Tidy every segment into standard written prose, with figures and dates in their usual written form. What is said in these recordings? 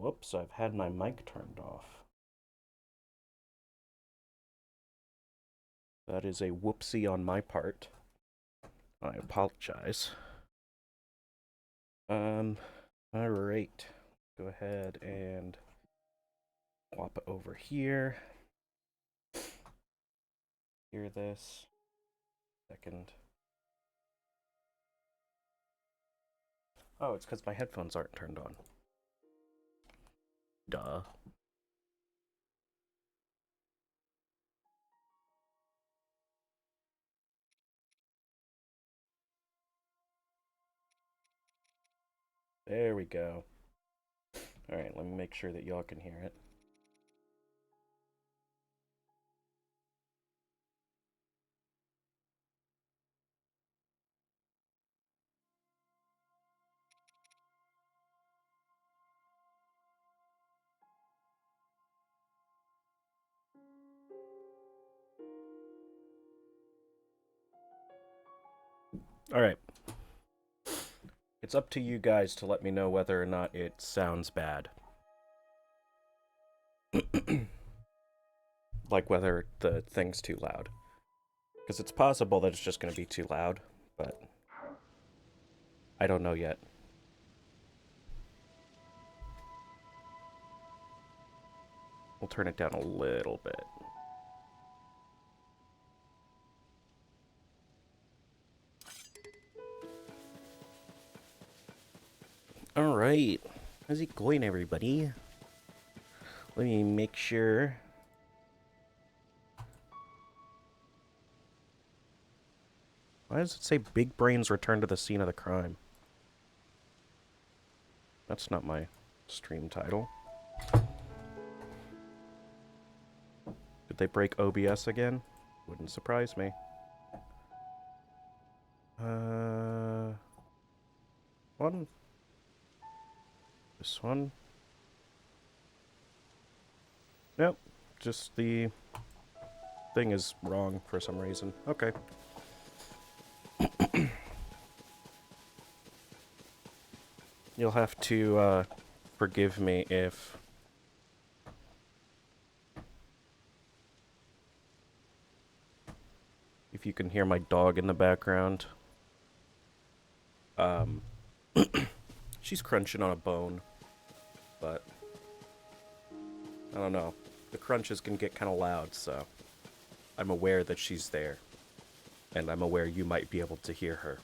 Whoops, I've had my mic turned off. That is a whoopsie on my part. I apologize. Alright. Go ahead and swap it over here. Hear this. Second. Oh, it's because my headphones aren't turned on. Duh. There we go. Alright, let me make sure that y'all can hear it. Alright. It's up to you guys to let me know whether or not it sounds bad. Like whether the thing's too loud. Because it's possible that it's just going to be too loud, but I don't know yet. We'll turn it down a little bit. Alright. How's it going, everybody? Let me make sure. Why does it say Big Brains return to the scene of the crime? That's not my stream title. Did they break OBS again? Wouldn't surprise me. One. This one. Nope. Just the thing is wrong for some reason. Okay. You'll have to forgive me if you can hear my dog in the background. She's crunching on a bone, but I don't know. The crunches can get kind of loud, so I'm aware that she's there, and I'm aware you might be able to hear her.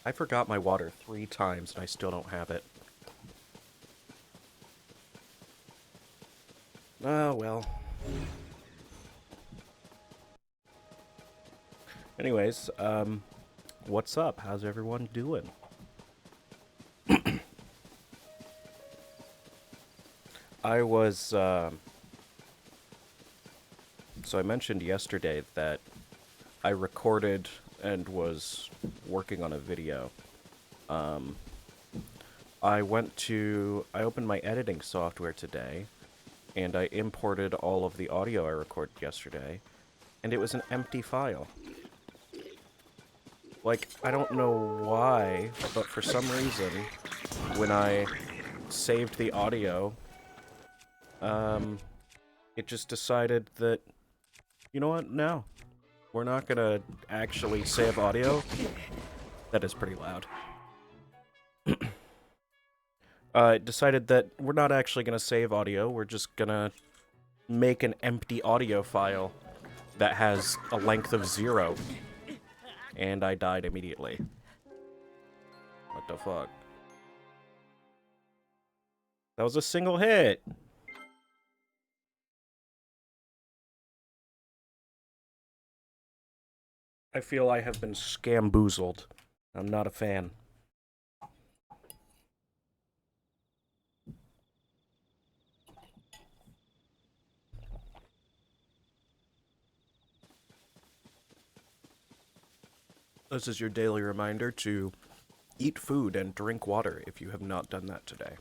I forgot my water 3 times, and I still don't have it. Oh, well. Anyways, what's up? How's everyone doing? I was, so I mentioned yesterday that I recorded and was working on a video. I opened my editing software today, and I imported all of the audio I recorded yesterday, and it was an empty file. Like, I don't know why, but for some reason, when I saved the audio, it just decided that, you know what, no. We're not gonna actually save audio. That is pretty loud. It decided that we're not actually gonna save audio, we're just gonna make an empty audio file that has a length of 0. And I died immediately. What the fuck? That was a single hit! I feel I have been scamboozled. I'm not a fan. This is your daily reminder to eat food and drink water if you have not done that today.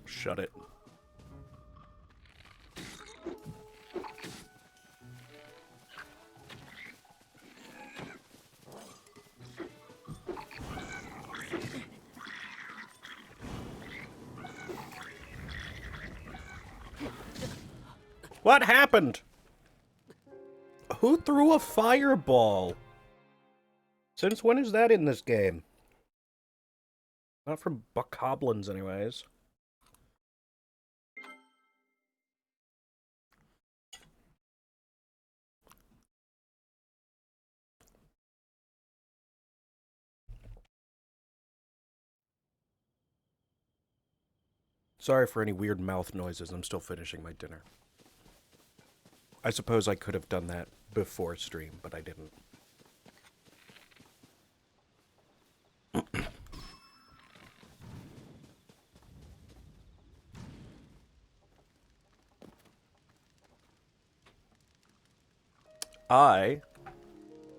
Shut it. What happened? Who threw a fireball? Since when is that in this game? Not from Bokoblins, anyways. Sorry for any weird mouth noises. I'm still finishing my dinner. I suppose I could have done that before stream, but I didn't.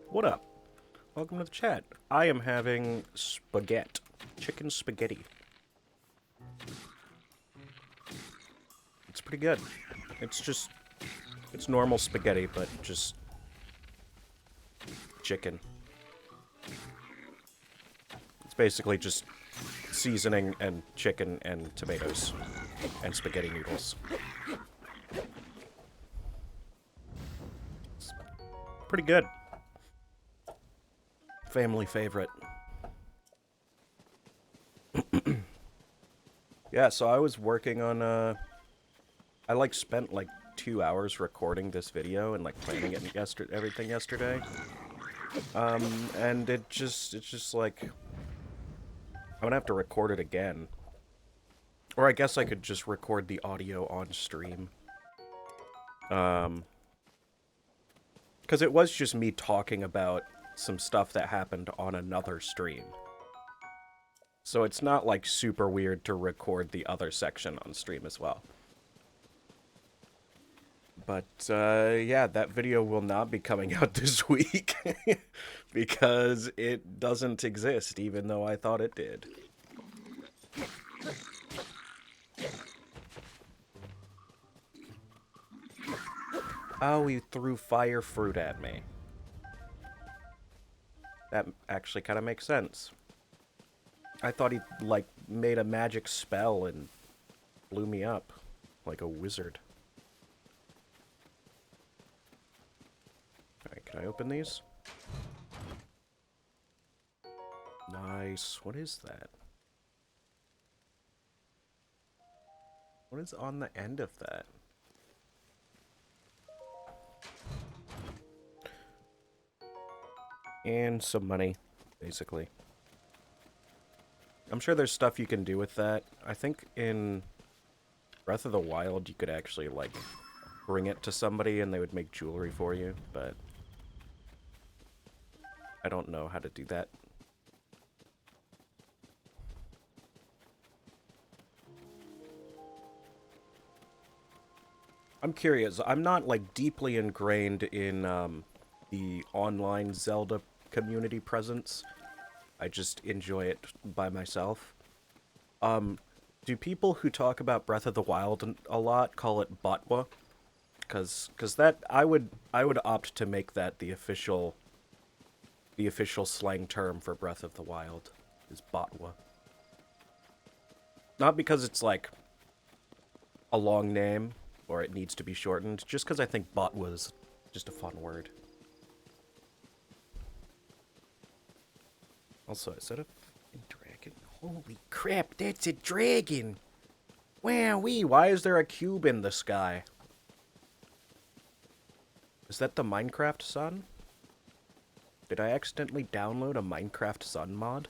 What up? Welcome to the chat. I am having spaghetti. Chicken spaghetti. It's pretty good. It's normal spaghetti, but just chicken. It's basically just seasoning and chicken and tomatoes and spaghetti noodles. It's pretty good. Family favorite. Yeah, so I was working on, I, like, spent, like, 2 hours recording this video and, like, planning it and everything yesterday. And it's just, like, I'm gonna have to record it again. Or I guess I could just record the audio on stream. Because it was just me talking about some stuff that happened on another stream. So it's not, like, super weird to record the other section on stream as well. But, yeah, that video will not be coming out this week. Because it doesn't exist, even though I thought it did. Oh, he threw fire fruit at me. That actually kind of makes sense. I thought he, like, made a magic spell and blew me up. Like a wizard. Alright, can I open these? Nice. What is that? What is on the end of that? And some money, basically. I'm sure there's stuff you can do with that. I think in Breath of the Wild you could actually, like, bring it to somebody and they would make jewelry for you, but I don't know how to do that. I'm curious. I'm not, like, deeply ingrained in the online Zelda community presence. I just enjoy it by myself. Do people who talk about Breath of the Wild a lot call it Botwa? Cause that I would opt to make that the official slang term for Breath of the Wild is Botwa. Not because it's like a long name or it needs to be shortened, just because I think Botwa is just a fun word. Also, is that a dragon? Holy crap, that's a dragon! Wowee, why is there a cube in the sky? Is that the Minecraft Sun? Did I accidentally download a Minecraft Sun mod?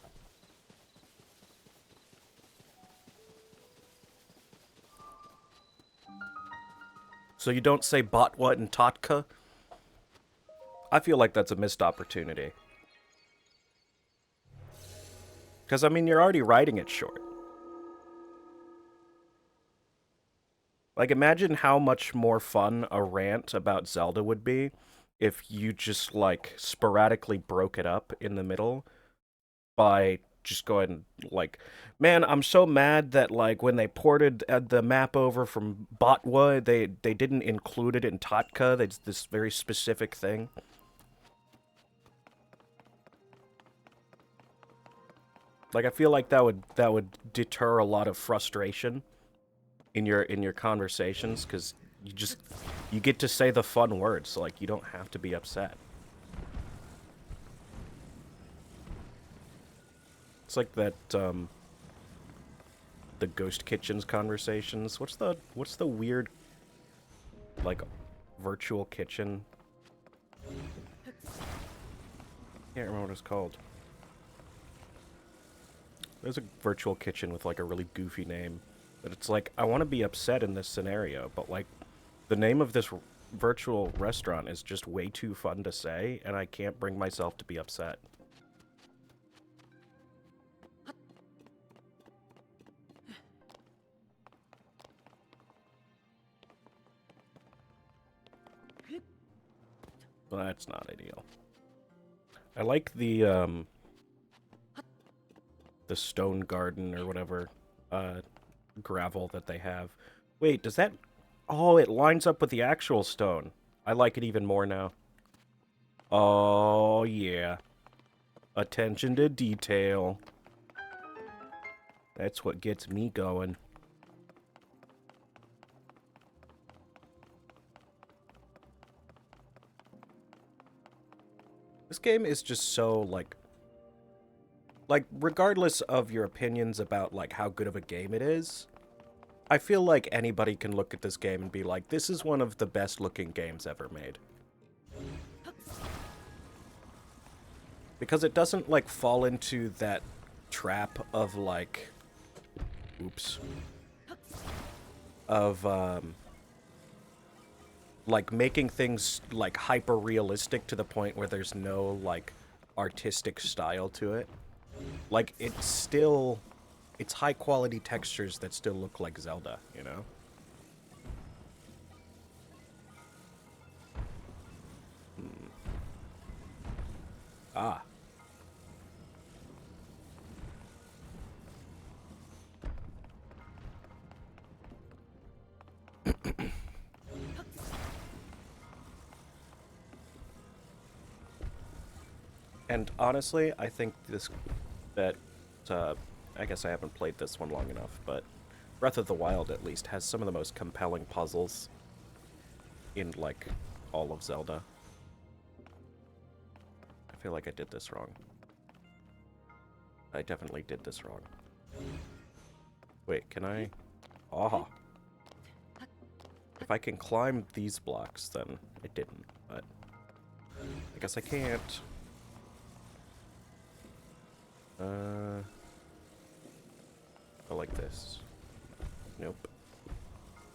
So you don't say Botwa and Totka? I feel like that's a missed opportunity. Because, I mean, you're already writing it short. Like, imagine how much more fun a rant about Zelda would be if you just, like, sporadically broke it up in the middle by just going, like, man, I'm so mad that, like, when they ported the map over from Botwa, they didn't include it in Totka. That's this very specific thing. Like, I feel like that would deter a lot of frustration in your conversations, because You get to say the fun words, so, like, you don't have to be upset. It's like that, the Ghost Kitchens conversations. What's the weird, like, virtual kitchen? Can't remember what it's called. There's a virtual kitchen with, like, a really goofy name. But it's like, I want to be upset in this scenario, but, like, the name of this virtual restaurant is just way too fun to say, and I can't bring myself to be upset. Well, that's not ideal. I like the stone garden or whatever, gravel that they have. Wait, does that... Oh, it lines up with the actual stone. I like it even more now. Oh, yeah. Attention to detail. That's what gets me going. This game is just so, like, regardless of your opinions about, like, how good of a game it is, I feel like anybody can look at this game and be like, this is one of the best-looking games ever made. Because it doesn't, like, fall into that trap of, like... Oops. Of, like, making things, like, hyper-realistic to the point where there's no, like, artistic style to it. Like, it's still... It's high-quality textures that still look like Zelda, you know? Ah. And honestly, I think I guess I haven't played this one long enough, but Breath of the Wild, at least, has some of the most compelling puzzles in, like, all of Zelda. I feel like I did this wrong. I definitely did this wrong. Wait, can I... Ah. If I can climb these blocks, then I didn't, but... I guess I can't. I like this. Nope.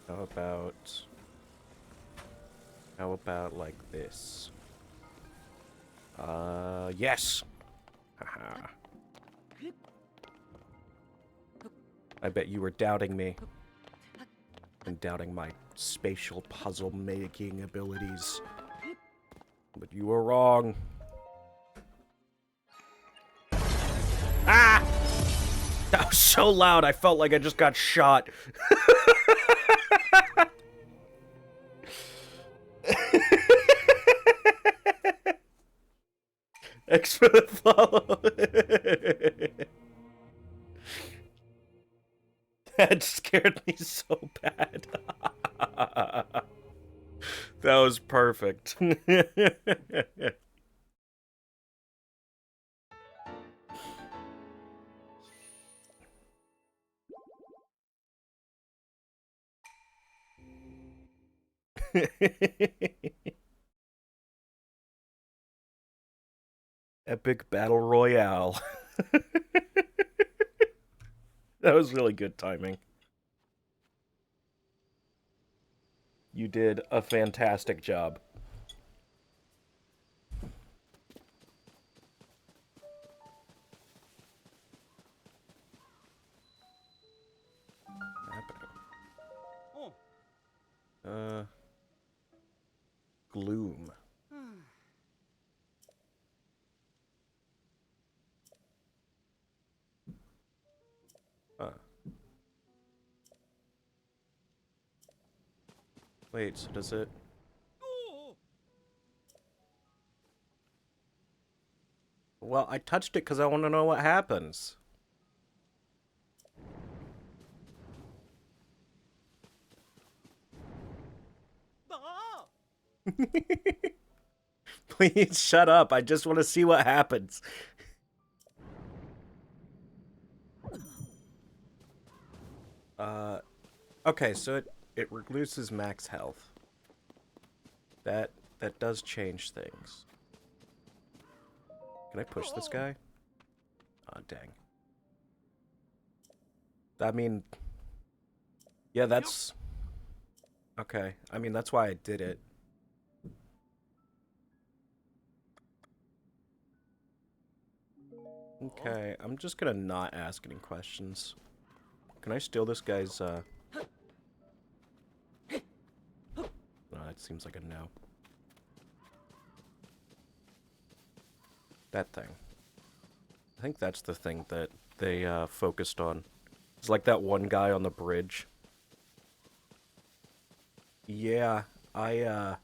How about like this? Yes! Haha. I bet you were doubting me. And doubting my spatial puzzle-making abilities. But you were wrong. Ah! That was so loud, I felt like I just got shot. X for the follow. That scared me so bad. That was perfect. Epic Battle Royale. That was really good timing. You did a fantastic job. Gloom. Huh. Wait, so does it... Well, I touched it because I want to know what happens. Please shut up. I just want to see what happens. Okay, so it reduces max health. That does change things. Can I push this guy? Aw, dang. I mean, yeah, that's... Okay, I mean, that's why I did it. Okay, I'm just gonna not ask any questions. Can I steal this guy's, No, that seems like a no. That thing. I think that's the thing that they, focused on. It's like that one guy on the bridge. Yeah, I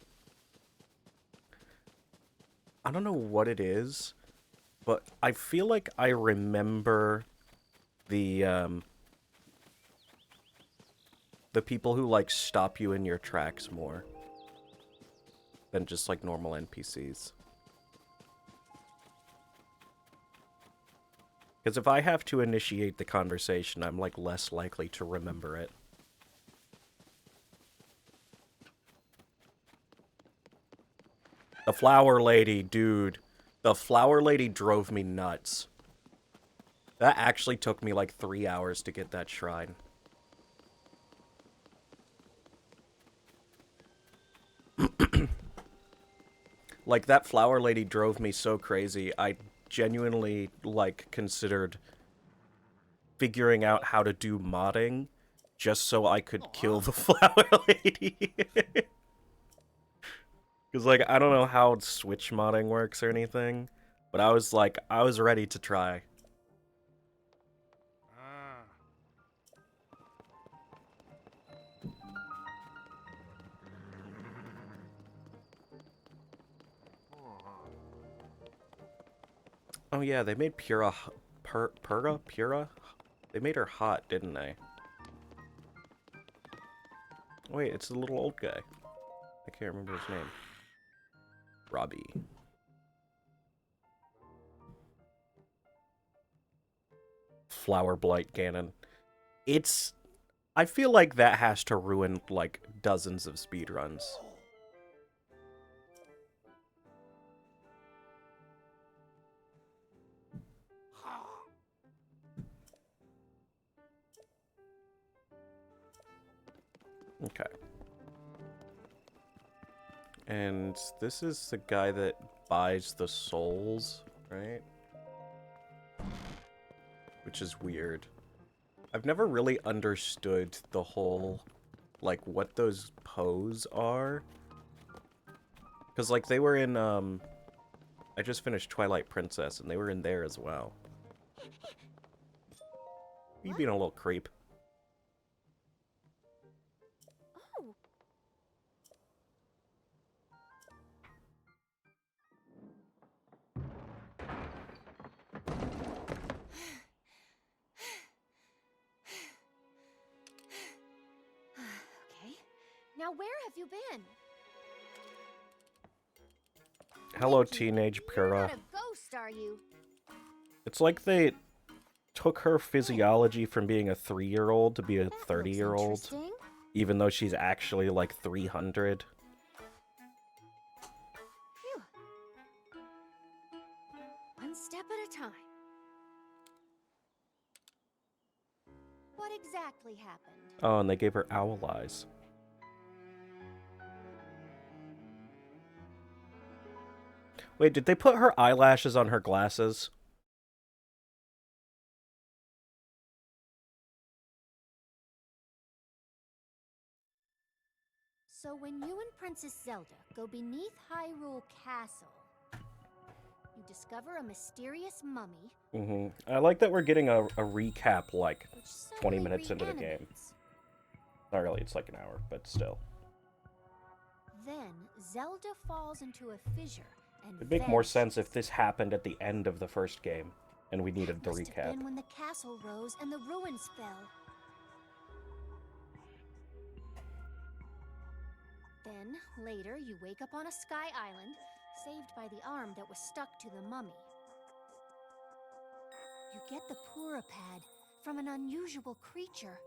don't know what it is, but I feel like I remember the people who, like, stop you in your tracks more than just, like, normal NPCs. Because if I have to initiate the conversation, I'm, like, less likely to remember it. The flower lady, dude. The flower lady drove me nuts. That actually took me, like, 3 hours to get that shrine. Like, that flower lady drove me so crazy, I genuinely, like, considered figuring out how to do modding just so I could kill the flower lady. Because, like, I don't know how Switch modding works or anything, but I was, like, I was ready to try. Oh yeah, they made Pura... Pura? They made her hot, didn't they? Wait, it's the little old guy. I can't remember his name. Robbie. Flower Blight Ganon. It's... I feel like that has to ruin, like, dozens of speedruns. Okay. And this is the guy that buys the souls, right? Which is weird. I've never really understood the whole, like, what those Poes are. Because, like, they were in, I just finished Twilight Princess, and they were in there as well. You being a little creep. Oh. Okay. Now where have you been? Hello, Thank you. teenage You're Pura. not a ghost, are you? It's like they took her physiology from being a 3-year-old to be a That looks 30-year-old, interesting. even though she's actually like 300. Phew. One step at a time. What exactly happened? Oh, and they gave her owl eyes. Wait, did they put her eyelashes on her glasses? So when you and Princess Zelda go beneath Hyrule Castle, you discover a mysterious mummy. I like that we're getting a recap, like, Which 20 suddenly minutes into the game. reanimates. Not really, it's like an hour, but still. Then Zelda falls into a fissure and It'd make more vanishes. sense if this happened at the end of the first game, and we needed the Must have recap. been when the castle rose and the ruins fell. Then, later, you wake up on a sky island, saved by the arm that was stuck to the mummy. You get the Purapad from an unusual creature,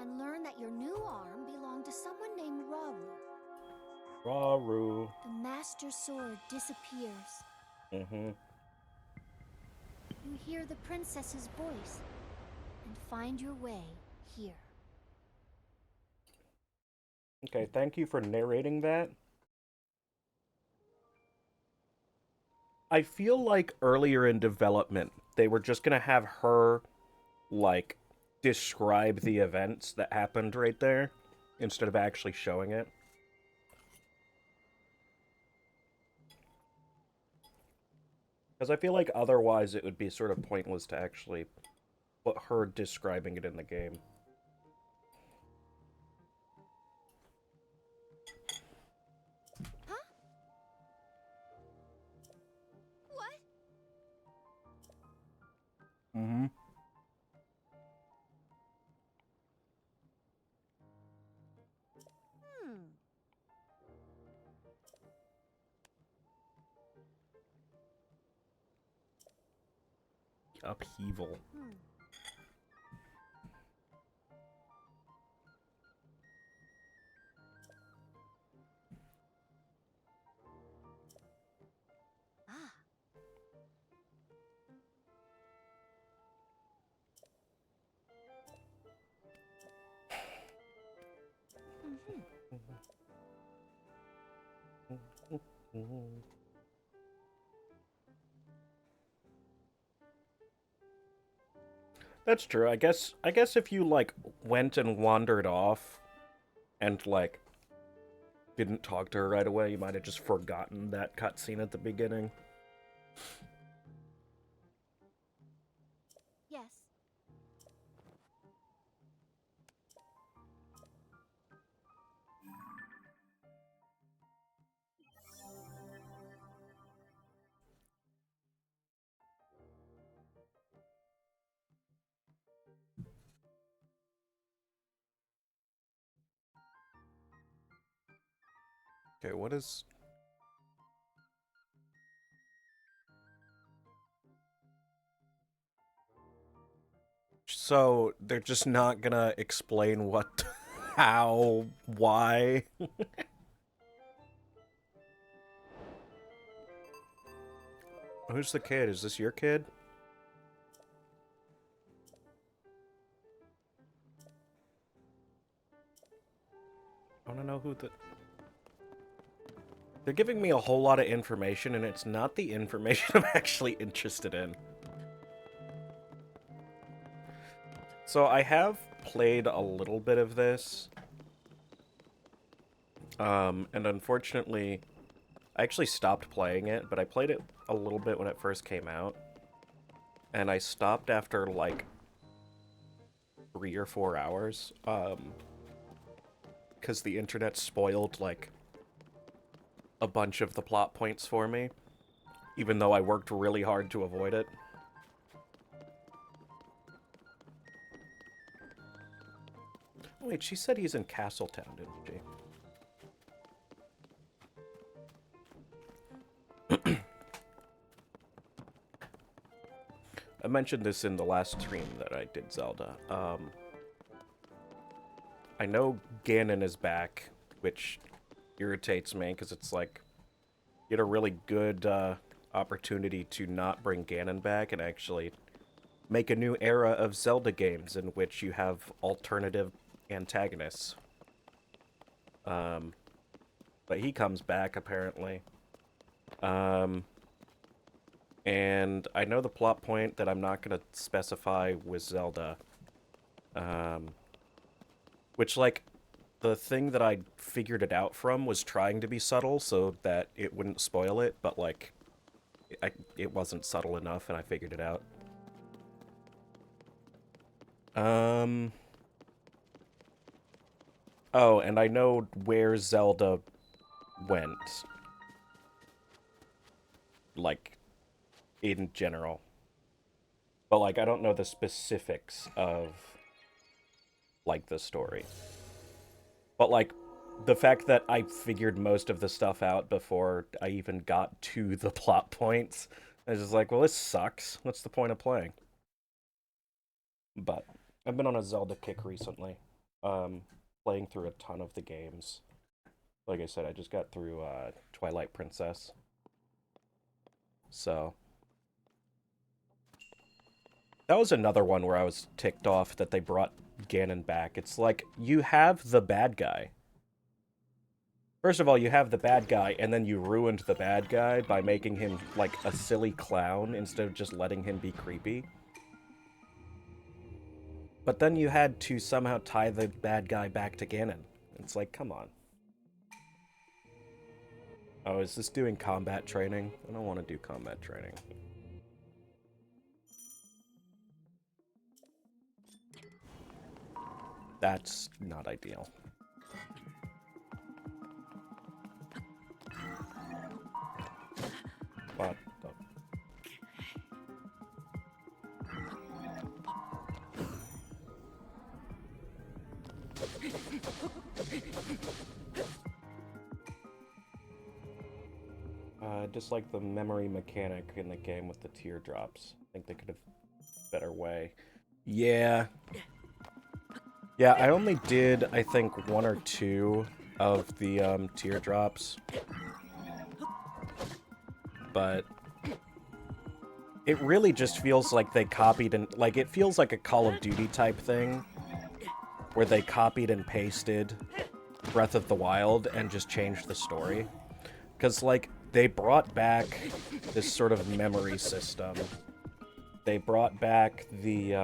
and learn that your new arm belonged to someone named Rauru. Rauru. The Master Sword disappears. Mm-hmm. You hear the princess's voice, and find your way here. Okay, thank you for narrating that. I feel like earlier in development, they were just gonna have her, like, describe the events that happened right there, instead of actually showing it. Because I feel like otherwise it would be sort of pointless to actually put her describing it in the game. Huh? What? Mm-hmm. Upheaval. Ah. That's true. I guess if you like went and wandered off and like didn't talk to her right away, you might have just forgotten that cutscene at the beginning. Yes. Okay, what is... So, they're just not gonna explain what, how, why? Who's the kid? Is this your kid? I wanna know who the... They're giving me a whole lot of information, and it's not the information I'm actually interested in. So I have played a little bit of this. And unfortunately, I actually stopped playing it, but I played it a little bit when it first came out. And I stopped after, like, 3 or 4 hours. Because the internet spoiled, like, a bunch of the plot points for me. Even though I worked really hard to avoid it. Wait, she said he's in Castletown, didn't she? I mentioned this in the last stream that I did Zelda. I know Ganon is back, which irritates me, because it's like, you had a really good opportunity to not bring Ganon back and actually make a new era of Zelda games in which you have alternative antagonists. But he comes back, apparently. And I know the plot point that I'm not going to specify with Zelda. Which, like, the thing that I figured it out from was trying to be subtle so that it wouldn't spoil it, but, like, it wasn't subtle enough, and I figured it out. Oh, and I know where Zelda went. Like, in general. But, like, I don't know the specifics of, like, the story. But, like, the fact that I figured most of the stuff out before I even got to the plot points, I was just like, well, this sucks. What's the point of playing? But I've been on a Zelda kick recently, playing through a ton of the games. Like I said, I just got through Twilight Princess. So that was another one where I was ticked off that they brought Ganon back. It's like, you have the bad guy. First of all, you have the bad guy, and then you ruined the bad guy by making him, like, a silly clown instead of just letting him be creepy. But then you had to somehow tie the bad guy back to Ganon. It's like, come on. Oh, is this doing combat training? I don't want to do combat training. That's not ideal. What the... I dislike the memory mechanic in the game with the teardrops. I think they could have better way. Yeah. Yeah, I only did, I think, 1 or 2 of the teardrops. But it really just feels like they copied and... Like, it feels like a Call of Duty type thing, where they copied and pasted Breath of the Wild and just changed the story. Because, like, they brought back this sort of memory system. They brought back the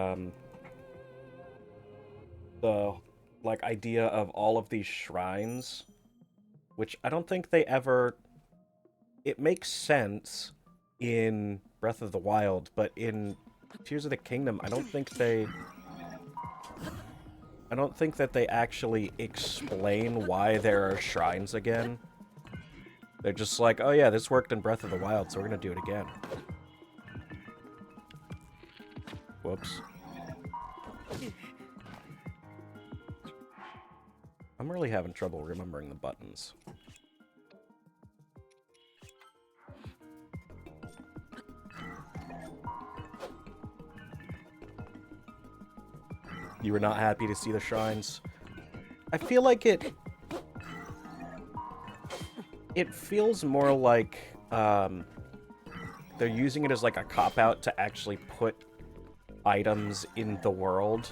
like, idea of all of these shrines, which I don't think they ever... It makes sense in Breath of the Wild, but in Tears of the Kingdom, I don't think that they actually explain why there are shrines again. They're just like, oh yeah, this worked in Breath of the Wild, so we're gonna do it again. Whoops. I'm really having trouble remembering the buttons. You were not happy to see the shrines? I feel like it feels more like they're using it as like a cop-out to actually put items in the world.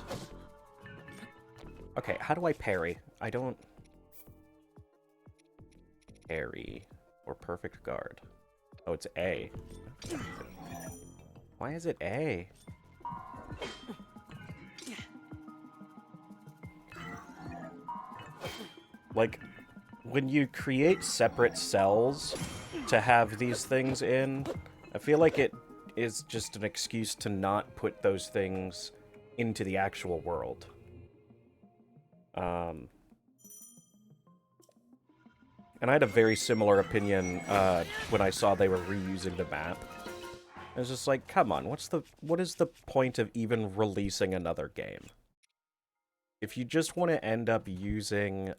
Okay, how do I parry? I don't... Parry. Or perfect guard. Oh, it's A. Why is it A? Like, when you create separate cells to have these things in, I feel like it is just an excuse to not put those things into the actual world. And I had a very similar opinion when I saw they were reusing the map. I was just like, come on, what is the point of even releasing another game? If you just want to end up using,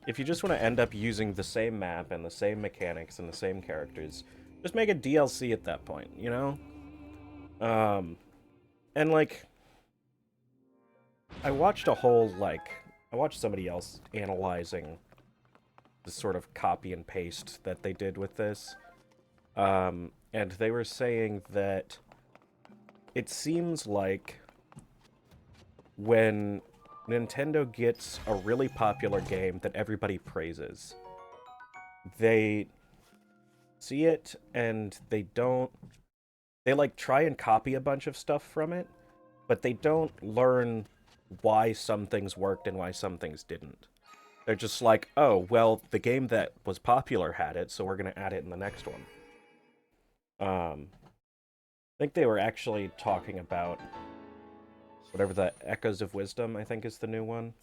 if you just want to end up using the same map and the same mechanics and the same characters, just make a DLC at that point, you know? And, like, I watched somebody else analyzing the sort of copy and paste that they did with this. And they were saying that it seems like when Nintendo gets a really popular game that everybody praises, they see it and they like try and copy a bunch of stuff from it, but they don't learn why some things worked and why some things didn't. They're just like, oh, well, the game that was popular had it, so we're gonna add it in the next one. I think they were actually talking about whatever the Echoes of Wisdom, I think, is the new one.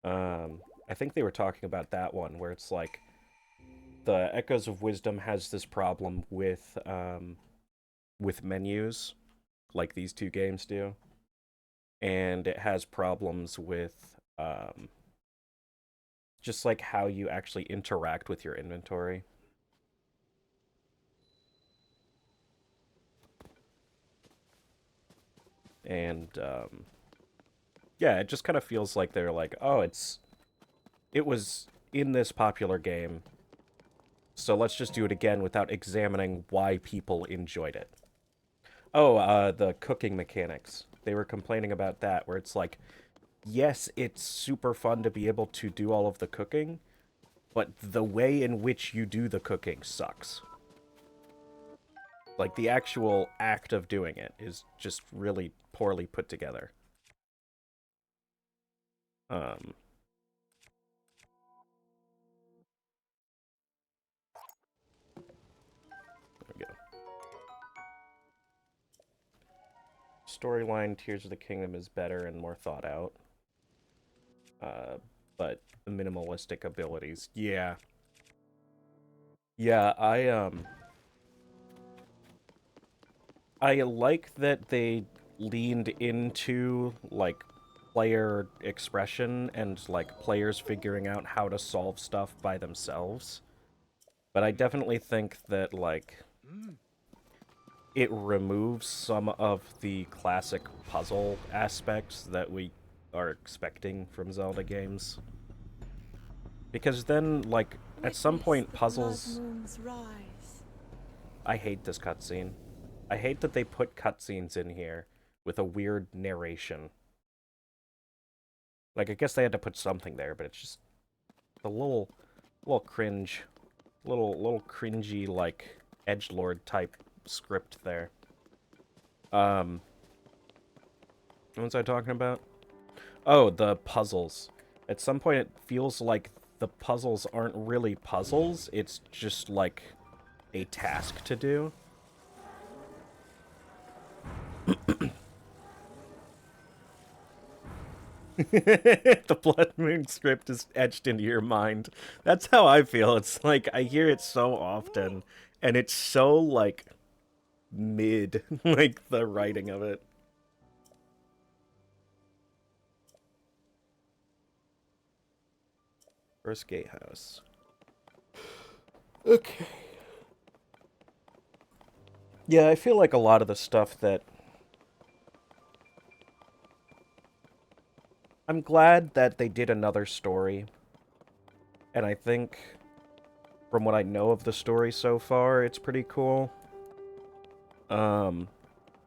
I think they were talking about that one, where it's like, the Echoes of Wisdom has this problem with menus. like these two games do. And it has problems with just like how you actually interact with your inventory. And yeah, it just kind of feels like they're like, oh, it was in this popular game, so let's just do it again without examining why people enjoyed it. Oh, the cooking mechanics. They were complaining about that, where it's like, yes, it's super fun to be able to do all of the cooking, but the way in which you do the cooking sucks. Like, the actual act of doing it is just really poorly put together. Um, there we go. Storyline Tears of the Kingdom is better and more thought out. But minimalistic abilities. Yeah. Yeah, I like that they leaned into, like, player expression and, like, players figuring out how to solve stuff by themselves. But I definitely think that, like, it removes some of the classic puzzle aspects that we are expecting from Zelda games. Because then, like, at some point, puzzles... I hate this cutscene. I hate that they put cutscenes in here with a weird narration. Like, I guess they had to put something there, but it's just a little cringe. Little cringy, like, edgelord type script there. What was I talking about? Oh, the puzzles. At some point, it feels like the puzzles aren't really puzzles. It's just, like, a task to do. The Blood Moon script is etched into your mind. That's how I feel. It's like, I hear it so often, and it's so, like, mid, like, the writing of it. First gatehouse. Okay. Yeah, I feel like a lot of the stuff that... I'm glad that they did another story. And I think, from what I know of the story so far, it's pretty cool. But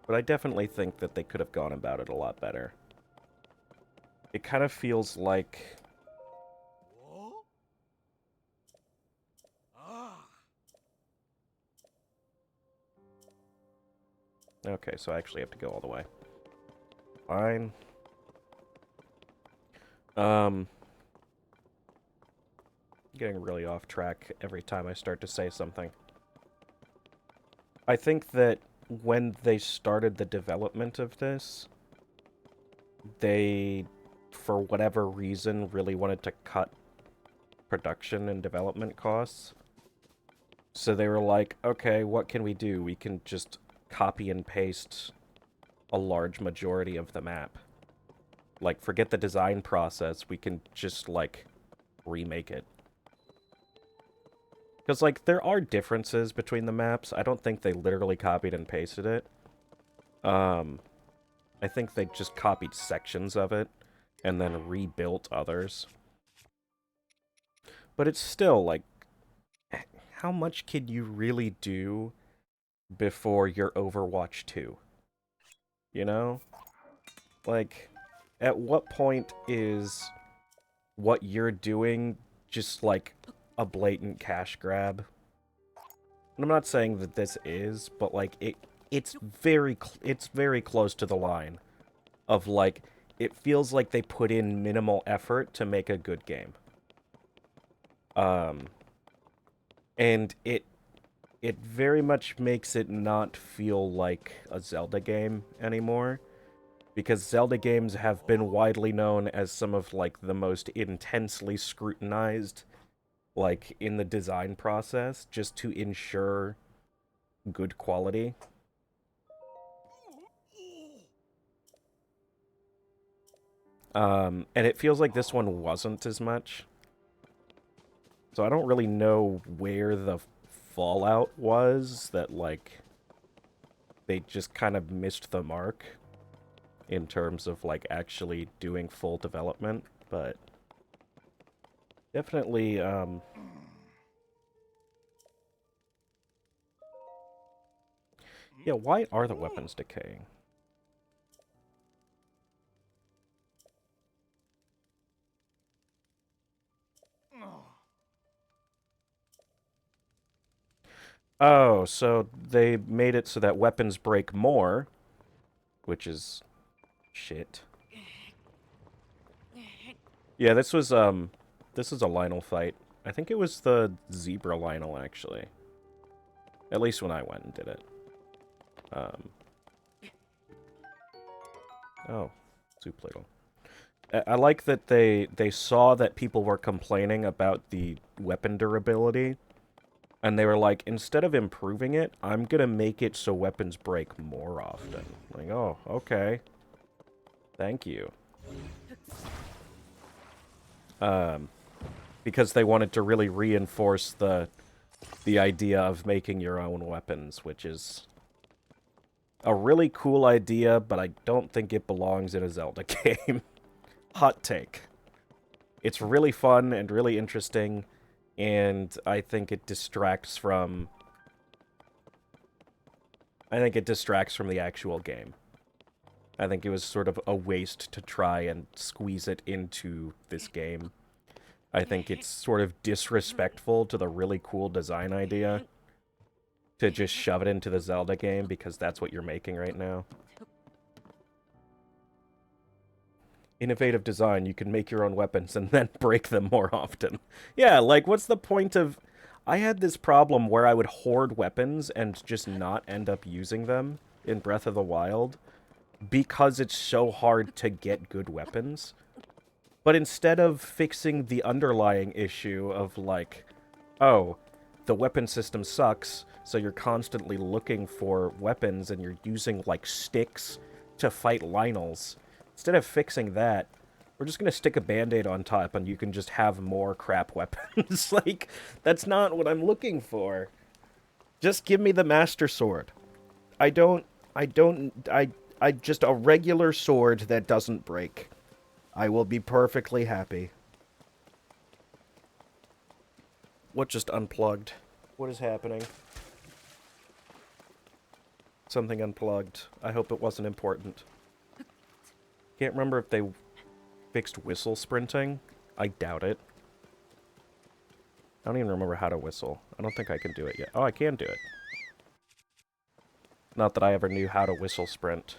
I definitely think that they could have gone about it a lot better. It kind of feels like... Okay, so I actually have to go all the way. Fine. Getting really off track every time I start to say something. I think that when they started the development of this, they, for whatever reason, really wanted to cut production and development costs. So they were like, okay, what can we do? We can just copy and paste a large majority of the map. Like, forget the design process, we can just, like, remake it. Because, like, there are differences between the maps. I don't think they literally copied and pasted it. I think they just copied sections of it and then rebuilt others. But it's still, like, how much can you really do before your Overwatch 2? You know? Like, at what point is what you're doing just, like, a blatant cash grab? And I'm not saying that this is, but, like, it's very close to the line of, like, it feels like they put in minimal effort to make a good game. And it very much makes it not feel like a Zelda game anymore. Because Zelda games have been widely known as some of, like, the most intensely scrutinized, like, in the design process, just to ensure good quality. And it feels like this one wasn't as much. So I don't really know where the fallout was that, like, they just kind of missed the mark in terms of, like, actually doing full development, but definitely, yeah, why are the weapons decaying? Oh, so they made it so that weapons break more, which is shit. Yeah, this is a Lynel fight. I think it was the Zebra Lynel, actually. At least when I went and did it. Oh, soup ladle. I like that they saw that people were complaining about the weapon durability, and they were like, instead of improving it, I'm gonna make it so weapons break more often. Like, oh, okay. Thank you. Because they wanted to really reinforce the idea of making your own weapons, which is a really cool idea, but I don't think it belongs in a Zelda game. Hot take. It's really fun and really interesting, and I think it distracts from... the actual game. I think it was sort of a waste to try and squeeze it into this game. I think it's sort of disrespectful to the really cool design idea to just shove it into the Zelda game because that's what you're making right now. Innovative design, you can make your own weapons and then break them more often. Yeah, like, what's the point of... I had this problem where I would hoard weapons and just not end up using them in Breath of the Wild because it's so hard to get good weapons. But instead of fixing the underlying issue of, like, oh, the weapon system sucks, so you're constantly looking for weapons and you're using, like, sticks to fight Lynels. Instead of fixing that, we're just gonna stick a band-aid on top and you can just have more crap weapons. Like, that's not what I'm looking for. Just give me the Master Sword. I just a regular sword that doesn't break. I will be perfectly happy. What just unplugged? What is happening? Something unplugged. I hope it wasn't important. Can't remember if they fixed whistle sprinting. I doubt it. I don't even remember how to whistle. I don't think I can do it yet. Oh, I can do it. Not that I ever knew how to whistle sprint.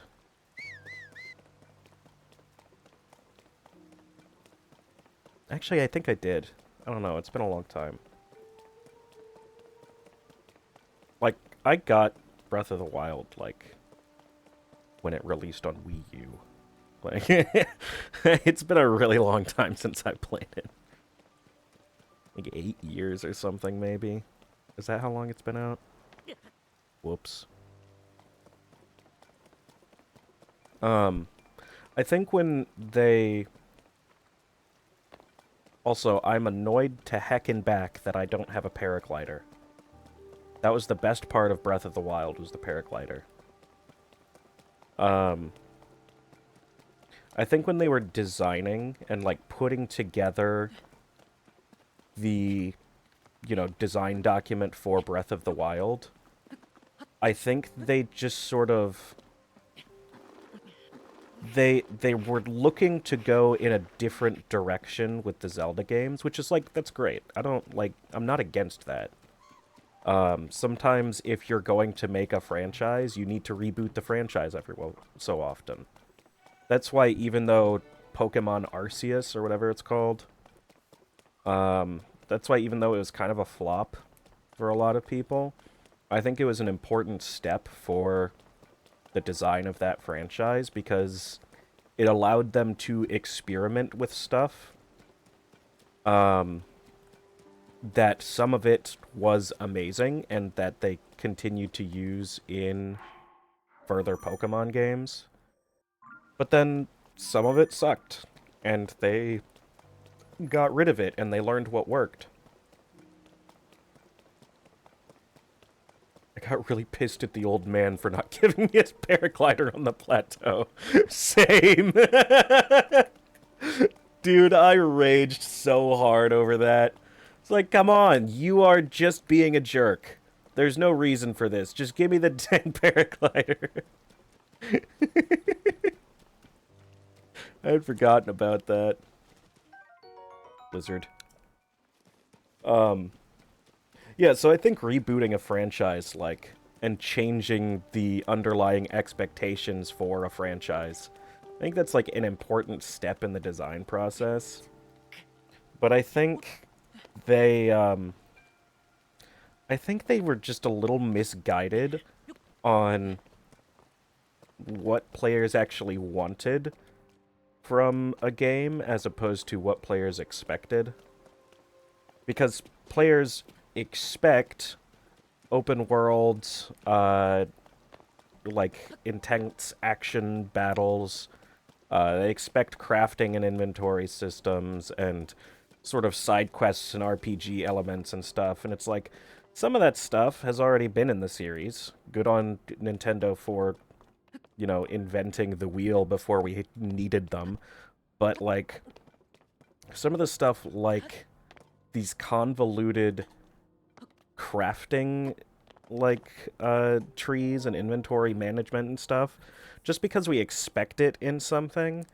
Actually, I think I did. I don't know, it's been a long time. Like, I got Breath of the Wild, like, when it released on Wii U. Like, it's been a really long time since I played it. Like 8 years or something, maybe? Is that how long it's been out? Whoops. I think when they... Also, I'm annoyed to heck and back that I don't have a paraglider. That was the best part of Breath of the Wild, was the paraglider. I think when they were designing and, like, putting together the, you know, design document for Breath of the Wild, I think they just sort of... They were looking to go in a different direction with the Zelda games, which is, like, that's great. I'm not against that. Sometimes if you're going to make a franchise, you need to reboot the franchise every so often. That's why even though Pokemon Arceus, or whatever it's called, that's why even though it was kind of a flop for a lot of people, I think it was an important step for the design of that franchise, because it allowed them to experiment with stuff. That some of it was amazing, and that they continued to use in further Pokemon games. But then, some of it sucked. and they got rid of it, and they learned what worked. I got really pissed at the old man for not giving me his paraglider on the plateau. Same. Dude, I raged so hard over that. It's like, come on, you are just being a jerk. There's no reason for this. Just give me the dang paraglider. I had forgotten about that. Blizzard. Yeah, so I think rebooting a franchise, like, and changing the underlying expectations for a franchise, I think that's, like, an important step in the design process. But I think they were just a little misguided on what players actually wanted from a game as opposed to what players expected. Because players expect open world, like, intense action battles. They expect crafting and inventory systems and sort of side quests and RPG elements and stuff. And it's like, some of that stuff has already been in the series. Good on Nintendo for, you know, inventing the wheel before we needed them. But, like, some of the stuff, like these convoluted crafting, like, trees and inventory management and stuff, just because we expect it in something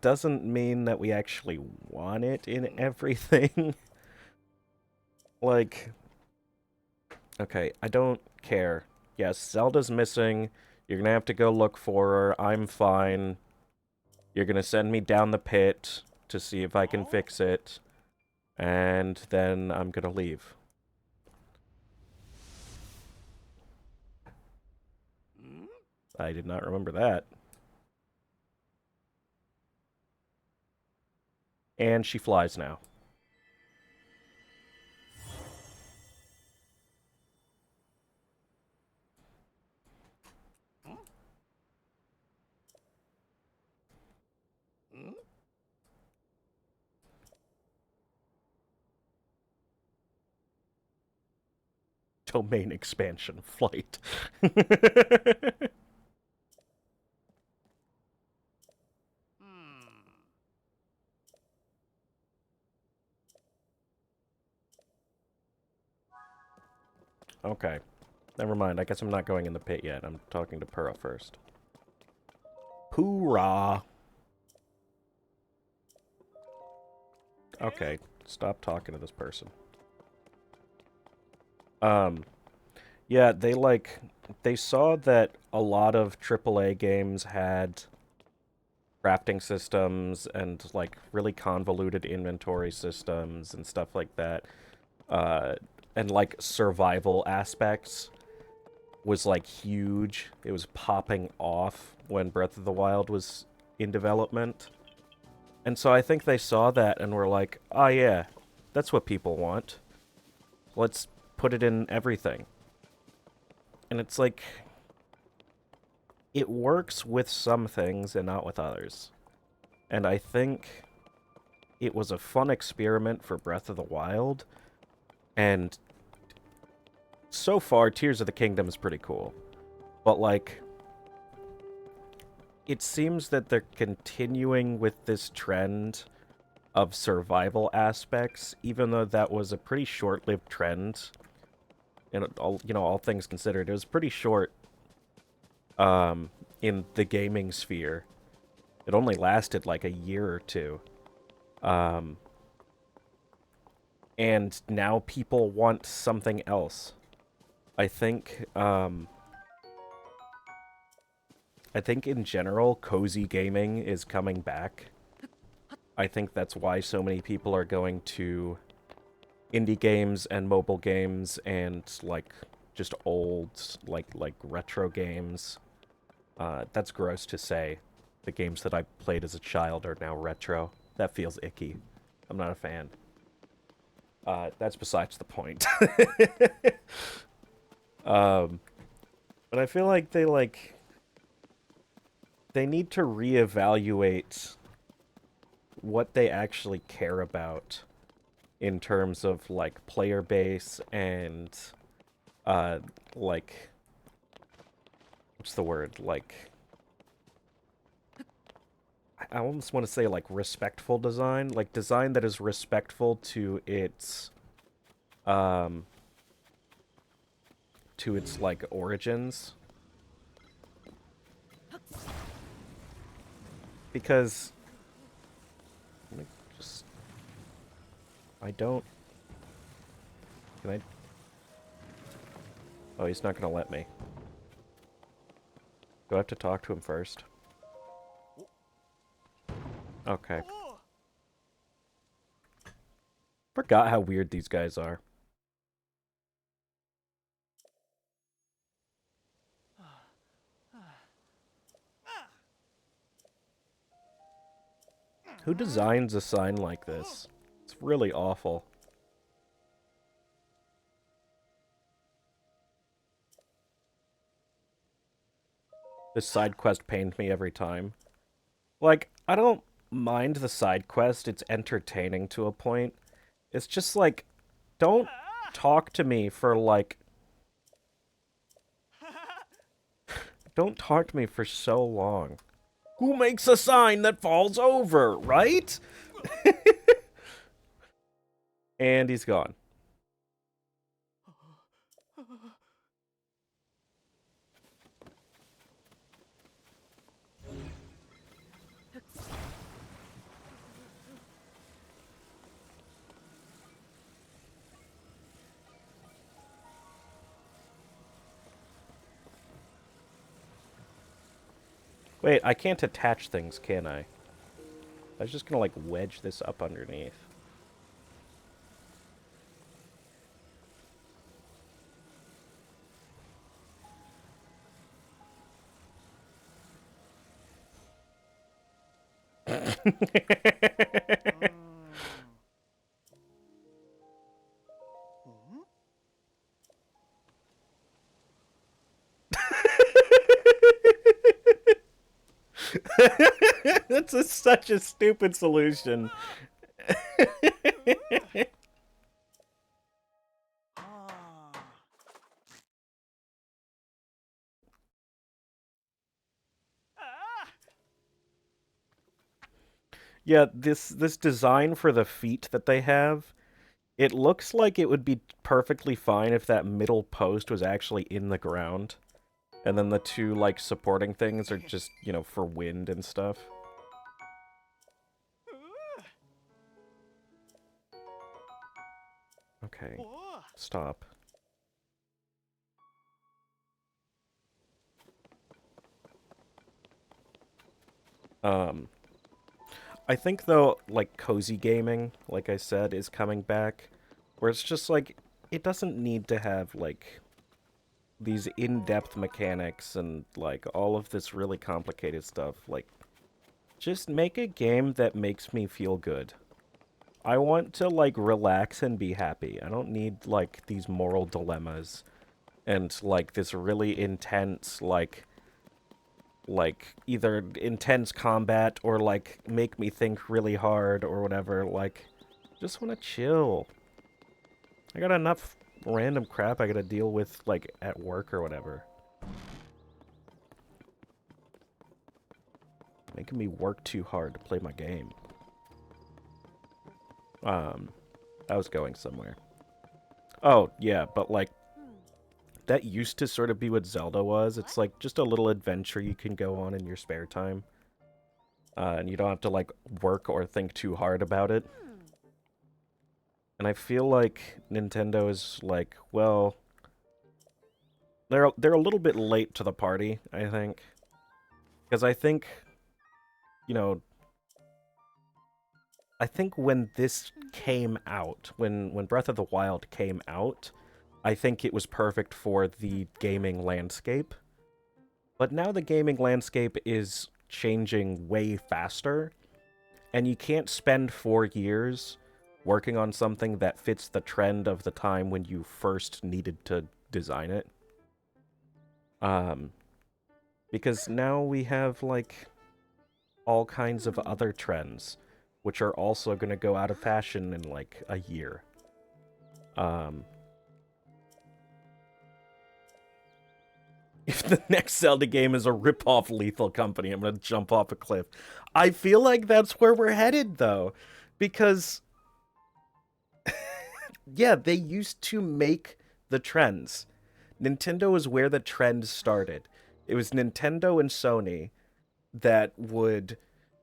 doesn't mean that we actually want it in everything. Like, okay, I don't care. Yes, Zelda's missing. You're gonna have to go look for her. I'm fine. You're gonna send me down the pit to see if I can fix it. And then I'm gonna leave. I did not remember that. And she flies now. Domain expansion flight. Okay. Never mind. I guess I'm not going in the pit yet. I'm talking to Purah first. Hoorah! Okay. Stop talking to this person. Yeah, they saw that a lot of AAA games had crafting systems and, like, really convoluted inventory systems and stuff like that. And, like, survival aspects was, like, huge. It was popping off when Breath of the Wild was in development. And so I think they saw that and were like, oh yeah, that's what people want. Let's put it in everything. And it's like, it works with some things and not with others. And I think it was a fun experiment for Breath of the Wild. And so far, Tears of the Kingdom is pretty cool. But, like, it seems that they're continuing with this trend of survival aspects, even though that was a pretty short-lived trend. And all things considered, it was pretty short in the gaming sphere. It only lasted like a year or two. And now people want something else. I think in general, cozy gaming is coming back. I think that's why so many people are going to indie games and mobile games and, like, just old, like retro games. That's gross to say. The games that I played as a child are now retro. That feels icky. I'm not a fan. That's besides the point. But I feel like they need to reevaluate, what they actually care about in terms of, like, player base and, like, what's the word? Like, I almost want to say, like, respectful design. Like, design that is respectful to its, like, origins. Because, let me just, I don't, can I, oh, he's not gonna let me. Do I have to talk to him first? Okay. Forgot how weird these guys are. Who designs a sign like this? It's really awful. This side quest pains me every time. Like, I don't mind the side quest, it's entertaining to a point. It's just like, don't talk to me for like... Don't talk to me for so long. Who makes a sign that falls over, right? And he's gone. Wait, I can't attach things, can I? I was just gonna, like, wedge this up underneath. That's such a stupid solution. Yeah, this design for the feet that they have, it looks like it would be perfectly fine if that middle post was actually in the ground. And then the two, like, supporting things are just, you know, for wind and stuff. Okay. Stop. I think, though, like, cozy gaming, like I said, is coming back. Where it's just, like, it doesn't need to have, like, these in-depth mechanics and, like, all of this really complicated stuff. Like, just make a game that makes me feel good. I want to, like, relax and be happy. I don't need, like, these moral dilemmas and, like, this really intense, like, either intense combat or, like, make me think really hard or whatever. Like, just want to chill. I got enough random crap I gotta deal with, like, at work or whatever. Making me work too hard to play my game. I was going somewhere. Oh, yeah, but, like, that used to sort of be what Zelda was. It's, like, just a little adventure you can go on in your spare time. And you don't have to, like, work or think too hard about it. And I feel like Nintendo is, like, well... They're a little bit late to the party, I think. Because I think, you know... I think when this came out, when Breath of the Wild came out, I think it was perfect for the gaming landscape. But now the gaming landscape is changing way faster, and you can't spend 4 years working on something that fits the trend of the time when you first needed to design it. Because now we have, like, all kinds of other trends. which are also going to go out of fashion in like a year. If the next Zelda game is a rip-off Lethal Company, I'm going to jump off a cliff. I feel like that's where we're headed, though. Because, yeah, they used to make the trends. Nintendo is where the trend started. It was Nintendo and Sony that would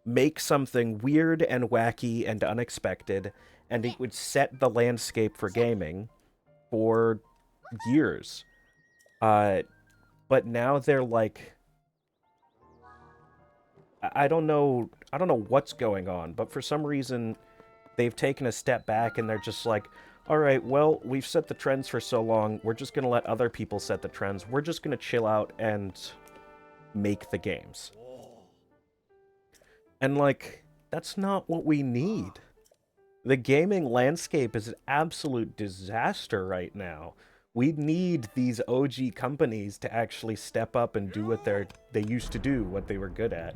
make something weird and wacky and unexpected, and it would set the landscape for gaming for years. But now they're like, I don't know what's going on, but for some reason they've taken a step back and they're just like, all right, well, we've set the trends for so long, we're just going to let other people set the trends. We're just going to chill out and make the games. And like, that's not what we need. The gaming landscape is an absolute disaster right now. We need these OG companies to actually step up and do what they used to do, what they were good at.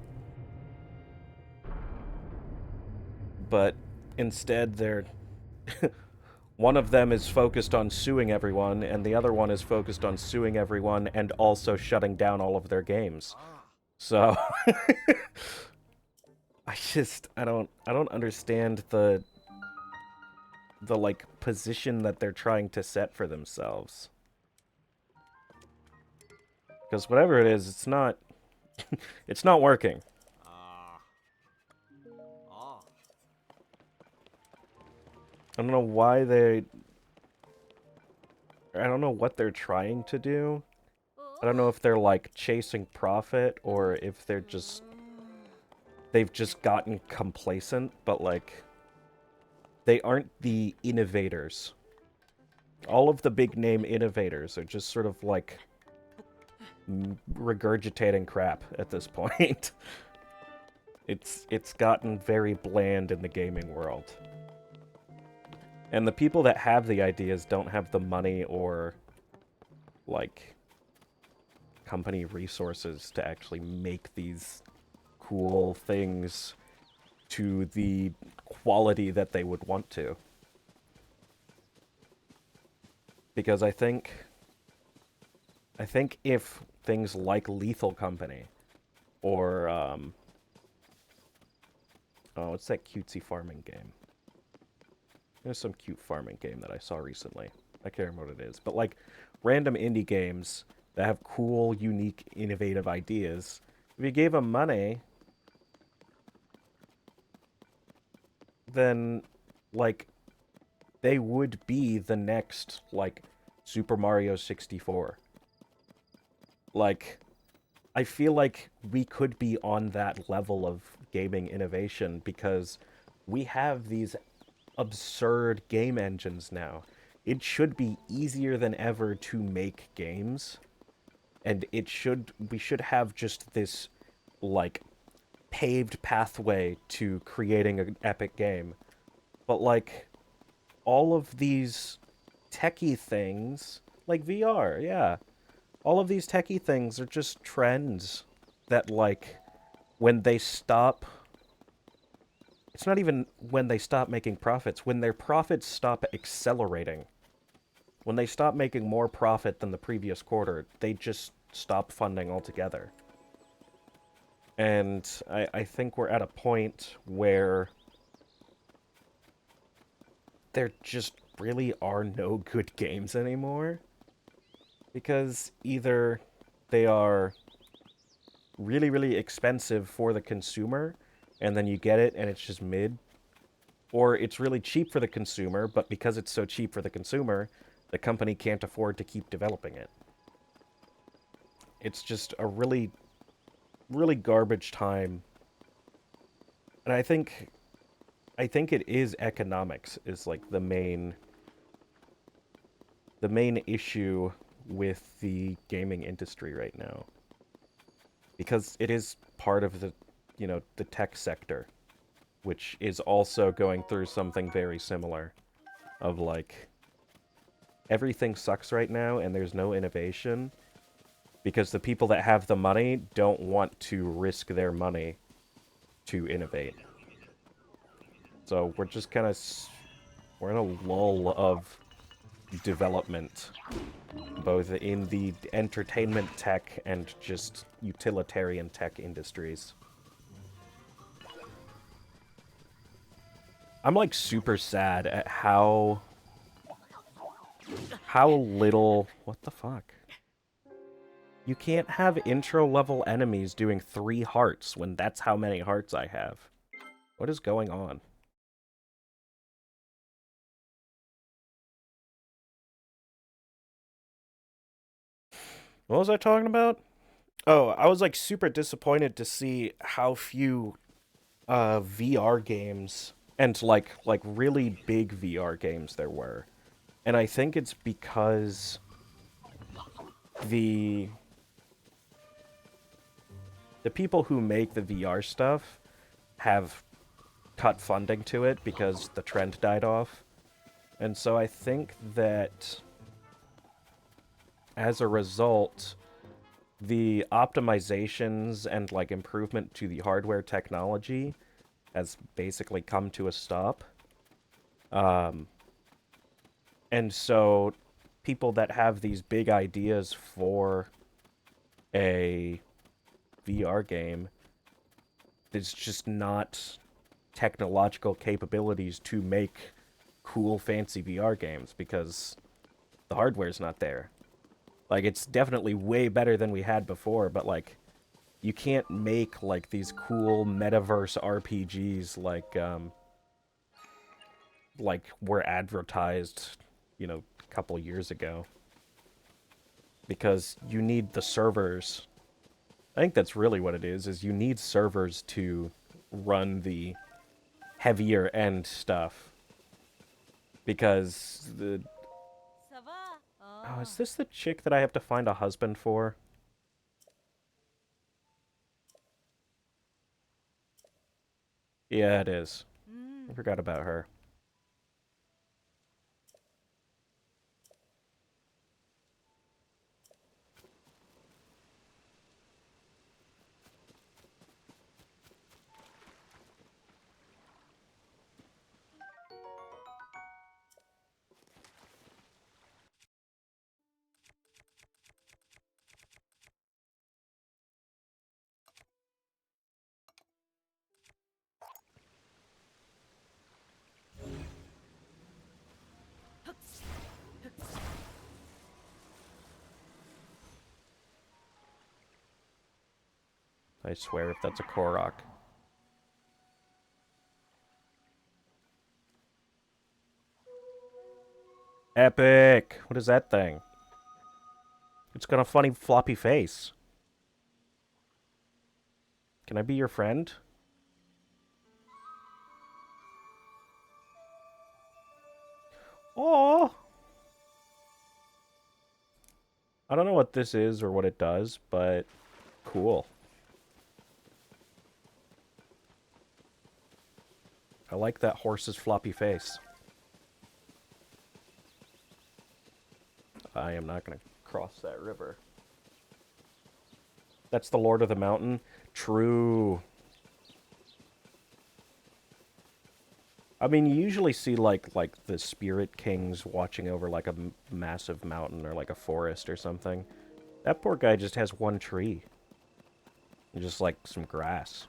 But instead, they're one of them is focused on suing everyone, and the other one is focused on suing everyone and also shutting down all of their games. So I don't understand the like position that they're trying to set for themselves. Because whatever it is, it's not it's not working. I don't know why I don't know what they're trying to do. I don't know if they're like chasing profit or if they've just gotten complacent, but like they aren't the innovators. All of the big name innovators are just sort of like regurgitating crap at this point. It's gotten very bland in the gaming world. And the people that have the ideas don't have the money or like company resources to actually make these cool things to the quality that they would want to. Because I think if things like Lethal Company or oh, what's that cutesy farming game? There's some cute farming game that I saw recently. I can't remember what it is. But like random indie games that have cool, unique, innovative ideas, if you gave them money, then like they would be the next like Super Mario 64. Like I feel like we could be on that level of gaming innovation because we have these absurd game engines now. It should be easier than ever to make games, and we should have just this like paved pathway to creating an epic game. But like all of these techie things, like VR, yeah, all of these techie things are just trends that like when they stop, it's not even when they stop making profits, when their profits stop accelerating. When they stop making more profit than the previous quarter, they just stop funding altogether. And I think we're at a point where there just really are no good games anymore. Because either they are really, really expensive for the consumer, and then you get it and it's just mid, or it's really cheap for the consumer, but because it's so cheap for the consumer, the company can't afford to keep developing it. It's just a really, really garbage time. And I think it is economics is like the main issue with the gaming industry right now. Because it is part of the the tech sector, which is also going through something very similar of like everything sucks right now and there's no innovation because the people that have the money don't want to risk their money to innovate. So we're just kind of... We're in a lull of development, both in the entertainment tech and just utilitarian tech industries. I'm like super sad at how little... What the fuck? You can't have intro level enemies doing 3 hearts when that's how many hearts I have. What is going on? What was I talking about? Oh, I was like super disappointed to see how few VR games and like really big VR games there were. And I think it's because the people who make the VR stuff have cut funding to it because the trend died off. And so I think that as a result, the optimizations and like improvement to the hardware technology has basically come to a stop. And so people that have these big ideas for a VR game, there's just not technological capabilities to make cool, fancy VR games because the hardware's not there. Like, it's definitely way better than we had before, but, like, you can't make, like, these cool metaverse RPGs like were advertised, you know, a couple years ago. Because you need the servers. I think that's really what it is you need servers to run the heavier end stuff. Because the... Oh, is this the chick that I have to find a husband for? Yeah, it is. I forgot about her. I swear if that's a Korok. Epic! What is that thing? It's got a funny floppy face. Can I be your friend? Oh! I don't know what this is or what it does, but cool. I like that horse's floppy face. I am not going to cross that river. That's the Lord of the Mountain? True. I mean, you usually see, like the spirit kings watching over, like, a massive mountain or, like, a forest or something. That poor guy just has one tree. And just, like, some grass.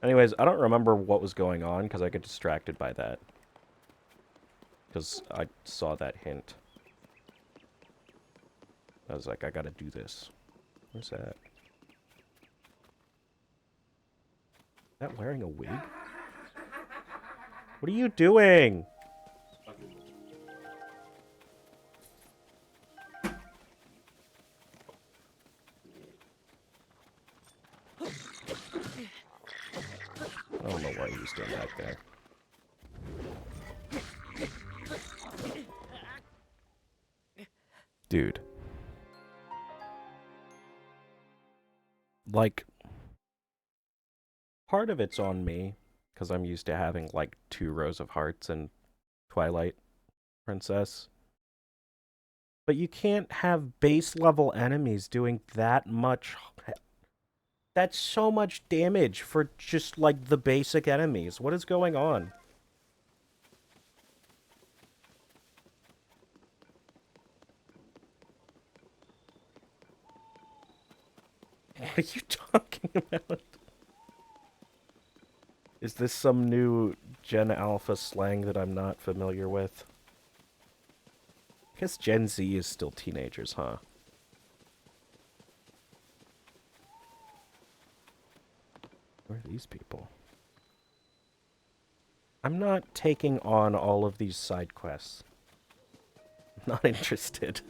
Anyways, I don't remember what was going on because I get distracted by that. Because I saw that hint. I was like, I gotta do this. What's that? Is that wearing a wig? What are you doing? I don't know why he was doing that there. Dude. Like, part of it's on me, because I'm used to having, like, 2 rows of hearts in Twilight Princess. But you can't have base level enemies doing that much That's so much damage for just, like, the basic enemies. What is going on? What are you talking about? Is this some new Gen Alpha slang that I'm not familiar with? I guess Gen Z is still teenagers, huh? Where are these people? I'm not taking on all of these side quests. I'm not interested.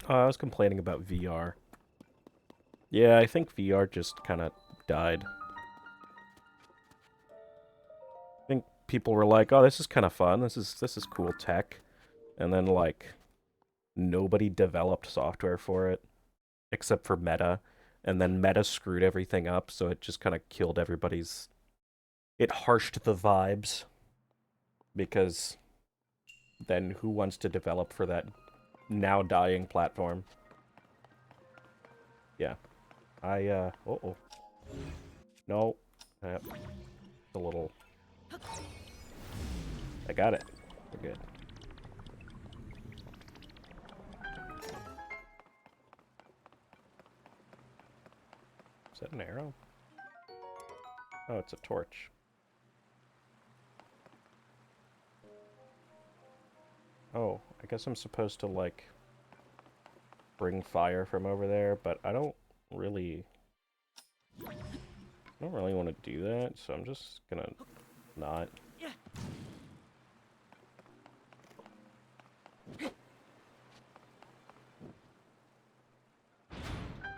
Oh, I was complaining about VR. Yeah, I think VR just kind of died. I think people were like, "Oh, this is kind of fun. This is cool tech," and then like nobody developed software for it except for Meta, and then Meta screwed everything up, so it just kind of killed everybody's. It harshed the vibes because then who wants to develop for that now dying platform? Yeah, uh-oh. No, it's a little. I got it. We're good. Is that an arrow? Oh, it's a torch. Oh, I guess I'm supposed to, like, bring fire from over there, but I don't really want to do that, so I'm just gonna not.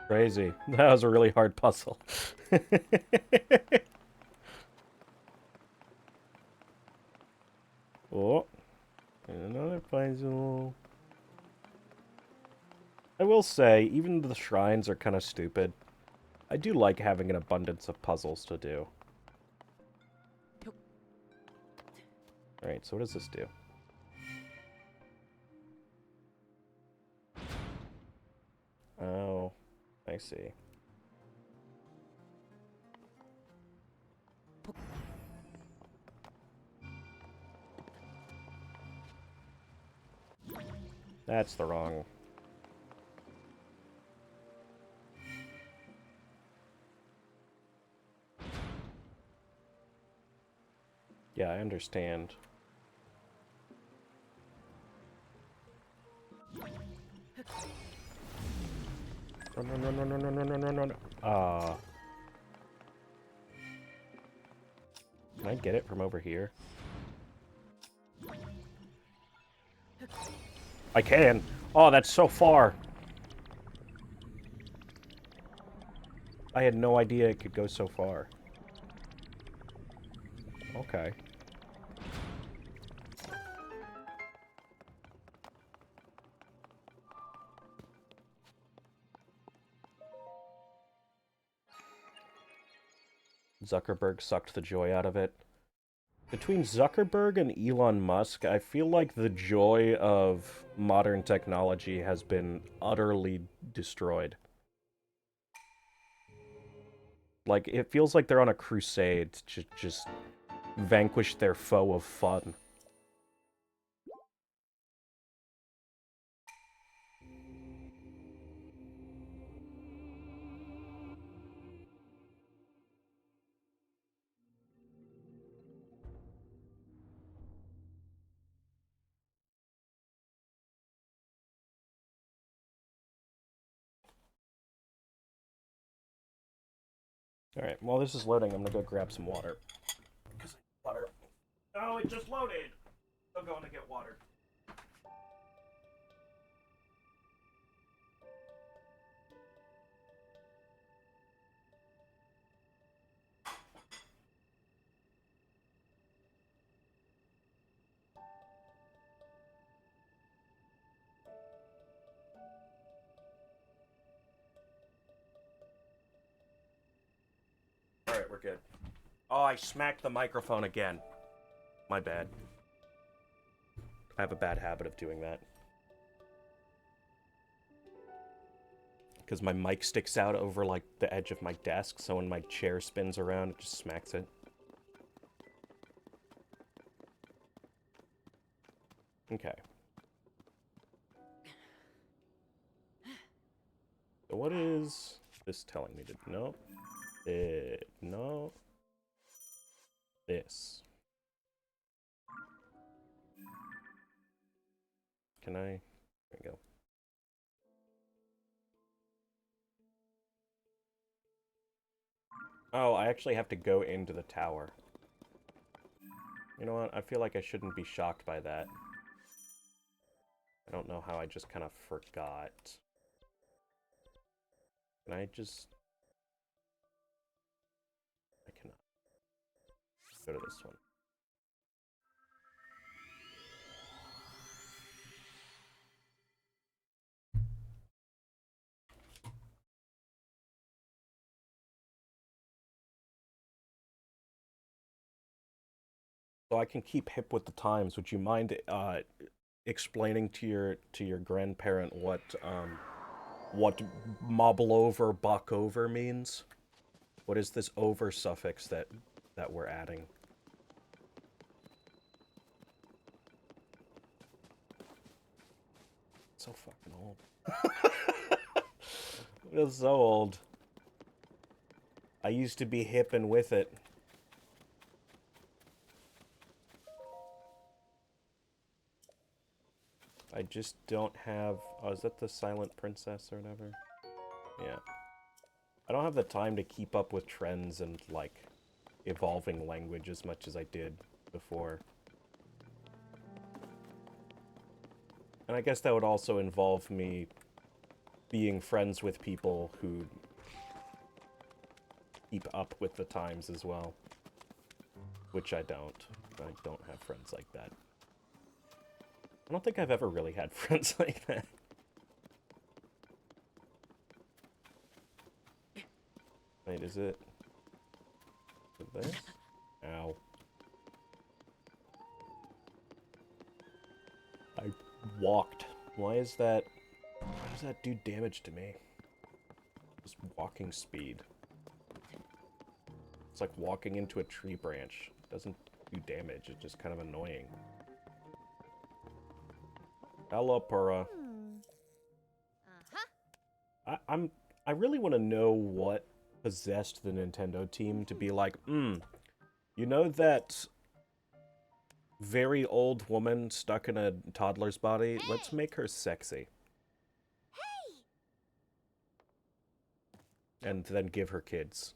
Crazy. That was a really hard puzzle. Oh, and another puzzle. I will say, even the shrines are kind of stupid. I do like having an abundance of puzzles to do. Alright, so what does this do? Oh, I see. That's the wrong... Yeah, I understand. Run. Can I get it from over here? I can! Oh, that's so far! I had no idea it could go so far. Okay. Zuckerberg sucked the joy out of it. Between Zuckerberg and Elon Musk, I feel like the joy of modern technology has been utterly destroyed. Like, it feels like they're on a crusade to just vanquish their foe of fun. Alright, while this is loading, I'm gonna go grab some water. Water. Oh, it just loaded! I'm going to get water. we're good. Oh, I smacked the microphone again. My bad. I have a bad habit of doing that. Because my mic sticks out over, like, the edge of my desk, so when my chair spins around, it just smacks it. Okay. So what is this telling me to... No. No. This. Can I... There we go. Oh, I actually have to go into the tower. You know what? I feel like I shouldn't be shocked by that. I don't know how I just kind of forgot. Can I just... I cannot. Go to this one. So I can keep hip with the times. Would you mind explaining to your grandparent what mobble over, buck over means? What is this over suffix that we're adding? So fucking old. It's so old. I used to be hip and with it. I just don't have... Oh, is that the Silent Princess or whatever? Yeah. I don't have the time to keep up with trends and, like, evolving language as much as I did before. And I guess that would also involve me being friends with people who keep up with the times as well. Which I don't. I don't have friends like that. I don't think I've ever really had friends like that. Wait, is it this? Ow. I walked. Why is that... Why does that do damage to me? Just walking speed. It's like walking into a tree branch. It doesn't do damage, it's just kind of annoying. Hello, Pura. I really want to know what possessed the Nintendo team to be like, you know that very old woman stuck in a toddler's body? Hey. Let's make her sexy. Hey. And then give her kids.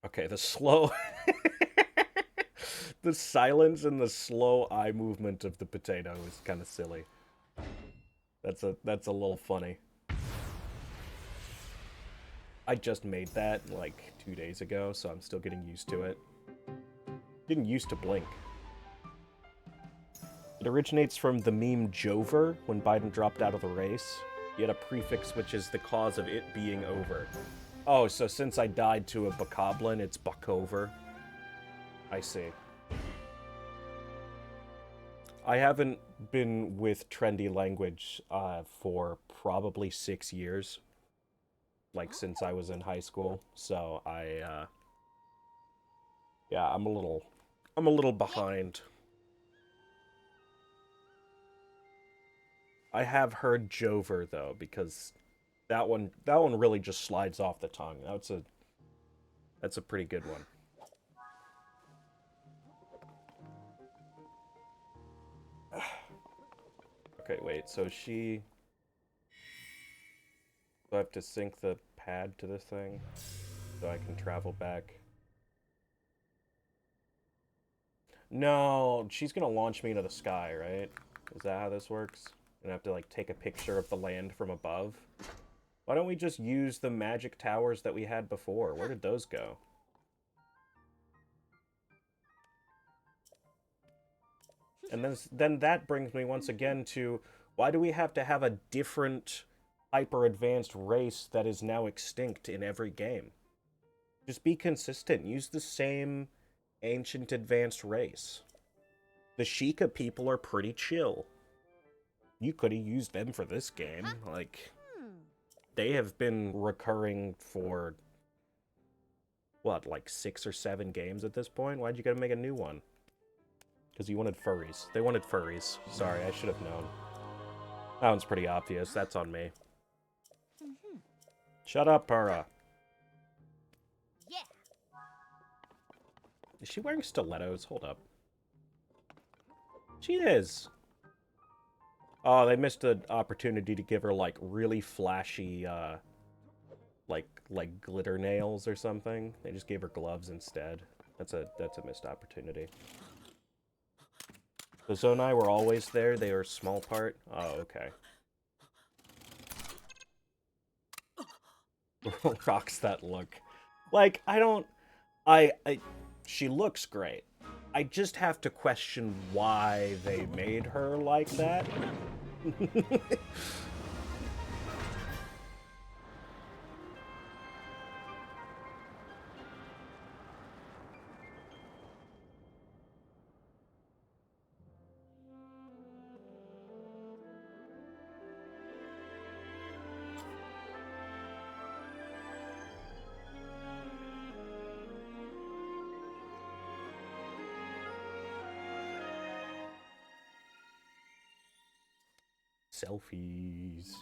Okay, the slow... the silence and the slow eye movement of the potato is kind of silly. That's a little funny. I just made that, like, 2 days ago, so I'm still getting used to it. Getting used to Blink. It originates from the meme Jover, when Biden dropped out of the race. He had a prefix which is the cause of it being over. Oh, so since I died to a bokoblin, it's Buckover. I see. I haven't been with trendy language for probably 6 years. Like, since I was in high school. So, yeah, I'm a little behind. I have heard Jover, though, because that one really just slides off the tongue. That's a pretty good one. Okay, wait, so she... So I have to sync the pad to this thing, so I can travel back. No, she's gonna launch me into the sky, right? Is that how this works? And I have to, like, take a picture of the land from above? Why don't we just use the magic towers that we had before? Where did those go? And then that brings me once again to, why do we have to have a different hyper-advanced race that is now extinct in every game. Just be consistent. Use the same ancient advanced race. The Sheikah people are pretty chill. You could have used them for this game. Like, they have been recurring for, what, like 6 or 7 games at this point? Why'd you gotta make a new one? Because you wanted furries. They wanted furries. Sorry, I should have known. That one's pretty obvious. That's on me. Shut up, Pura. Yeah. Is she wearing stilettos? Hold up. She is. Oh, they missed an opportunity to give her, like, really flashy, like glitter nails or something. They just gave her gloves instead. That's a missed opportunity. The Zonai were always there. They were a small part. Oh, okay. Rocks that look. Like, she looks great. I just have to question why they made her like that. Selfies.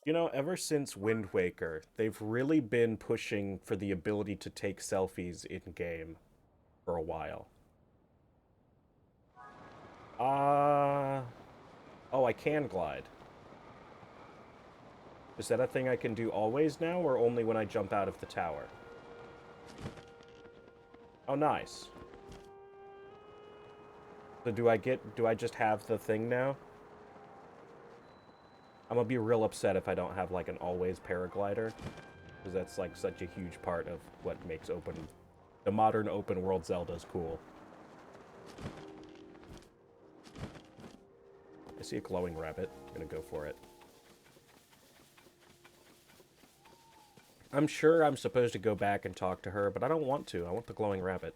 You know, ever since Wind Waker, they've really been pushing for the ability to take selfies in-game for a while. Oh, I can glide. Is that a thing I can do always now, or only when I jump out of the tower? Oh, nice. So do I just have the thing now? I'm gonna be real upset if I don't have, like, an always paraglider. Because that's, like, such a huge part of what makes the modern open world Zeldas cool. I see a glowing rabbit. I'm gonna go for it. I'm sure I'm supposed to go back and talk to her, but I don't want to. I want the glowing rabbit.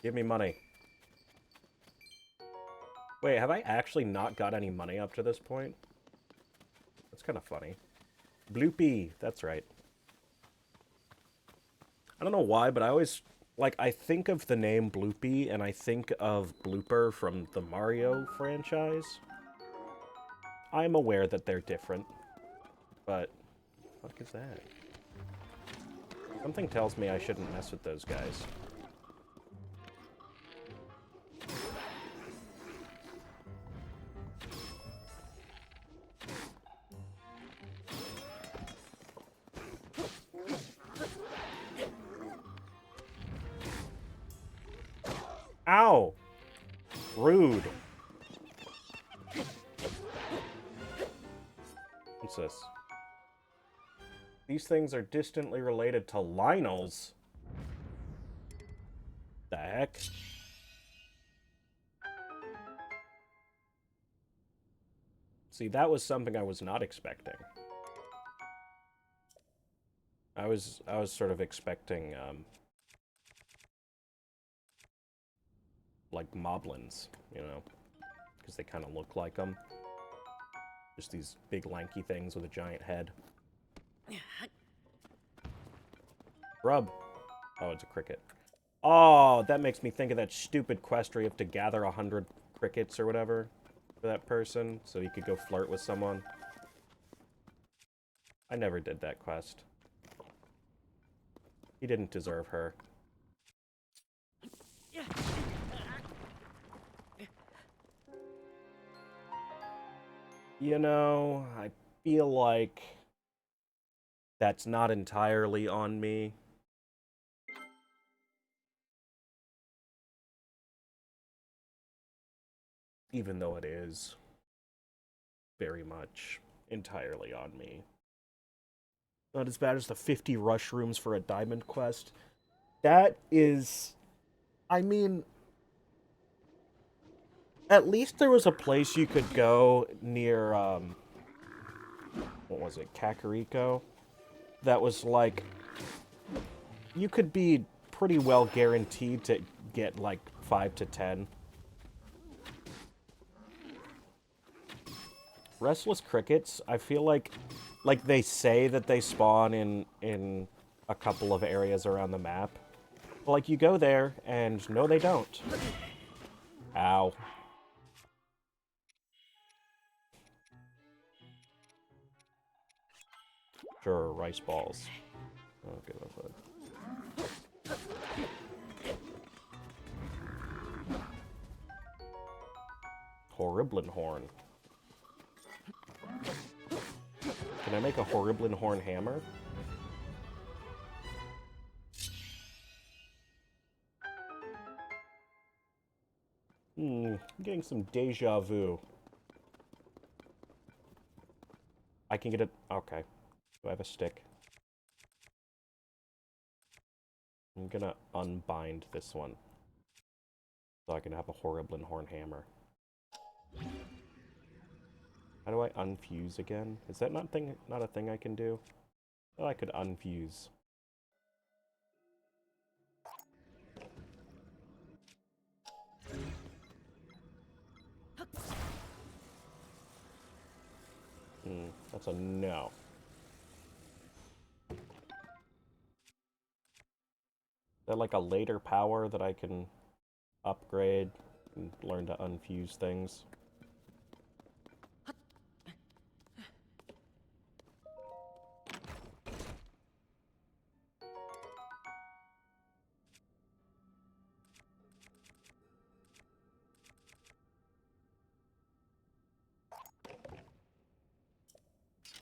Give me money. Wait, have I actually not got any money up to this point? That's kind of funny. Bloopy, that's right. I don't know why, but I always, like, I think of the name Bloopy, and I think of Blooper from the Mario franchise. I'm aware that they're different, but what is that? Something tells me I shouldn't mess with those guys. Ow! Rude. What's this? These things are distantly related to Lynels. The heck? See, that was something I was not expecting. I was sort of expecting, like moblins, you know, because they kind of look like them. Just these big lanky things with a giant head. Grub. Oh, it's a cricket. Oh, that makes me think of that stupid quest where you have to gather 100 crickets or whatever for that person so you could go flirt with someone. I never did that quest. He didn't deserve her. You know, I feel like that's not entirely on me. Even though it is very much entirely on me. Not as bad as the 50 rush rooms for a diamond quest. That is... I mean... At least there was a place you could go near, what was it, Kakariko? That was, like... You could be pretty well guaranteed to get, like, 5 to 10. Restless crickets, I feel like they say that they spawn in a couple of areas around the map. But, like, you go there, and no, they don't. Ow. Sure, rice balls. Okay, that's fine. Horriblin horn. Can I make a Horriblin horn hammer? I'm getting some deja vu. I can get it. Okay. Do I have a stick? I'm gonna unbind this one. So I can have a Horriblin horn hammer. How do I unfuse again? Is that not a thing I can do? Oh, I could unfuse. That's a no. Is that like a later power that I can upgrade and learn to unfuse things?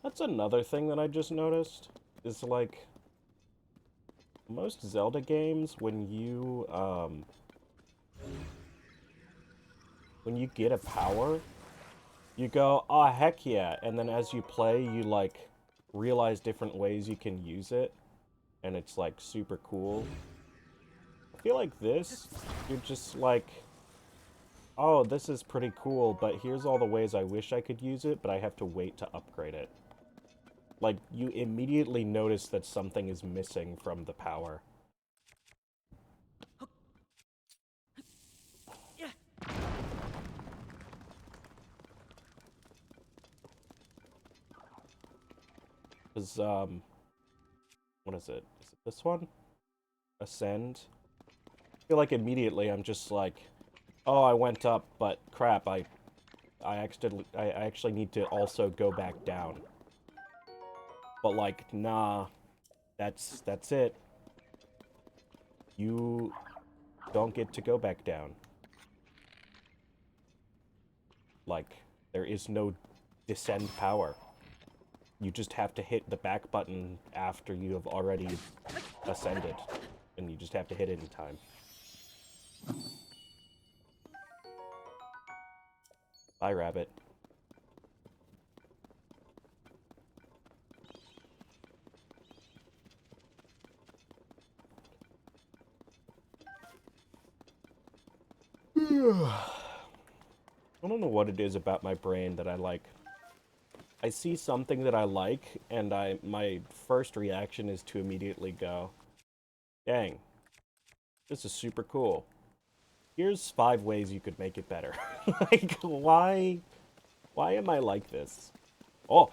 That's another thing that I just noticed, is like, most Zelda games, when you get a power, you go, oh heck yeah, and then as you play, you like, realize different ways you can use it, and it's like, super cool. I feel like this, you're just like, oh, this is pretty cool, but here's all the ways I wish I could use it, but I have to wait to upgrade it. Like, you immediately notice that something is missing from the power. Because, what is it? Is it this one? Ascend? I feel like immediately I'm just like, oh, I went up, but crap, I actually need to also go back down. But like, nah, that's it. You don't get to go back down. Like, there is no descend power. You just have to hit the back button after you have already ascended. And you just have to hit it in time. Bye, rabbit. I don't know what it is about my brain that I like. I see something that I like, and my first reaction is to immediately go, dang, this is super cool. Here's 5 ways you could make it better. Like, why am I like this? Oh!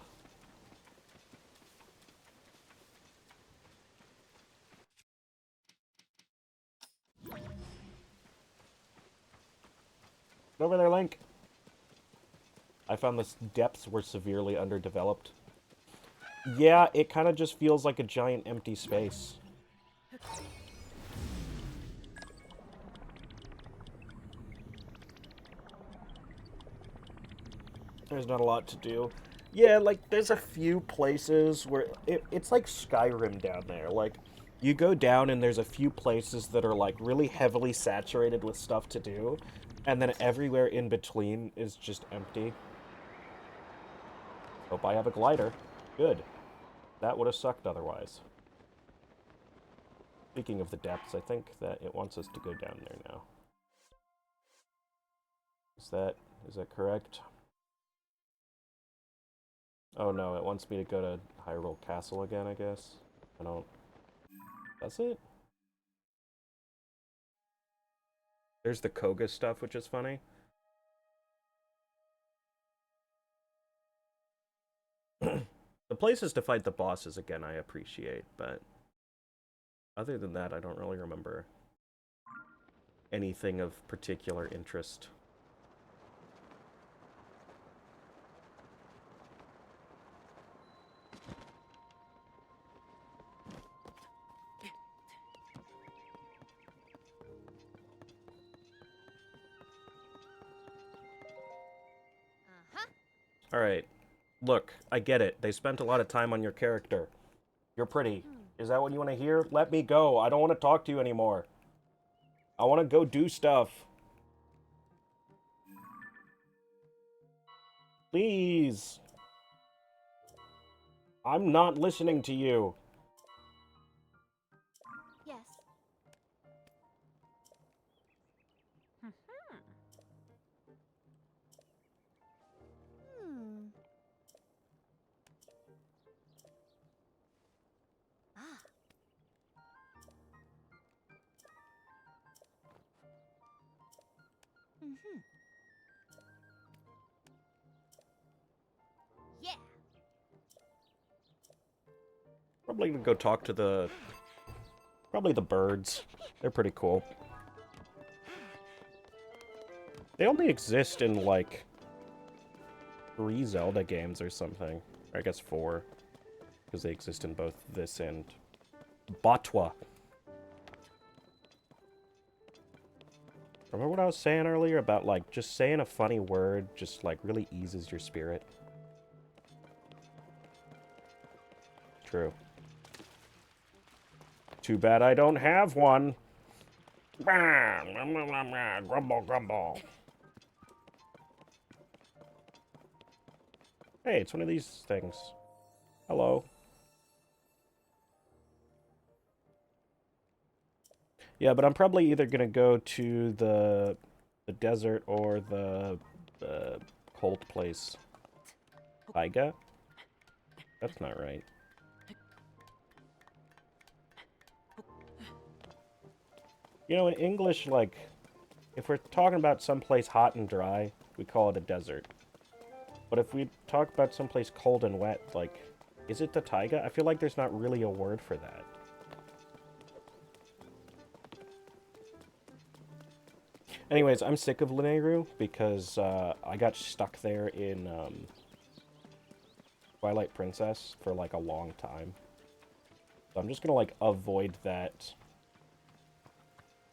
Get over there, Link! I found the depths were severely underdeveloped. Yeah, it kind of just feels like a giant empty space. There's not a lot to do. Yeah, like, there's a few places where... It's like Skyrim down there. Like, you go down and there's a few places that are, like, really heavily saturated with stuff to do. And then everywhere in between is just empty. Hope I have a glider. Good. That would have sucked otherwise. Speaking of the depths, I think that it wants us to go down there now. Is that correct? Oh no, it wants me to go to Hyrule Castle again, I guess. I don't... That's it? There's the Koga stuff, which is funny. The places to fight the bosses, again, I appreciate, but... Other than that, I don't really remember anything of particular interest. Alright. Look, I get it. They spent a lot of time on your character. You're pretty. Is that what you want to hear? Let me go. I don't want to talk to you anymore. I want to go do stuff. Please. I'm not listening to you. Yes. Hmm. Ah. Mm-hmm. Yeah. Probably gonna go talk to the... Probably the birds. They're pretty cool. They only exist in, like, 3 Zelda games or something. Or I guess 4. Because they exist in both this and... Batwa. Remember what I was saying earlier about, like, just saying a funny word just, like, really eases your spirit? True. Too bad I don't have one. Grumble, grumble. Hey, it's one of these things. Hello. Yeah, but I'm probably either gonna go to the desert or the cold place. Taiga? That's not right. You know, in English, like, if we're talking about someplace hot and dry, we call it a desert. But if we talk about someplace cold and wet, like, is it the taiga? I feel like there's not really a word for that. Anyways, I'm sick of Lanayru because I got stuck there in Twilight Princess for, like, a long time. So I'm just gonna, like, avoid that.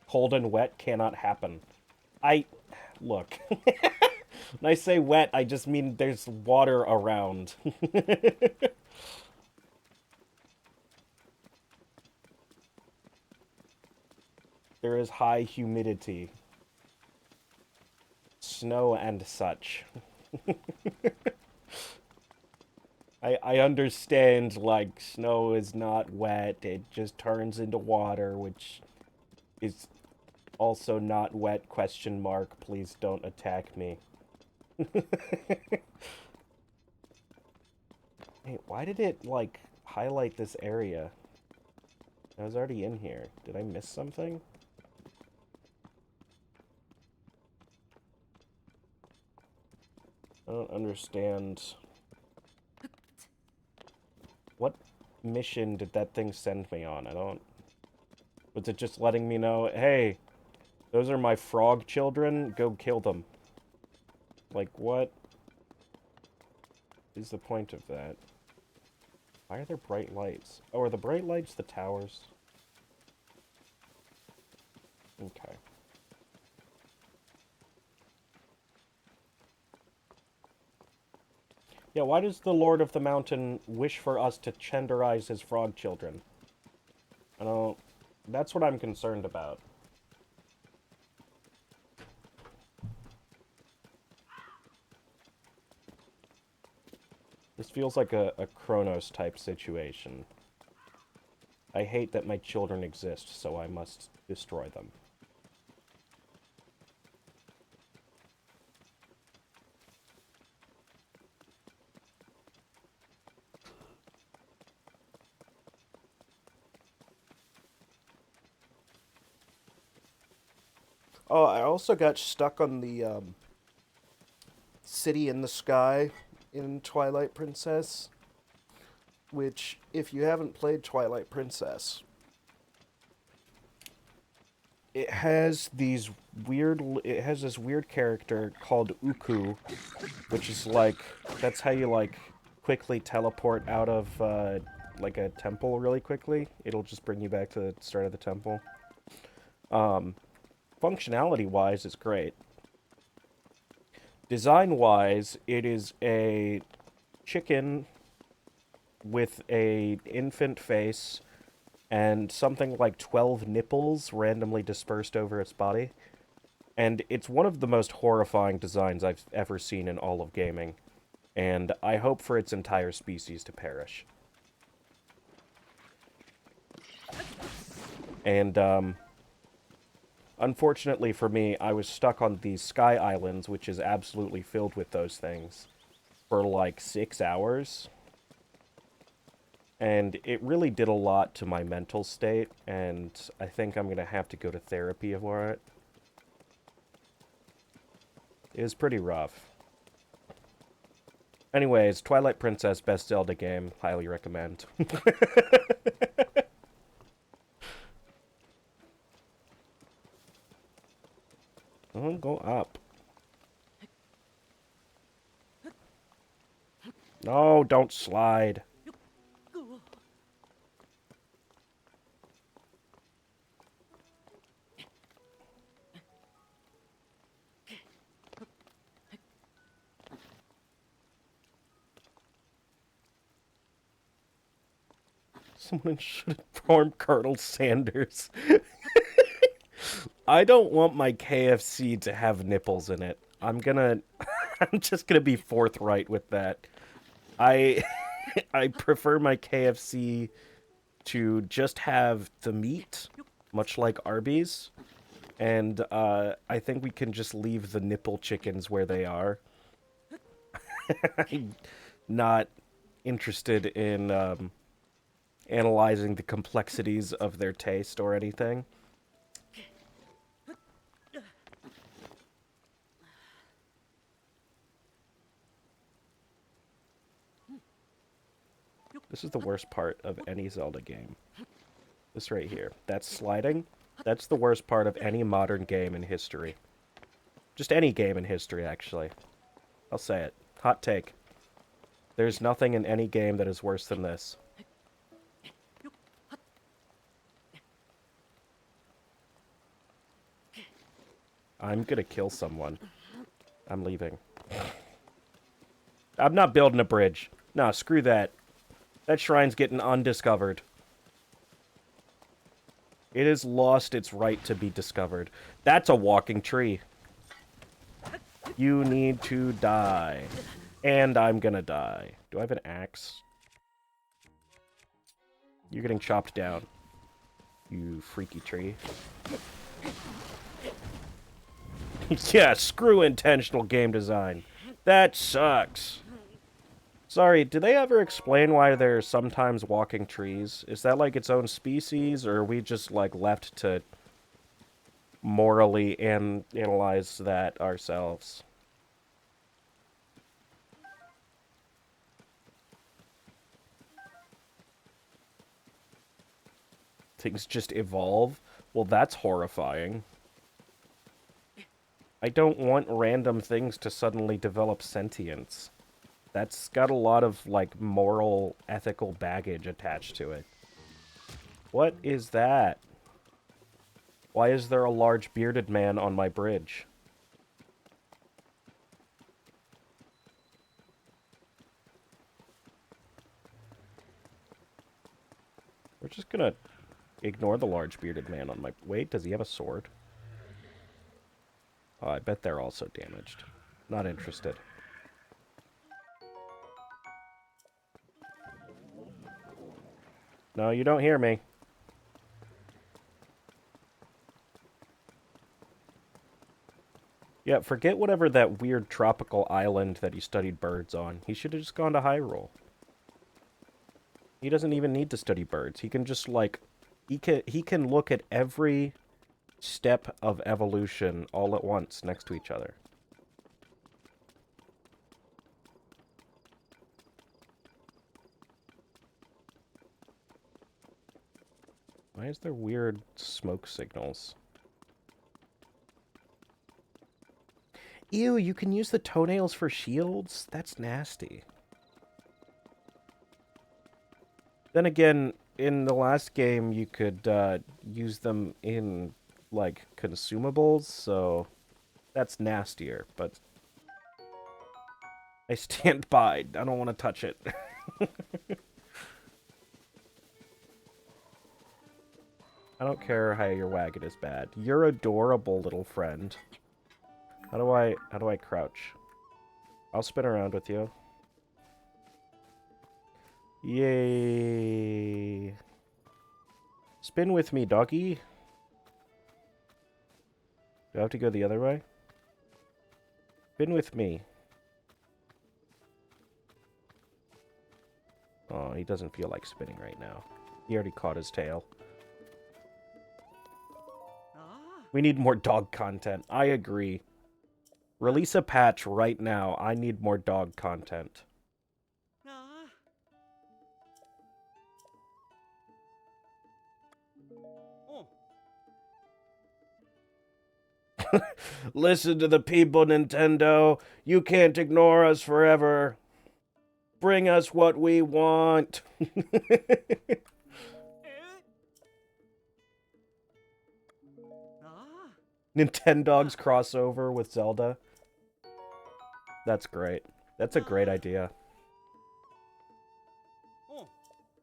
Cold and wet cannot happen. Look. When I say wet, I just mean there's water around. There is high humidity. Snow and such. I understand, like, snow is not wet. It just turns into water, which is also not wet, question mark. Please don't attack me. Hey, why did it, like, highlight this area? I was already in here. Did I miss something? I don't understand. What mission did that thing send me on? I don't... Was it just letting me know, hey, those are my frog children, go kill them? Like, what is the point of that? Why are there bright lights? Oh, are the bright lights the towers? Okay. Yeah, why does the Lord of the Mountain wish for us to chenderize his frog children? I don't... That's what I'm concerned about. This feels like a Chronos type situation. I hate that my children exist, so I must destroy them. Oh, I also got stuck on the city in the sky in Twilight Princess, which, if you haven't played Twilight Princess, it has this weird character called Uku, which is like, that's how you like quickly teleport out of like a temple really quickly. It'll just bring you back to the start of the temple. Functionality wise, it's great. Design wise, it is a chicken with a infant face and something like 12 nipples randomly dispersed over its body. And it's one of the most horrifying designs I've ever seen in all of gaming. And I hope for its entire species to perish. And, unfortunately for me, I was stuck on these Sky Islands, which is absolutely filled with those things, for like 6 hours. And it really did a lot to my mental state, and I think I'm gonna have to go to therapy for it. It was pretty rough. Anyways, Twilight Princess, best Zelda game, highly recommend. Don't go up. No, don't slide. Someone should inform Colonel Sanders. I don't want my KFC to have nipples in it. I'm just gonna be forthright with that. I prefer my KFC to just have the meat, much like Arby's. And I think we can just leave the nipple chickens where they are. I'm not interested in analyzing the complexities of their taste or anything. This is the worst part of any Zelda game. This right here. That's sliding. That's the worst part of any modern game in history. Just any game in history, actually. I'll say it. Hot take. There's nothing in any game that is worse than this. I'm gonna kill someone. I'm leaving. I'm not building a bridge. Nah, screw that. That shrine's getting undiscovered. It has lost its right to be discovered. That's a walking tree. You need to die. And I'm gonna die. Do I have an axe? You're getting chopped down. You freaky tree. Yeah, screw intentional game design. That sucks. Sorry, do they ever explain why they're sometimes walking trees? Is that like its own species, or are we just like left to morally analyze that ourselves? Things just evolve? Well, that's horrifying. I don't want random things to suddenly develop sentience. That's got a lot of, like, moral, ethical baggage attached to it. What is that? Why is there a large bearded man on my bridge? We're just gonna ignore the large bearded man on my... Wait, does he have a sword? Oh, I bet they're also damaged. Not interested. No, you don't hear me. Yeah, forget whatever that weird tropical island that he studied birds on. He should have just gone to Hyrule. He doesn't even need to study birds. He can just, like... He can look at every step of evolution all at once next to each other. Why is there weird smoke signals? Ew, you can use the toenails for shields? That's nasty. Then again, in the last game, you could use them in, like, consumables, so that's nastier, but I stand by. I don't want to touch it. I don't care how your wagon is bad. You're adorable, little friend. How do I crouch? I'll spin around with you. Yay. Spin with me, doggy. Do I have to go the other way? Spin with me. Oh, he doesn't feel like spinning right now. He already caught his tail. We need more dog content. I agree. Release a patch right now. I need more dog content. Listen to the people, Nintendo. You can't ignore us forever. Bring us what we want. Nintendogs crossover with Zelda. That's great. That's a great idea.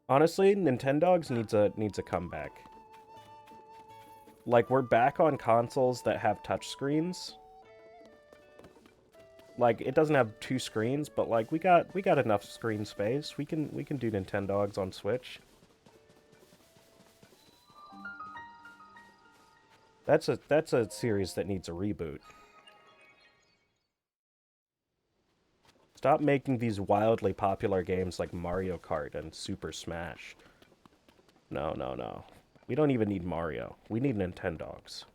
Honestly, Nintendogs needs a comeback. Like, we're back on consoles that have touchscreens. Like, it doesn't have 2 screens, but like we got enough screen space. We can do Nintendogs on Switch. That's a series that needs a reboot. Stop making these wildly popular games like Mario Kart and Super Smash. No, no, no. We don't even need Mario. We need Nintendogs.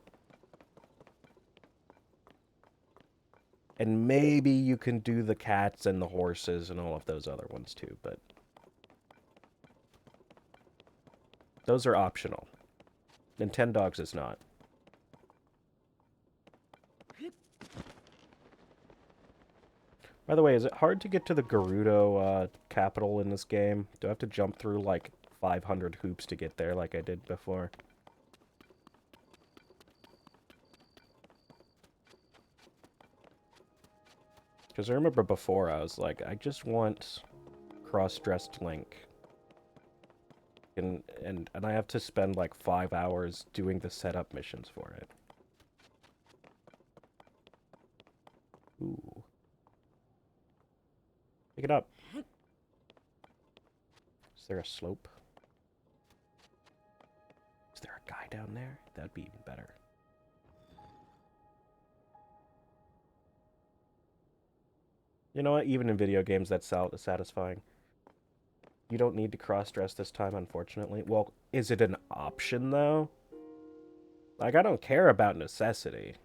And maybe you can do the cats and the horses and all of those other ones too, but... those are optional. Nintendogs is not. By the way, is it hard to get to the Gerudo capital in this game? Do I have to jump through like 500 hoops to get there like I did before? Because I remember before I was like, I just want cross-dressed Link. And I have to spend like 5 hours doing the setup missions for it. Ooh. Pick it up. Is there a slope? Is there a guy down there? That'd be even better. You know what? Even in video games, that's satisfying. You don't need to cross-dress this time, unfortunately. Well, is it an option, though? Like, I don't care about necessity.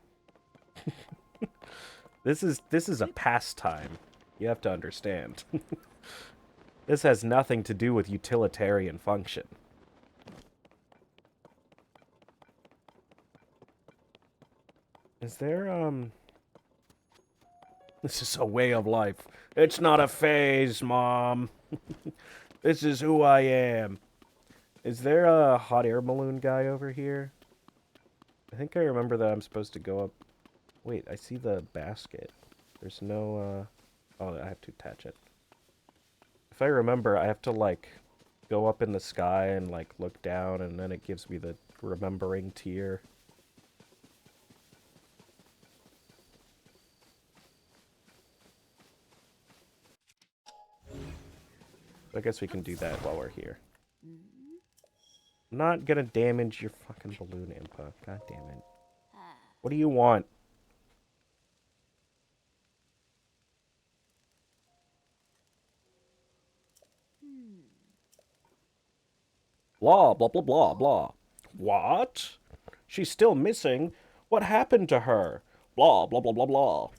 This is a pastime. You have to understand. This has nothing to do with utilitarian function. Is there, This is a way of life. It's not a phase, Mom. This is who I am. Is there a hot air balloon guy over here? I think I remember that I'm supposed to go up... Wait, I see the basket. There's no, Oh, I have to attach it. If I remember, I have to, like, go up in the sky and, like, look down, and then it gives me the remembering tier. I guess we can do that while we're here. I'm not gonna damage your fucking balloon, Impa. God damn it. What do you want? Blah, blah, blah, blah, blah. What? She's still missing? What happened to her? Blah, blah, blah, blah, blah.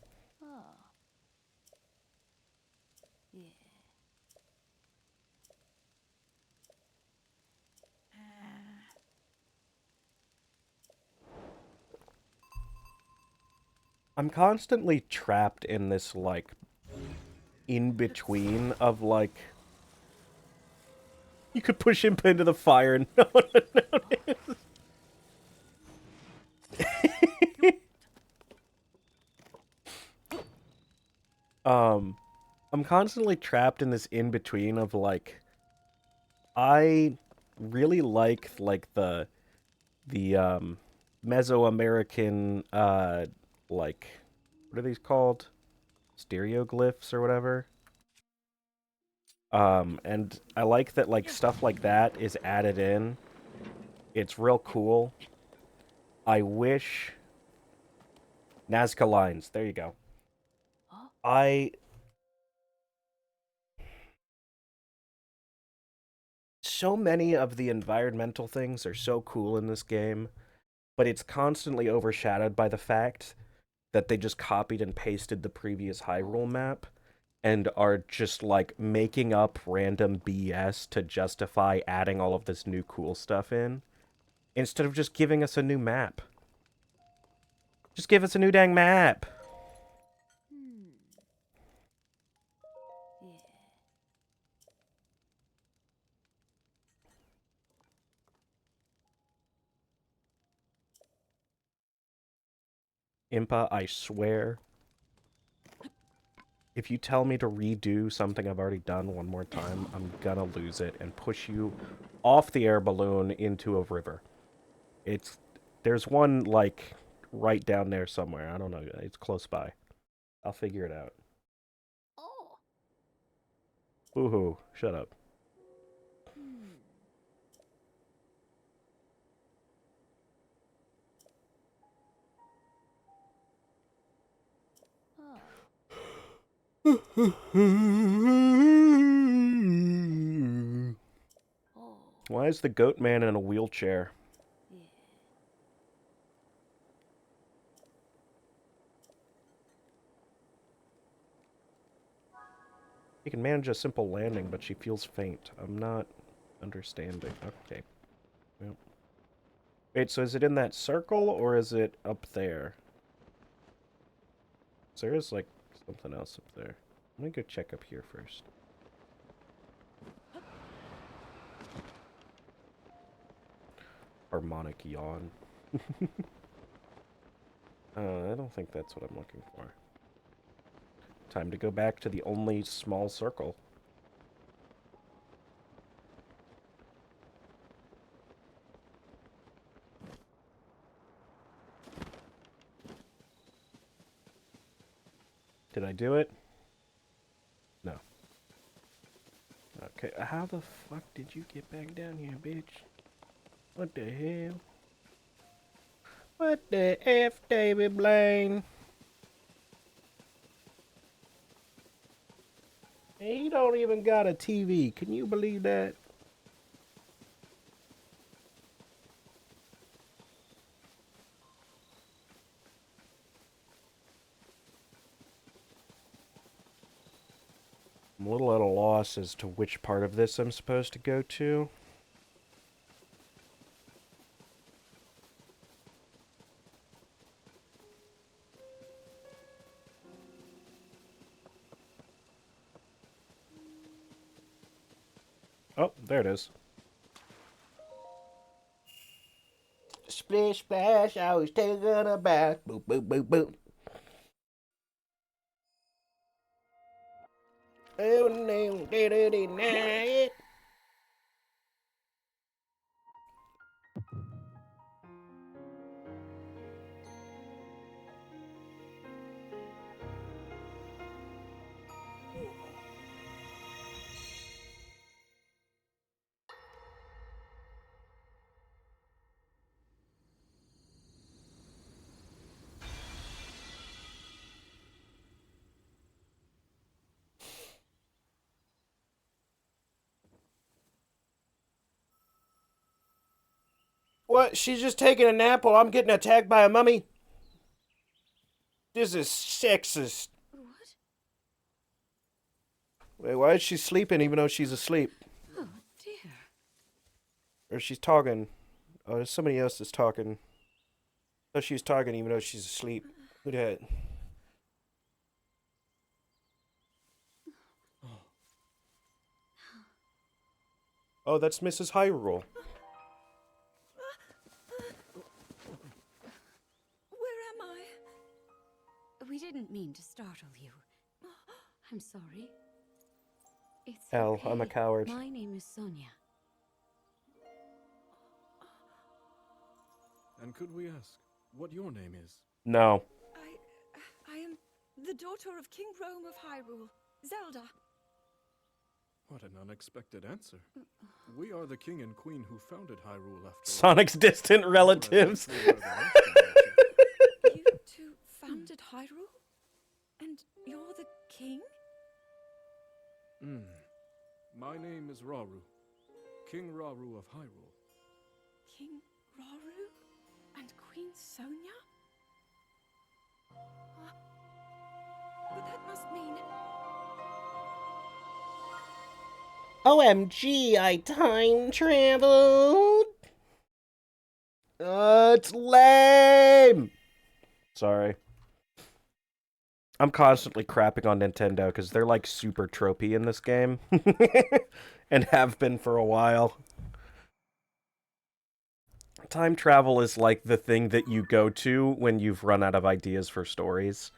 I'm constantly trapped in this, like, in-between of, like... You could push Impa into the fire and no one would notice. I'm constantly trapped in this in-between of, like... I really like the Mesoamerican, like... What are these called? Stereoglyphs or whatever? And I like that, like, stuff like that is added in. It's real cool. I wish... Nazca lines, there you go. So many of the environmental things are so cool in this game, but it's constantly overshadowed by the fact that they just copied and pasted the previous Hyrule map and are just, like, making up random BS to justify adding all of this new cool stuff in, instead of just giving us a new map. Just give us a new dang map! Impa, I swear, if you tell me to redo something I've already done one more time, I'm gonna lose it and push you off the air balloon into a river. There's one, like, right down there somewhere. I don't know. It's close by. I'll figure it out. Woohoo. Shut up. Why is the goat man in a wheelchair? He can manage a simple landing, but she feels faint. I'm not understanding. Okay. Yep. Wait, so is it in that circle, or is it up there? There is, like, something else up there. Let me go check up here first. Harmonic yawn. I don't think that's what I'm looking for. Time to go back to the only small circle. Did I do it? No. Okay, how the fuck did you get back down here, bitch? What the hell? What the F, David Blaine? He don't even got a TV. Can you believe that? I'm a little at a loss as to which part of this I'm supposed to go to. Oh, there it is. Splish splash, I was taking a bath. Boop, boop, boop, boop. Oh, no, deny it. What? She's just taking a nap while I'm getting attacked by a mummy? This is sexist. What? Wait, why is she sleeping even though she's asleep? Oh, dear. Or she's talking. Oh, there's somebody else that's talking. Oh, she's talking even though she's asleep. Look at that. Oh, that's Mrs. Hyrule. Where am I? We didn't mean to startle you. I'm sorry. It's Hell, okay. I'm a coward. My name is Sonia. And could we ask what your name is? No. I am the daughter of King Rome of Hyrule, Zelda. What an unexpected answer. We are the king and queen who founded Hyrule after all. Sonic's distant relatives. We are the last generation. You two founded Hyrule? And you're the king? My name is Rauru, King Rauru of Hyrule. King Rauru? And Queen Sonia? But that must mean... OMG, I time traveled. It's lame. Sorry. I'm constantly crapping on Nintendo because they're like super tropey in this game. And have been for a while. Time travel is like the thing that you go to when you've run out of ideas for stories.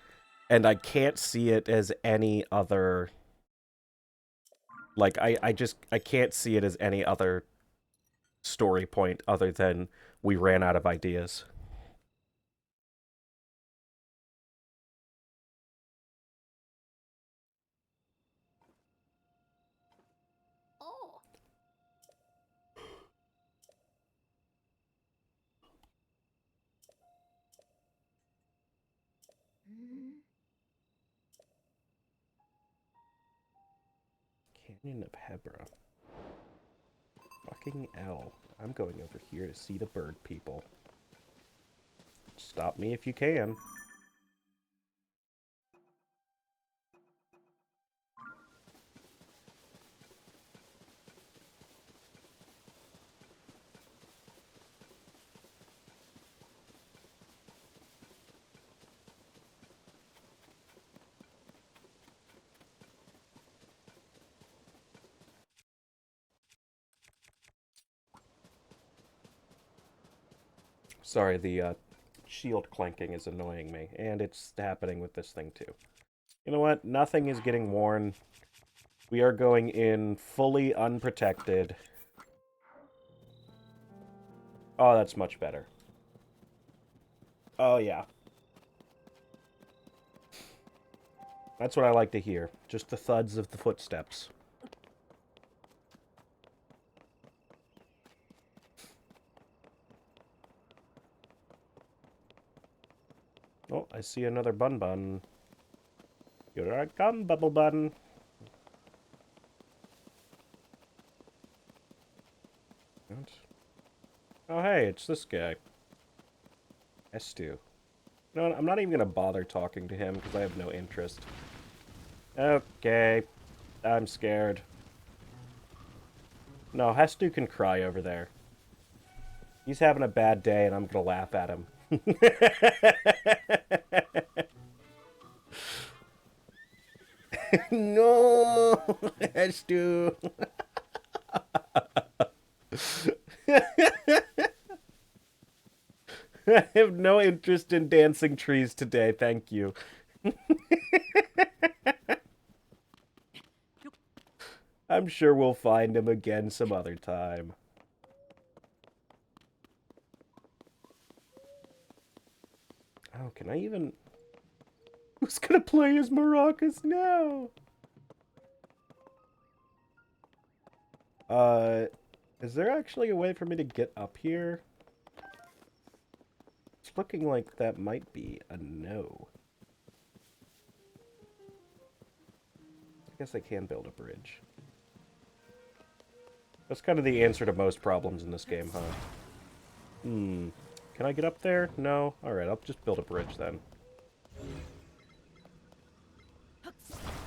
And I can't see it as any other... Like, I can't see it as any other story point other than we ran out of ideas. Oh. Canyon of Hebra. Fucking L. I'm going over here to see the bird people. Stop me if you can. Sorry, the shield clanking is annoying me, and it's happening with this thing too. You know what? Nothing is getting worn. We are going in fully unprotected. Oh, that's much better. Oh, yeah. That's what I like to hear. Just the thuds of the footsteps. Oh, I see another Bun Bun. Here I come, Bubble Bun. What? Oh, hey, it's this guy. Estu. You know what? I'm not even going to bother talking to him because I have no interest. Okay. I'm scared. No, Hestu can cry over there. He's having a bad day and I'm going to laugh at him. No, Hestu. I have no interest in dancing trees today, thank you. I'm sure we'll find him again some other time. Oh, can I even... Who's gonna play as maracas now? Is there actually a way for me to get up here? It's looking like that might be a no. I guess I can build a bridge. That's kind of the answer to most problems in this game, huh? Can I get up there? No? Alright, I'll just build a bridge then.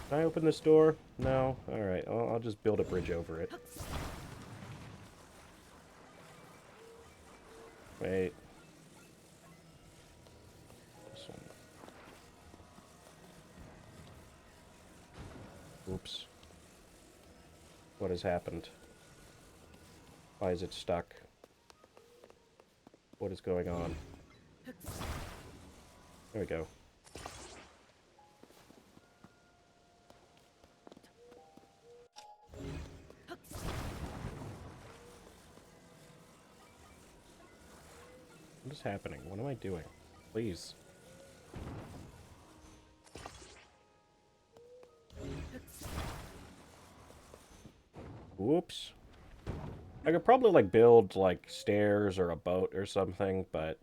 Can I open this door? No? Alright, I'll just build a bridge over it. Wait. This one. Oops. What has happened? Why is it stuck? What is going on? There we go. What is happening? What am I doing? Please. Whoops. I could probably, like, build, like, stairs or a boat or something, but...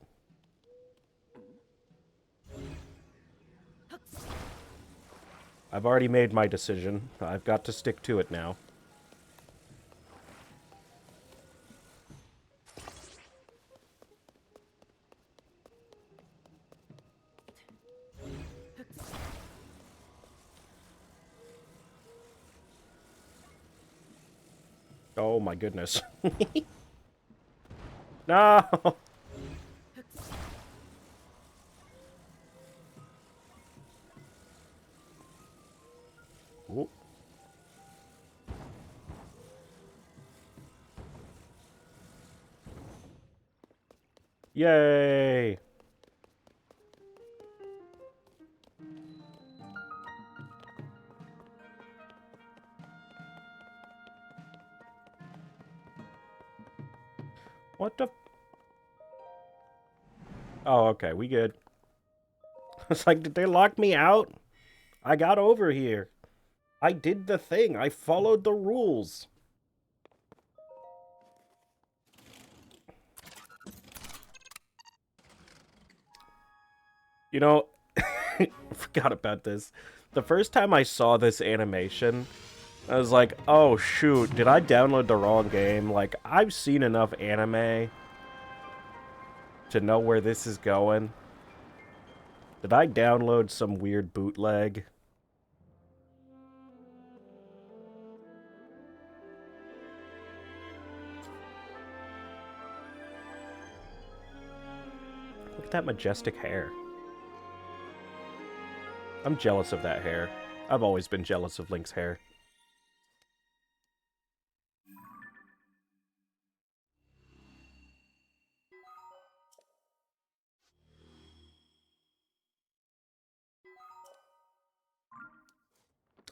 I've already made my decision. I've got to stick to it now. Oh my goodness. No! Ooh. Yay! What the... Oh, okay, we good. It's like, did they lock me out? I got over here. I did the thing. I followed the rules. You know, I forgot about this. The first time I saw this animation, I was like, oh shoot, did I download the wrong game? Like, I've seen enough anime to know where this is going. Did I download some weird bootleg? Look at that majestic hair. I'm jealous of that hair. I've always been jealous of Link's hair.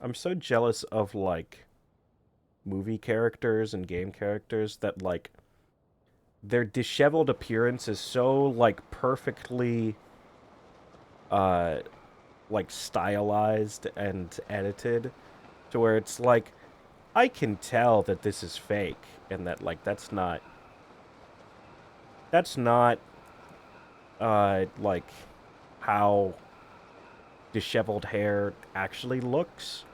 I'm so jealous of, like, movie characters and game characters that, like, their disheveled appearance is so, like, perfectly, like, stylized and edited to where it's like, I can tell that this is fake and that, like, that's not, like, how disheveled hair actually looks.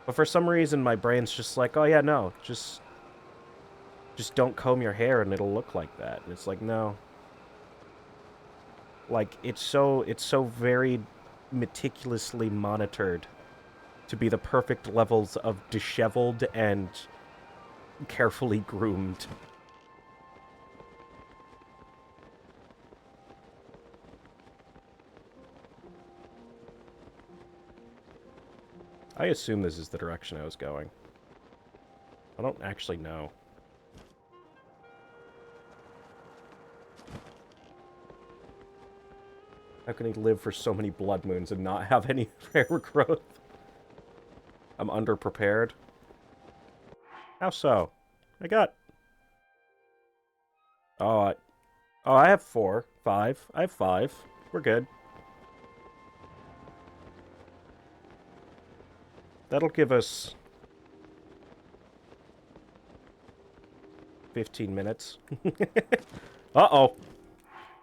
But for some reason, my brain's just like, oh yeah, no, just don't comb your hair and it'll look like that. And it's like, no. Like, it's so very meticulously monitored to be the perfect levels of disheveled and carefully groomed. I assume this is the direction I was going. I don't actually know. How can he live for so many blood moons and not have any hair growth? I'm underprepared. How so? I got... Oh, I have 4. 5. I have 5. We're good. That'll give us 15 minutes. Uh-oh.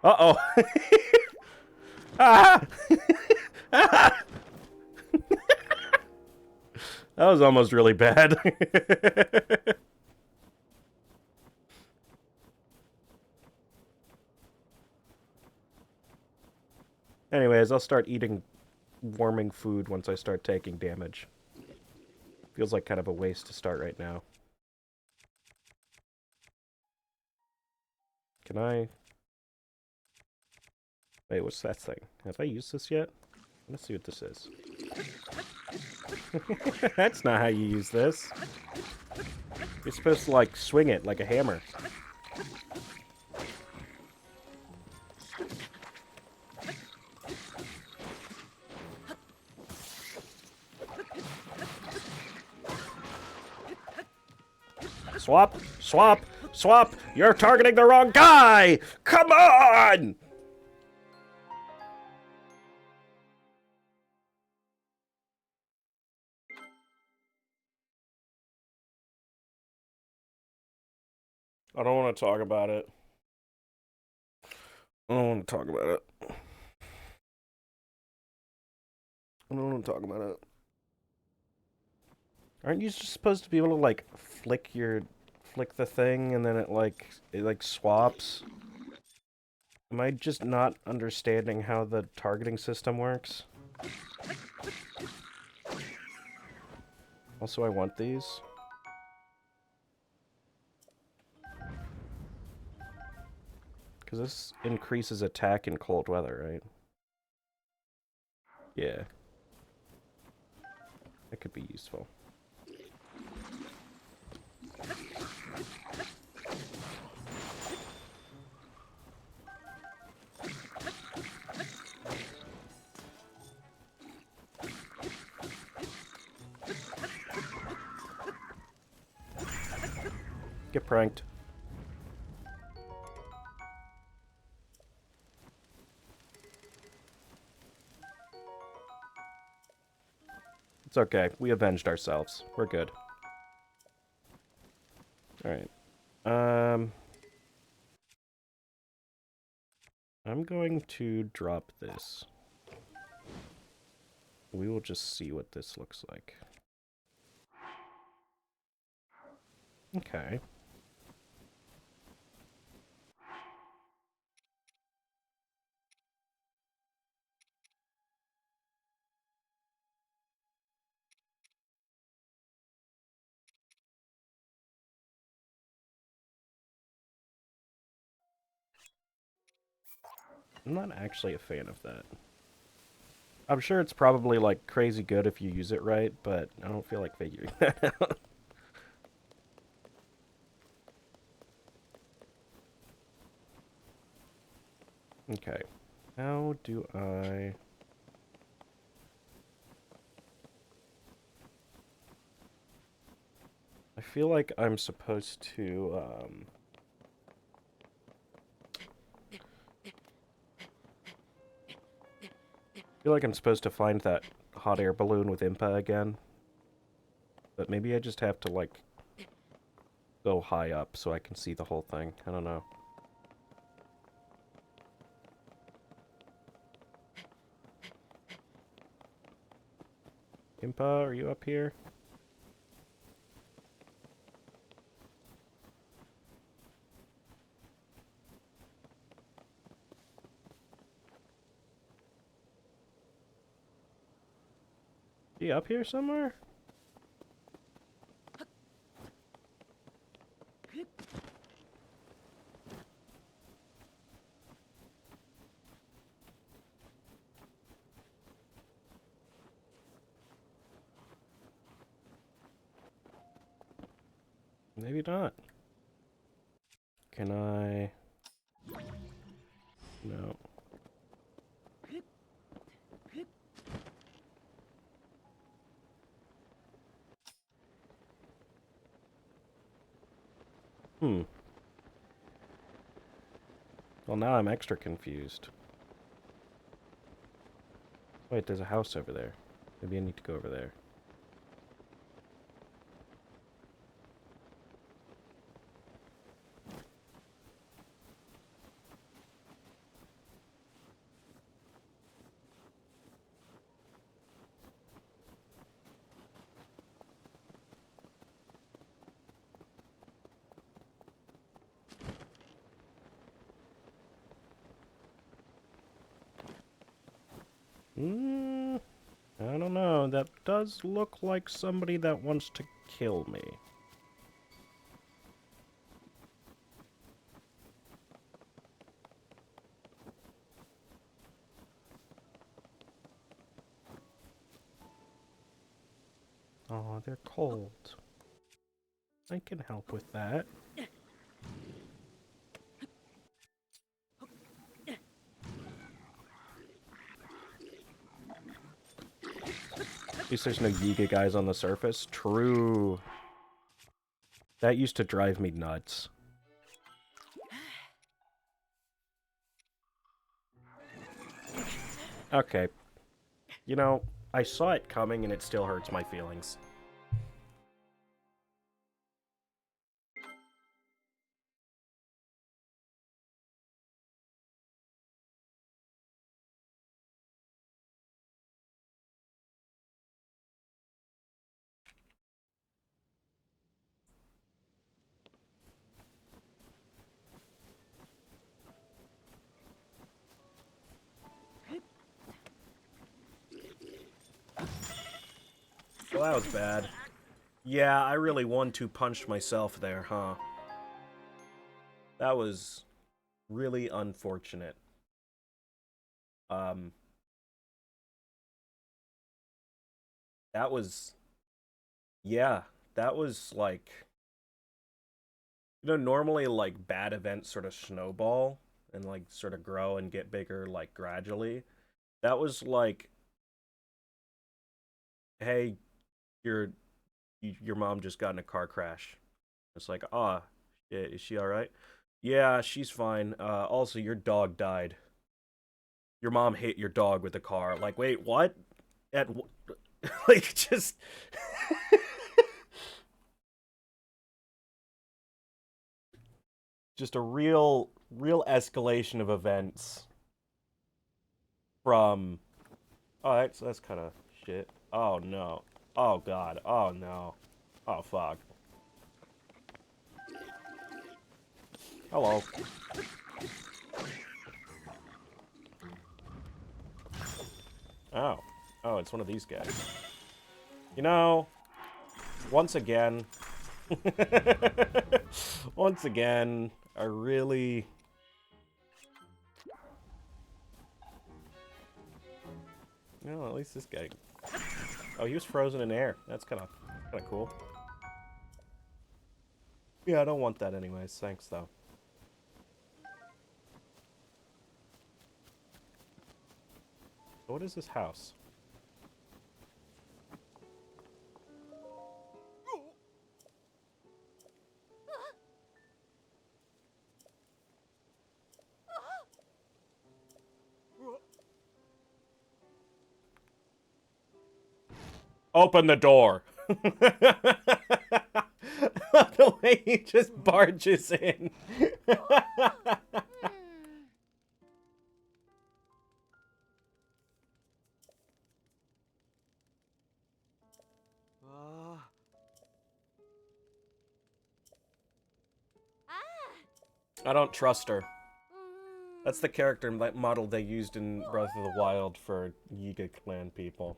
Uh-oh. Ah! Ah! That was almost really bad. Anyways, I'll start eating warming food once I start taking damage. Feels like kind of a waste to start right now. Can I... Wait, what's that thing? Have I used this yet? Let's see what this is. That's not how you use this. You're supposed to, like, swing it like a hammer. Swap! Swap! Swap! You're targeting the wrong guy! Come on! I don't want to talk about it. I don't want to talk about it. I don't want to talk about it. Aren't you just supposed to be able to, like, flick the thing and then it swaps? Am I just not understanding how the targeting system works? Also, I want these. Because this increases attack in cold weather, right? Yeah. That could be useful. Get pranked. It's okay. We avenged ourselves. We're good. Alright. I'm going to drop this. We will just see what this looks like. Okay. I'm not actually a fan of that. I'm sure it's probably, like, crazy good if you use it right, but I don't feel like figuring that out. Okay. How do I... I feel like I'm supposed to, I feel like I'm supposed to find that hot air balloon with Impa again. But maybe I just have to, like, go high up so I can see the whole thing. I don't know. Impa, are you up here? He up here somewhere? Maybe not. Can I... No. Hmm. Well, now I'm extra confused. Wait, there's a house over there. Maybe I need to go over there. I don't know. That does look like somebody that wants to kill me. Oh, they're cold. I can help with that. At least there's no Yiga guys on the surface. True. That used to drive me nuts. Okay. You know, I saw it coming and it still hurts my feelings. Well, that was bad. Yeah, I really 1-2 punched myself there, huh? That was really unfortunate. That was... Yeah, that was, like... You know, normally, like, bad events sort of snowball and, like, sort of grow and get bigger, like, gradually. That was, like... Hey, your mom just got in a car crash. It's like, ah, is she alright? Yeah, she's fine. Also, your dog died. Your mom hit your dog with the car. Like, wait, what? Like, just... just a real escalation of events from... Oh, that's kind of shit. Oh, no. Oh, God. Oh, no. Oh, fuck. Hello. Oh. Oh, it's one of these guys. You know, once again... once again, I really... No, at least this guy... Oh, he was frozen in air. That's kind of cool. Yeah, I don't want that anyways. Thanks, though. What is this house? Open the door! The way he just barges in. I don't trust her. That's the character model they used in Breath of the Wild for Yiga clan people.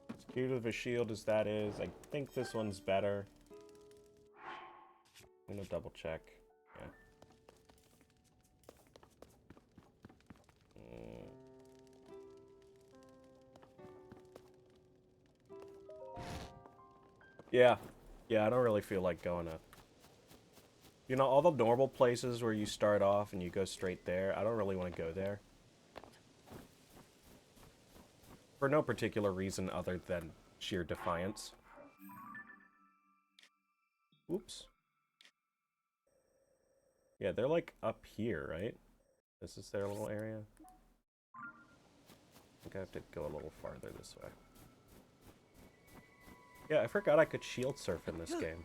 As cute of a shield as that is, I think this one's better. I'm gonna double check. Yeah. Yeah. Yeah, I don't really feel like going up. You know, all the normal places where you start off and you go straight there, I don't really want to go there. For no particular reason other than sheer defiance. Oops. Yeah, they're like up here, right? This is their little area. I think I have to go a little farther this way. Yeah, I forgot I could shield surf in this game.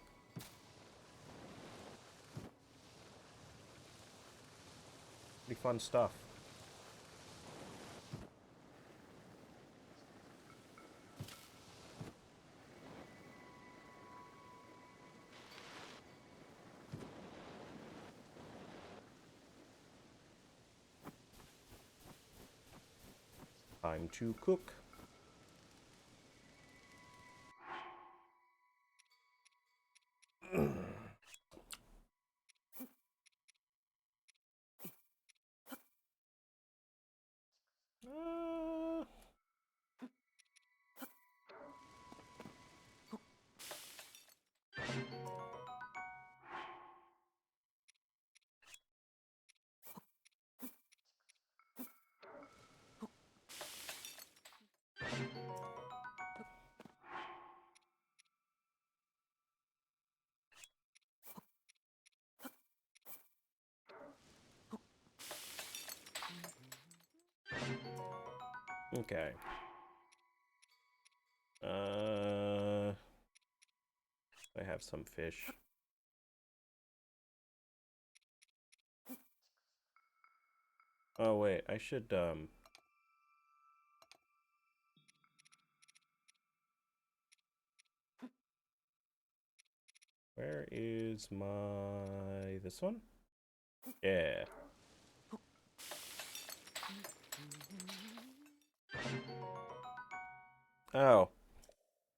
Pretty fun stuff. Time to cook. Uh, okay. I have some fish. Oh wait, I should where is my this one? Yeah. Oh.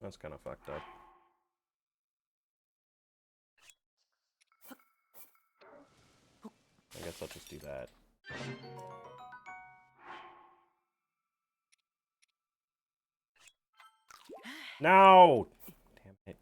That's kind of fucked up. I guess I'll just do that. No! Damn it.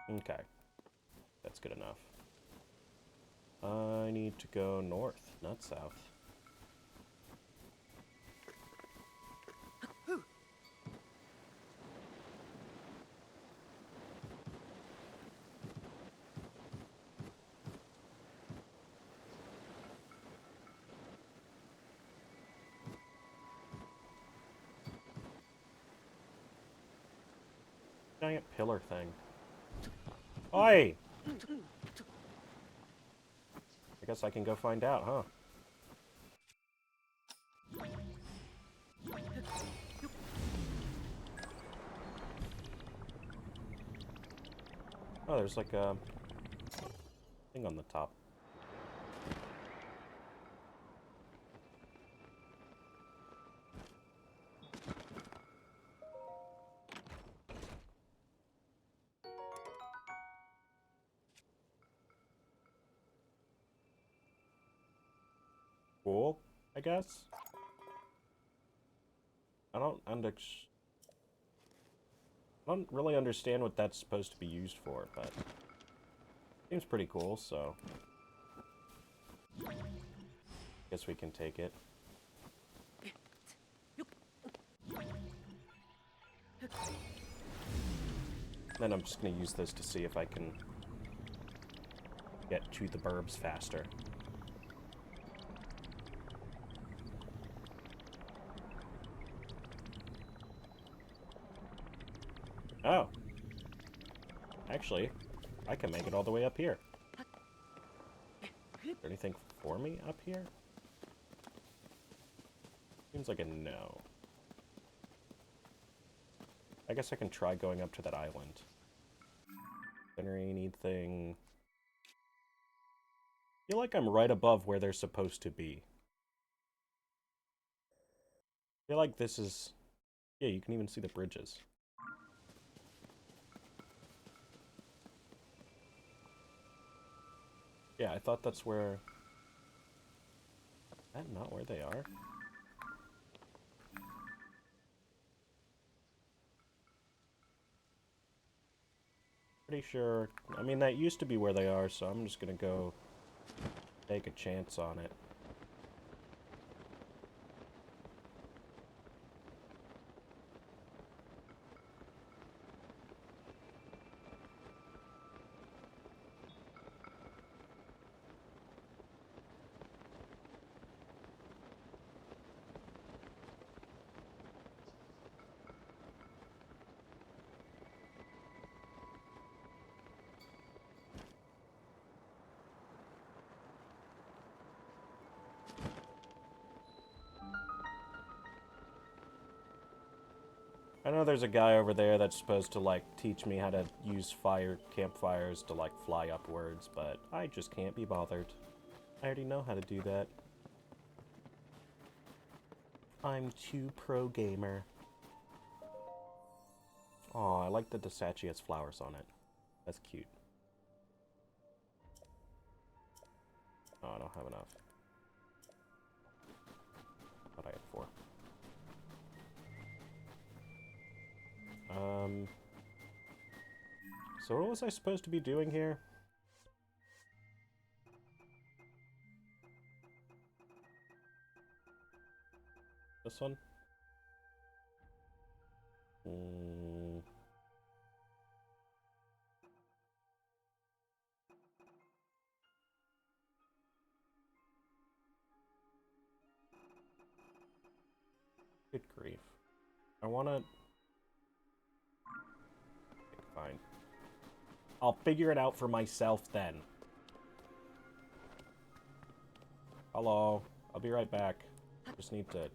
Okay. That's good enough. I need to go north, not south. Giant pillar thing. Oi! I guess I can go find out, huh? Oh, there's like a thing on the top. Cool, I guess. I don't really understand what that's supposed to be used for, but seems pretty cool, so guess we can take it. Then I'm just gonna use this to see if I can get to the burbs faster. Oh. Actually, I can make it all the way up here. Is there anything for me up here? Seems like a no. I guess I can try going up to that island. Is there anything? I feel like I'm right above where they're supposed to be. I feel like this is... Yeah, you can even see the bridges. Yeah, I thought that's where... Is that not where they are? pretty sure... I mean, that used to be where they are, so I'm just gonna go take a chance on it. I know there's a guy over there that's supposed to, like, teach me how to use campfires to, like, fly upwards, but I just can't be bothered. I already know how to do that. I'm too pro gamer. Aw, I like that the statue has flowers on it. That's cute. Oh, I don't have enough. Thought I had 4. So what was I supposed to be doing here? This one? Good grief. I wanna... Fine. I'll figure it out for myself then. Hello. I'll be right back. Just need to...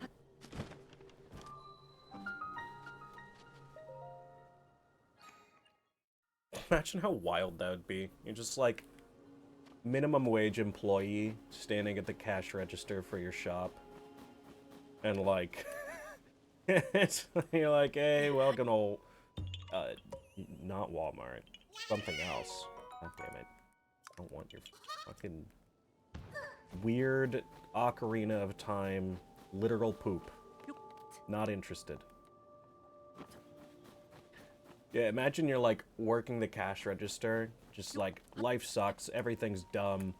Imagine how wild that would be. You're just like... minimum wage employee standing at the cash register for your shop. And like... you're like, hey, welcome to... not Walmart. Something else. God damn it. I don't want your fucking weird Ocarina of Time literal poop. Not interested. Yeah, imagine you're like working the cash register, just like life sucks, everything's dumb.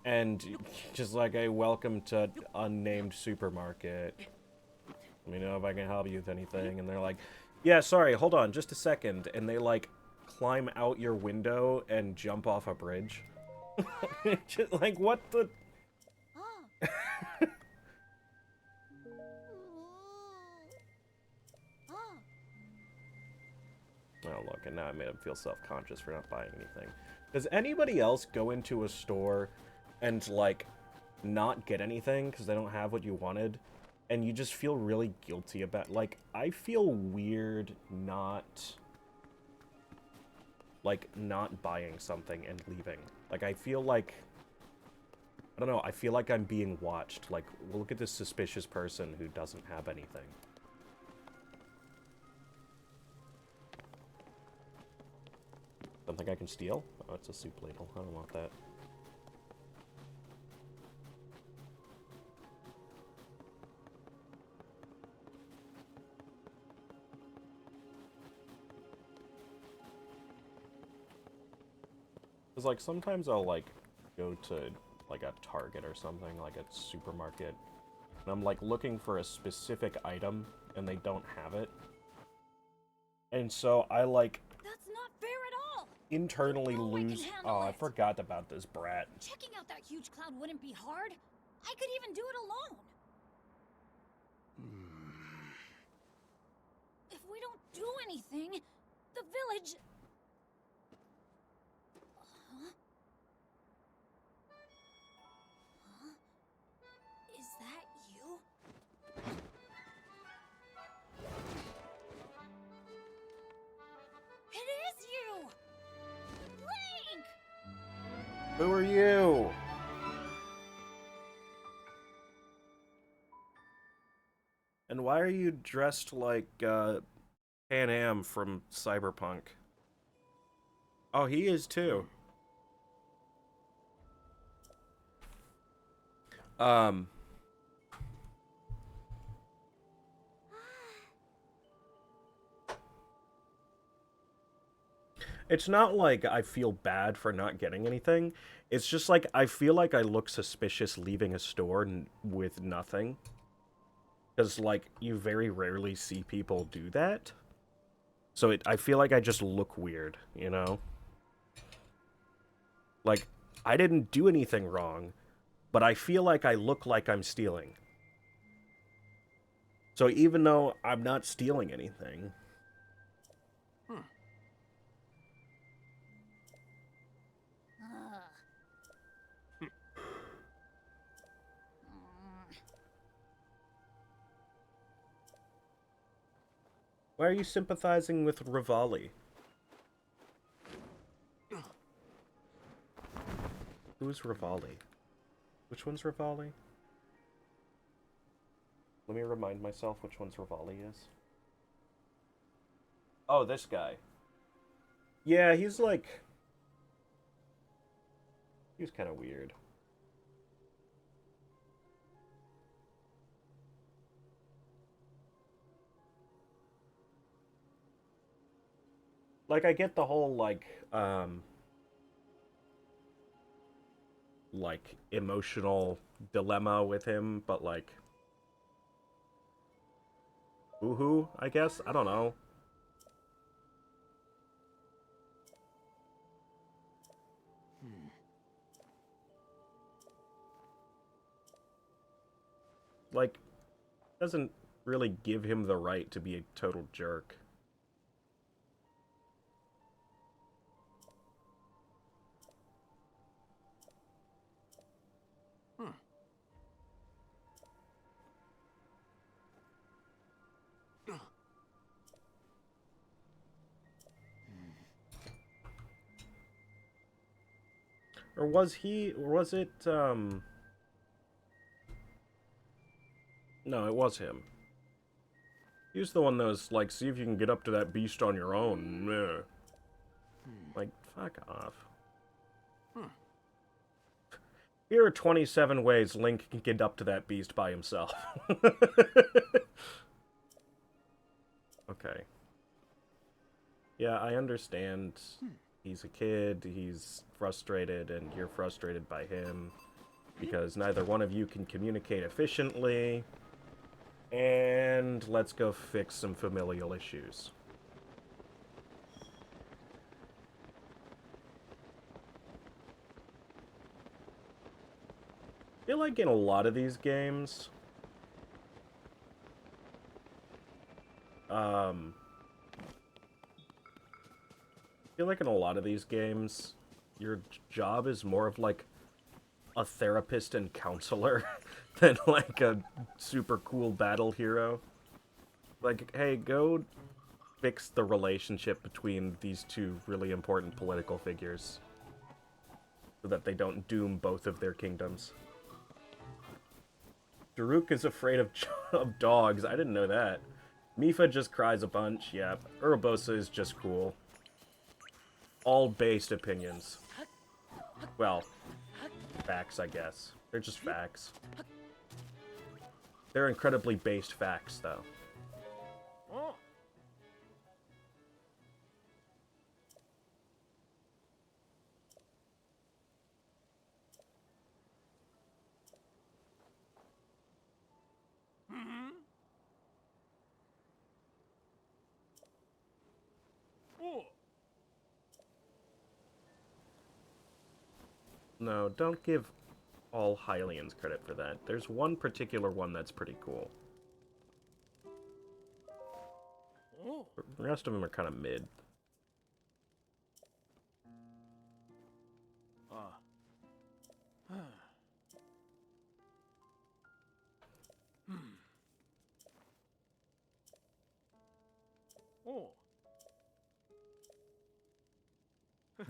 And just like, hey, welcome to unnamed supermarket. Let me know if I can help you with anything. And they're like, yeah, sorry, hold on, just a second. And they, like, climb out your window and jump off a bridge. Just, like, what the... Oh, look, and now I made him feel self-conscious for not buying anything. Does anybody else go into a store and, like, not get anything because they don't have what you wanted? And you just feel really guilty about... Like, I feel weird not... Like, not buying something and leaving. Like, I feel like... I don't know, I feel like I'm being watched. Like, look at this suspicious person who doesn't have anything. Something I can steal? Oh, it's a soup ladle. I don't want that. Because, like, sometimes I'll, like, go to, like, a Target or something, like a supermarket, and I'm, like, looking for a specific item, and they don't have it. And so I, like... That's not fair at all! Internally You know I can lose... handle Oh, I it. forgot about this brat. Checking out that huge cloud wouldn't be hard. I could even do it alone. If we don't do anything, the village... Huh? Huh? Is that you? It is you! Link! Who are you? And why are you dressed like, Pan Am from Cyberpunk? Oh, he is too. It's not like I feel bad for not getting anything. It's just like I feel like I look suspicious leaving a store with nothing. Because, like, you very rarely see people do that. So I feel like I just look weird, you know? Like, I didn't do anything wrong, but I feel like I look like I'm stealing. So even though I'm not stealing anything... Why are you sympathizing with Rivali? Who's Rivali? Which one's Rivali? Let me remind myself which one's Rivali is. Oh, this guy. Yeah, he's like... He's kind of weird. Like, I get the whole, like, emotional dilemma with him, but, like... Woohoo, I guess? I don't know. Like, doesn't really give him the right to be a total jerk. Or was it, no, it was him. He was the one that was like, see if you can get up to that beast on your own. Meh. Like, fuck off. Here are 27 ways Link can get up to that beast by himself. Okay. Yeah, I understand. He's a kid, he's frustrated, and you're frustrated by him. Because neither one of you can communicate efficiently. And let's go fix some familial issues. I feel like in a lot of these games, I feel like in a lot of these games, your job is more of like a therapist and counselor than like a super cool battle hero. Like, hey, go fix the relationship between these two really important political figures so that they don't doom both of their kingdoms. Daruk is afraid of dogs. I didn't know that. Mipha just cries a bunch. Yeah, Urobosa is just cool. All based opinions. Well, facts, I guess. They're just facts. They're incredibly based facts, though. No, don't give all Hylians credit for that. There's one particular one that's pretty cool. The rest of them are kind of mid.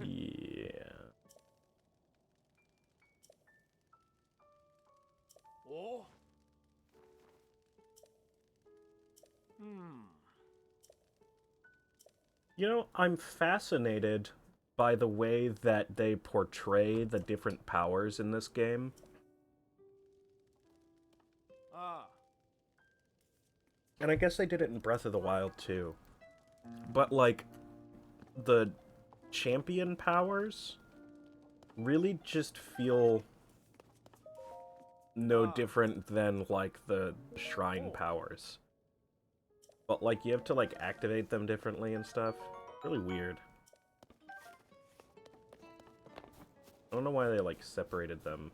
Yeah. You know, I'm fascinated by the way that they portray the different powers in this game. And I guess they did it in Breath of the Wild, too. But, like, the champion powers really just feel no different than, like, the shrine powers. But, like, you have to, like, activate them differently and stuff. Really weird. I don't know why they, like, separated them.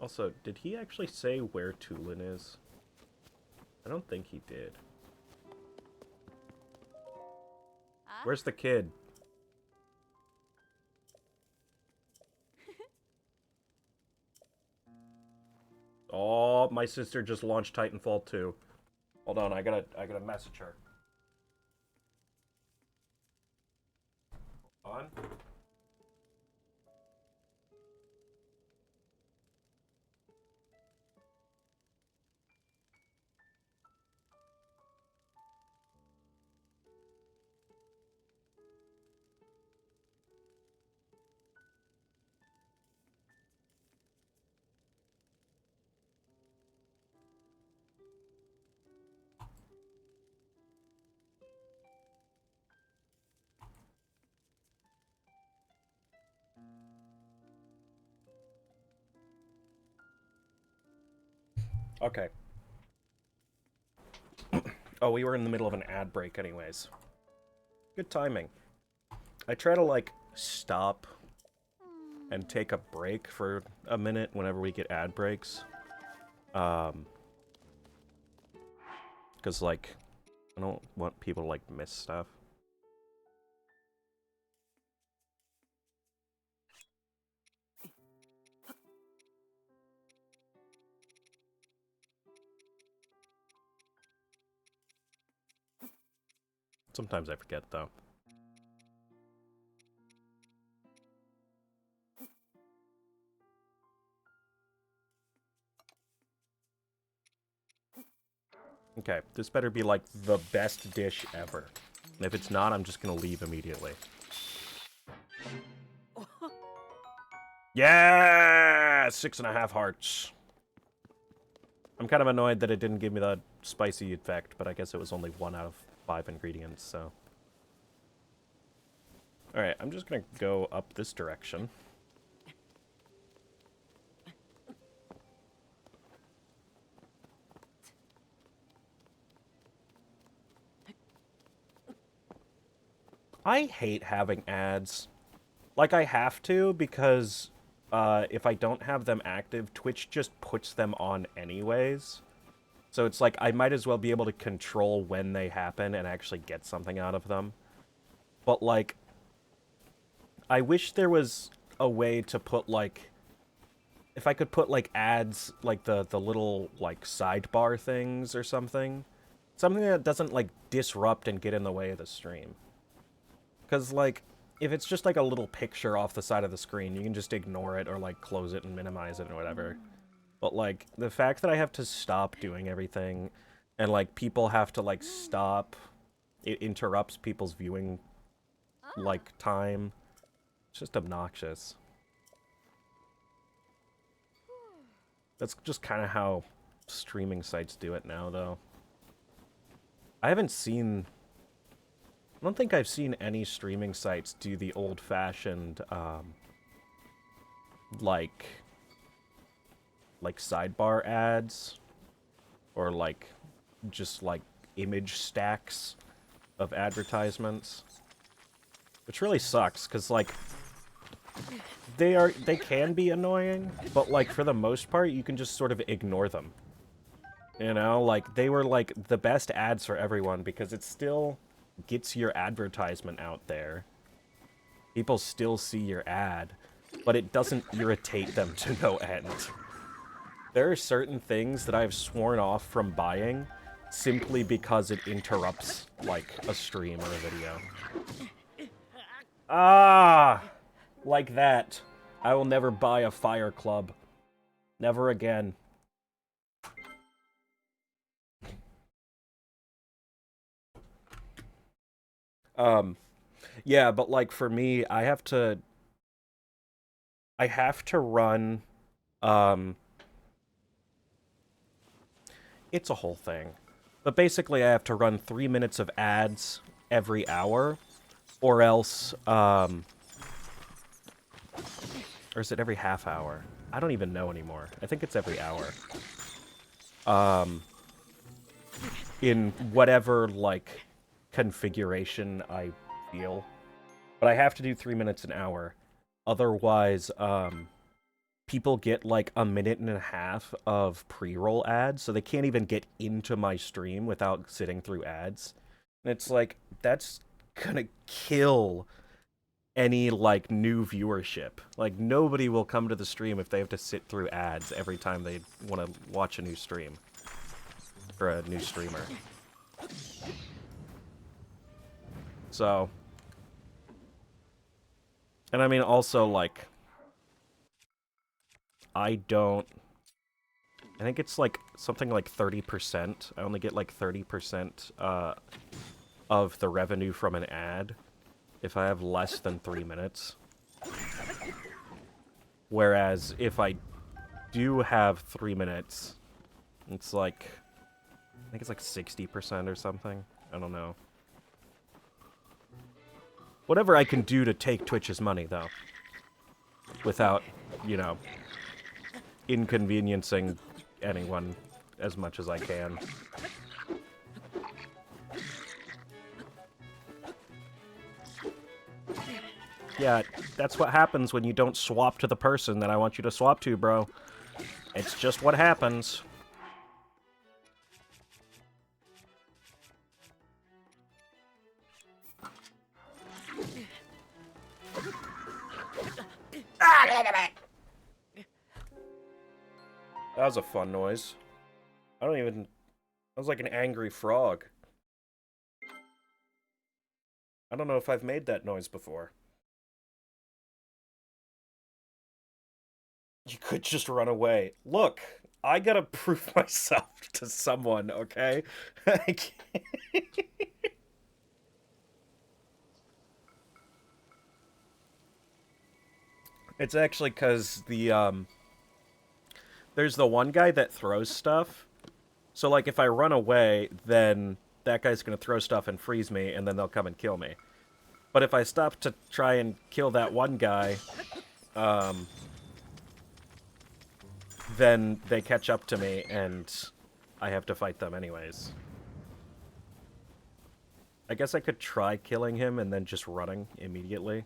Also, did he actually say where Tulin is? I don't think he did. Where's the kid? Oh, my sister just launched Titanfall 2. Hold on, I gotta message her. On. Okay. Oh, we were in the middle of an ad break anyways. Good timing. I try to, like, stop and take a break for a minute whenever we get ad breaks. Because, like, I don't want people to, like, miss stuff. Sometimes I forget, though. Okay, this better be, like, the best dish ever. And if it's not, I'm just gonna leave immediately. Yeah! 6.5 hearts. I'm kind of annoyed that it didn't give me the spicy effect, but I guess it was only 1 out of 5 ingredients, so... Alright, I'm just gonna go up this direction. I hate having ads. Like, I have to, because if I don't have them active, Twitch just puts them on anyways. So it's like, I might as well be able to control when they happen and actually get something out of them. But, like, I wish there was a way to put, like... If I could put, like, ads, like, the little, like, sidebar things or something. Something that doesn't, like, disrupt and get in the way of the stream. Because, like, if it's just, like, a little picture off the side of the screen, you can just ignore it or, like, close it and minimize it or whatever. But, like, the fact that I have to stop doing everything and, like, people have to, like, stop, it interrupts people's viewing, like, time. It's just obnoxious. That's just kind of how streaming sites do it now, though. I haven't seen... I don't think I've seen any streaming sites do the old-fashioned, like sidebar ads, or, like, just, like, image stacks of advertisements. Which really sucks, because, like, they can be annoying, but, like, for the most part, you can just sort of ignore them. You know, like, they were, like, the best ads for everyone, because it still gets your advertisement out there. People still see your ad, but it doesn't irritate them to no end. There are certain things that I've sworn off from buying simply because it interrupts, like, a stream or a video. Ah! Like that. I will never buy a Fire Club. Never again. Yeah, but, like, for me, I have to run, it's a whole thing. But basically I have to run 3 minutes of ads every hour, or else, or is it every half hour? I don't even know anymore. I think it's every hour. In whatever, like, configuration I feel. But I have to do 3 minutes an hour. Otherwise, people get, like, a minute and a half of pre-roll ads, so they can't even get into my stream without sitting through ads. And it's like, that's gonna kill any, like, new viewership. Like, nobody will come to the stream if they have to sit through ads every time they want to watch a new stream. Or a new streamer. So... And I mean, also, like... I think it's, like, something like 30%. I only get, like, 30%, of the revenue from an ad if I have less than 3 minutes. Whereas, if I do have 3 minutes, it's like... I think it's like 60% or something. I don't know. Whatever I can do to take Twitch's money, though. Without, you know, inconveniencing anyone as much as I can. Yeah, that's what happens when you don't swap to the person that I want you to swap to, bro. It's just what happens. That was a fun noise. I don't even... That was like an angry frog. I don't know if I've made that noise before. You could just run away. Look, I gotta prove myself to someone, okay? I can't... It's actually because the, there's the one guy that throws stuff. So, like, if I run away, then that guy's gonna throw stuff and freeze me, and then they'll come and kill me. But if I stop to try and kill that one guy, then they catch up to me, and I have to fight them anyways. I guess I could try killing him and then just running immediately.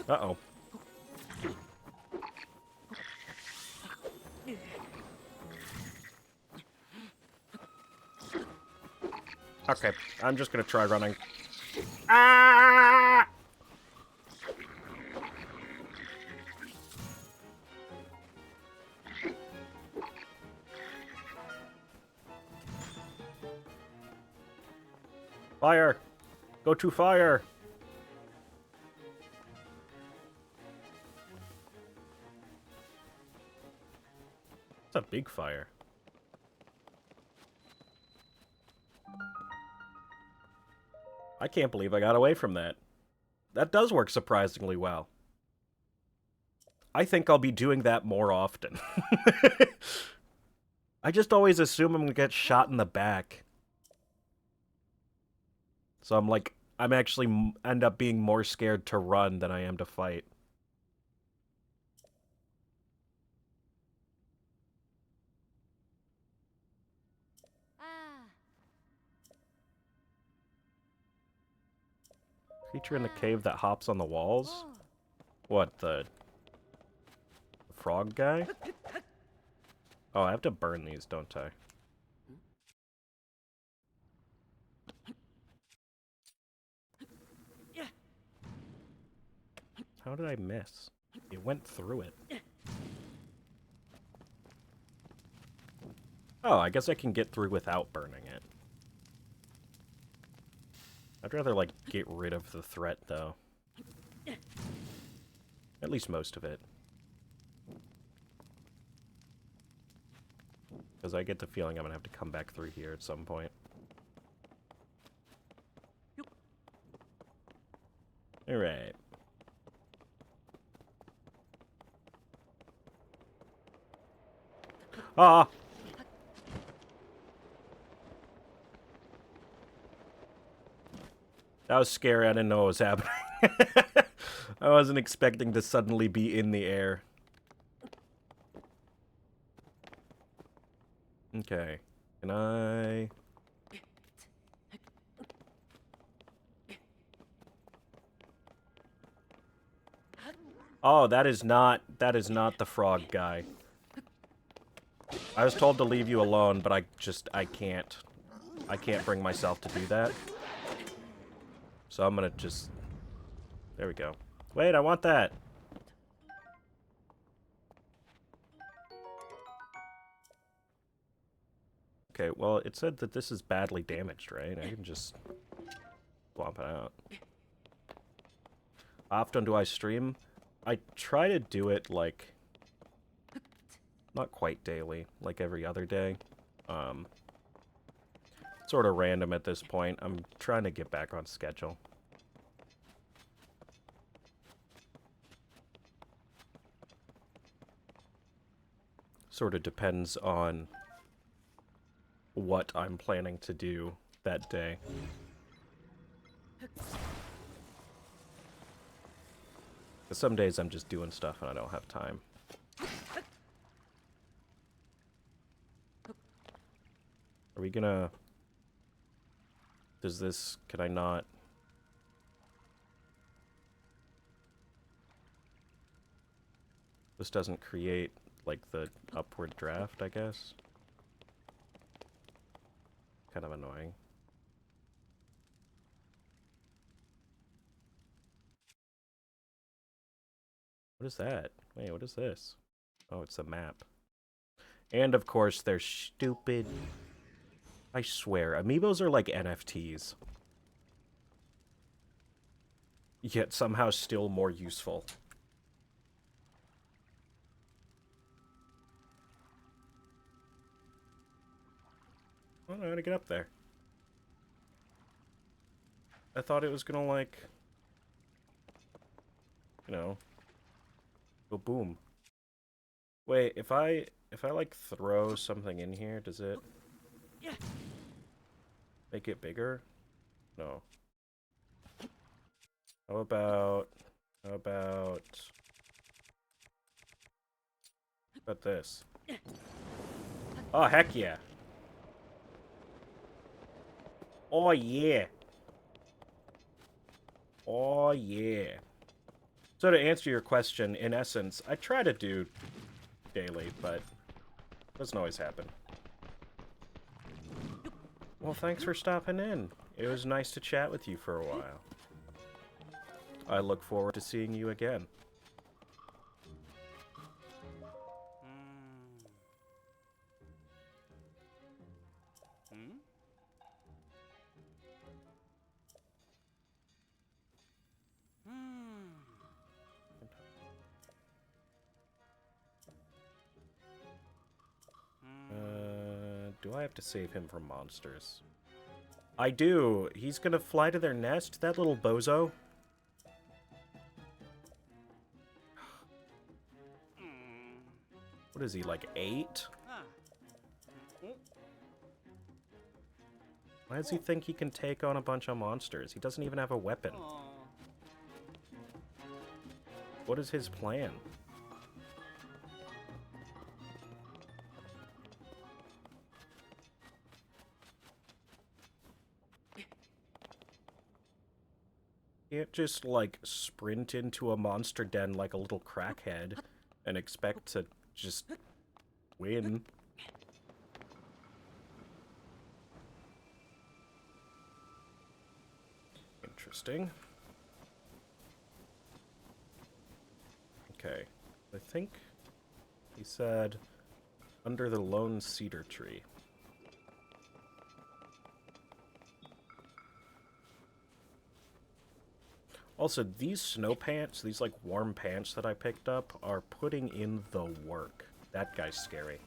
Uh-oh. Okay, I'm just gonna try running. Ah! Fire! Go to fire! It's a big fire. I can't believe I got away from that. That does work surprisingly well. I think I'll be doing that more often. I just always assume I'm gonna get shot in the back. So I'm like, I'm actually end up being more scared to run than I am to fight. Creature in the cave that hops on the walls? What, the frog guy? Oh, I have to burn these, don't I? How did I miss? It went through it. Oh, I guess I can get through without burning it. I'd rather, like, get rid of the threat, though. At least most of it. Because I get the feeling I'm gonna have to come back through here at some point. Alright. Ah! That was scary. I didn't know what was happening. I wasn't expecting to suddenly be in the air. Okay. Can I... Oh, that is not the frog guy. I was told to leave you alone, but I can't. I can't bring myself to do that. So I'm gonna just... There we go. Wait, I want that! Okay, well, it said that this is badly damaged, right? I can just swap it out. How often do I stream? I try to do it, like, not quite daily, like every other day. Sort of random at this point. I'm trying to get back on schedule. Sort of depends on what I'm planning to do that day. Because some days I'm just doing stuff and I don't have time. Are we gonna... Does this... Can I not... This doesn't create, like, the upward draft, I guess? Kind of annoying. What is that? Wait, what is this? Oh, it's a map. And, of course, they're stupid... I swear, amiibos are like NFTs. Yet somehow still more useful. I don't know how to get up there. I thought it was gonna, like... You know... Go boom. Wait, if I like, throw something in here, does it... make it bigger? No. How about this? Oh, heck yeah. Oh, yeah. Oh, yeah. So to answer your question, in essence, I try to do daily, but it doesn't always happen. Well, thanks for stopping in. It was nice to chat with you for a while. I look forward to seeing you again. Do I have to save him from monsters? I do. He's gonna fly to their nest, that little bozo. What is he, like 8? Why does he think he can take on a bunch of monsters? He doesn't even have a weapon. What is his plan? Can't just, like, sprint into a monster den like a little crackhead and expect to just win. Interesting. Okay. I think he said under the lone cedar tree. Also, these snow pants, these like warm pants that I picked up, are putting in the work. That guy's scary.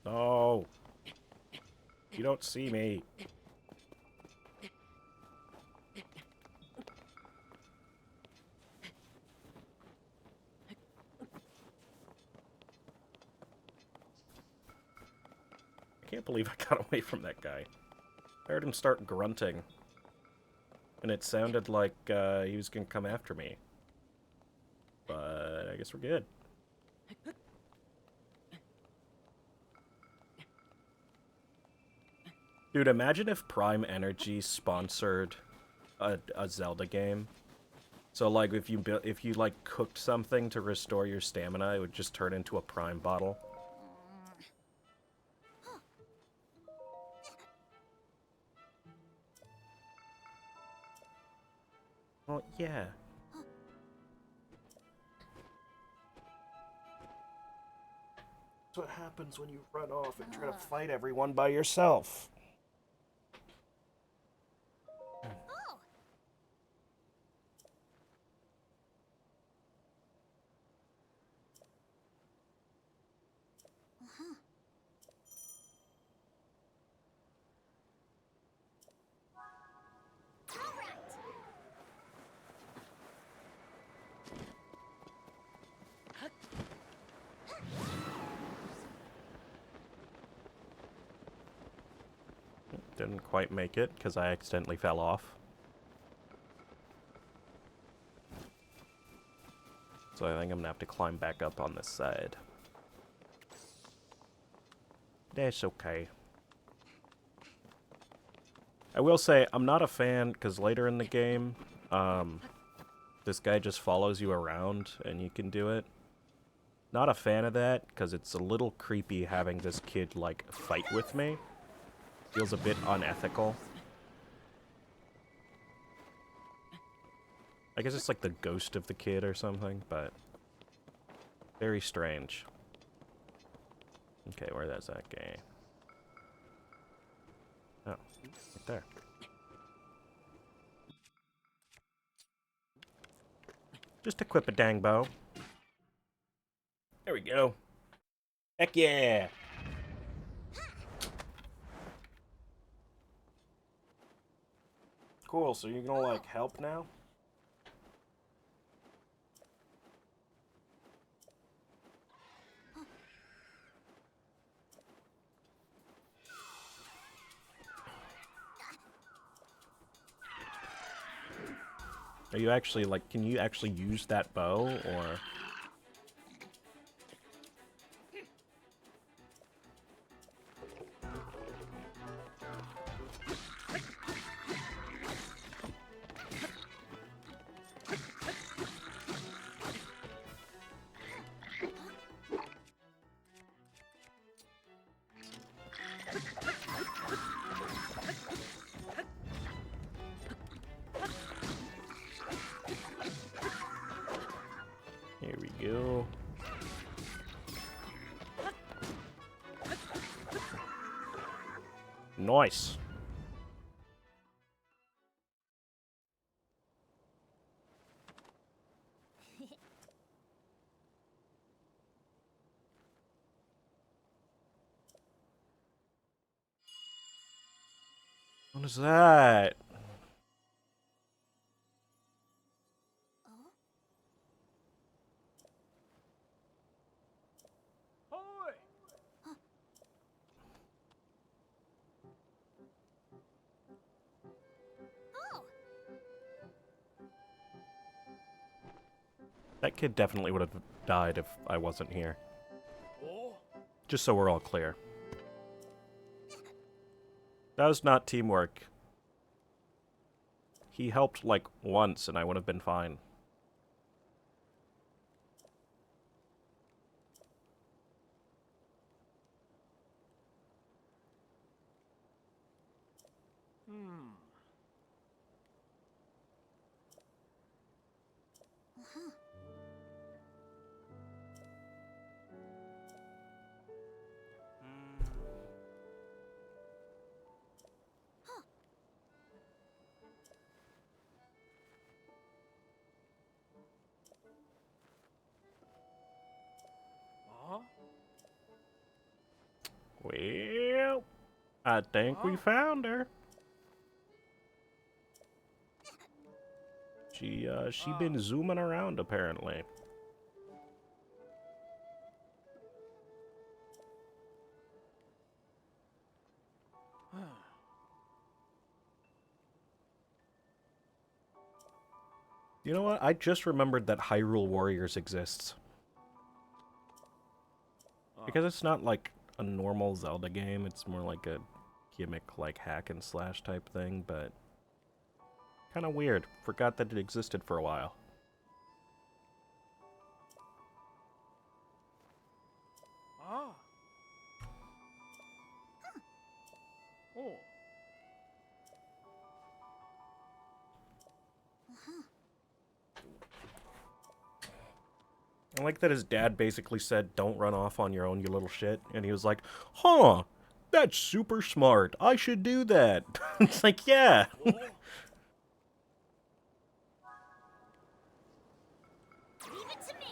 No! You don't see me. can't believe I got away from that guy. I heard him start grunting. And it sounded like he was gonna come after me. But I guess we're good. Dude, imagine if Prime Energy sponsored a Zelda game. So like if you like cooked something to restore your stamina, it would just turn into a Prime bottle. Well, yeah. That's what happens when you run off and try to fight everyone by yourself. Didn't quite make it because I accidentally fell off. So I think I'm gonna have to climb back up on this side. That's okay. I will say, I'm not a fan, because later in the game, this guy just follows you around, and you can do it. Not a fan of that, because it's a little creepy having this kid, like, fight with me. Feels a bit unethical. I guess it's like the ghost of the kid or something, but very strange. Okay, where is that guy? Oh, right there. Just equip a dang bow. There we go. Heck yeah! Cool, so you're gonna, like, help now? Are you actually, like, can you actually use that bow, or...? Here we go. Nice. What is that? That kid definitely would have died if I wasn't here. Just so we're all clear. That was not teamwork. He helped, like, once, and I would have been fine. Well, I think we found her. She been zooming around, apparently. You know what? I just remembered that Hyrule Warriors exists. Because it's not like a normal Zelda game, it's more like a gimmick like hack and slash type thing, but kind of weird. Forgot that it existed for a while. Ah. Oh. I like that his dad basically said, "Don't run off on your own, you little shit." And he was like, "Huh, that's super smart. I should do that." It's like, yeah. Leave it to me.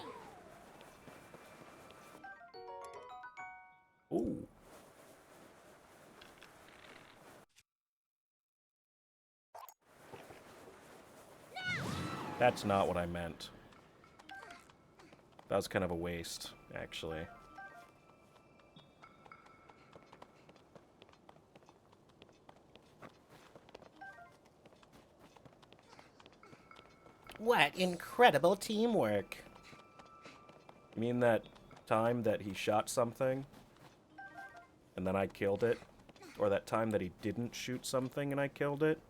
Ooh. That's not what I meant. That was kind of a waste, actually. What incredible teamwork. You mean that time that he shot something and then I killed it? Or that time that he didn't shoot something and I killed it?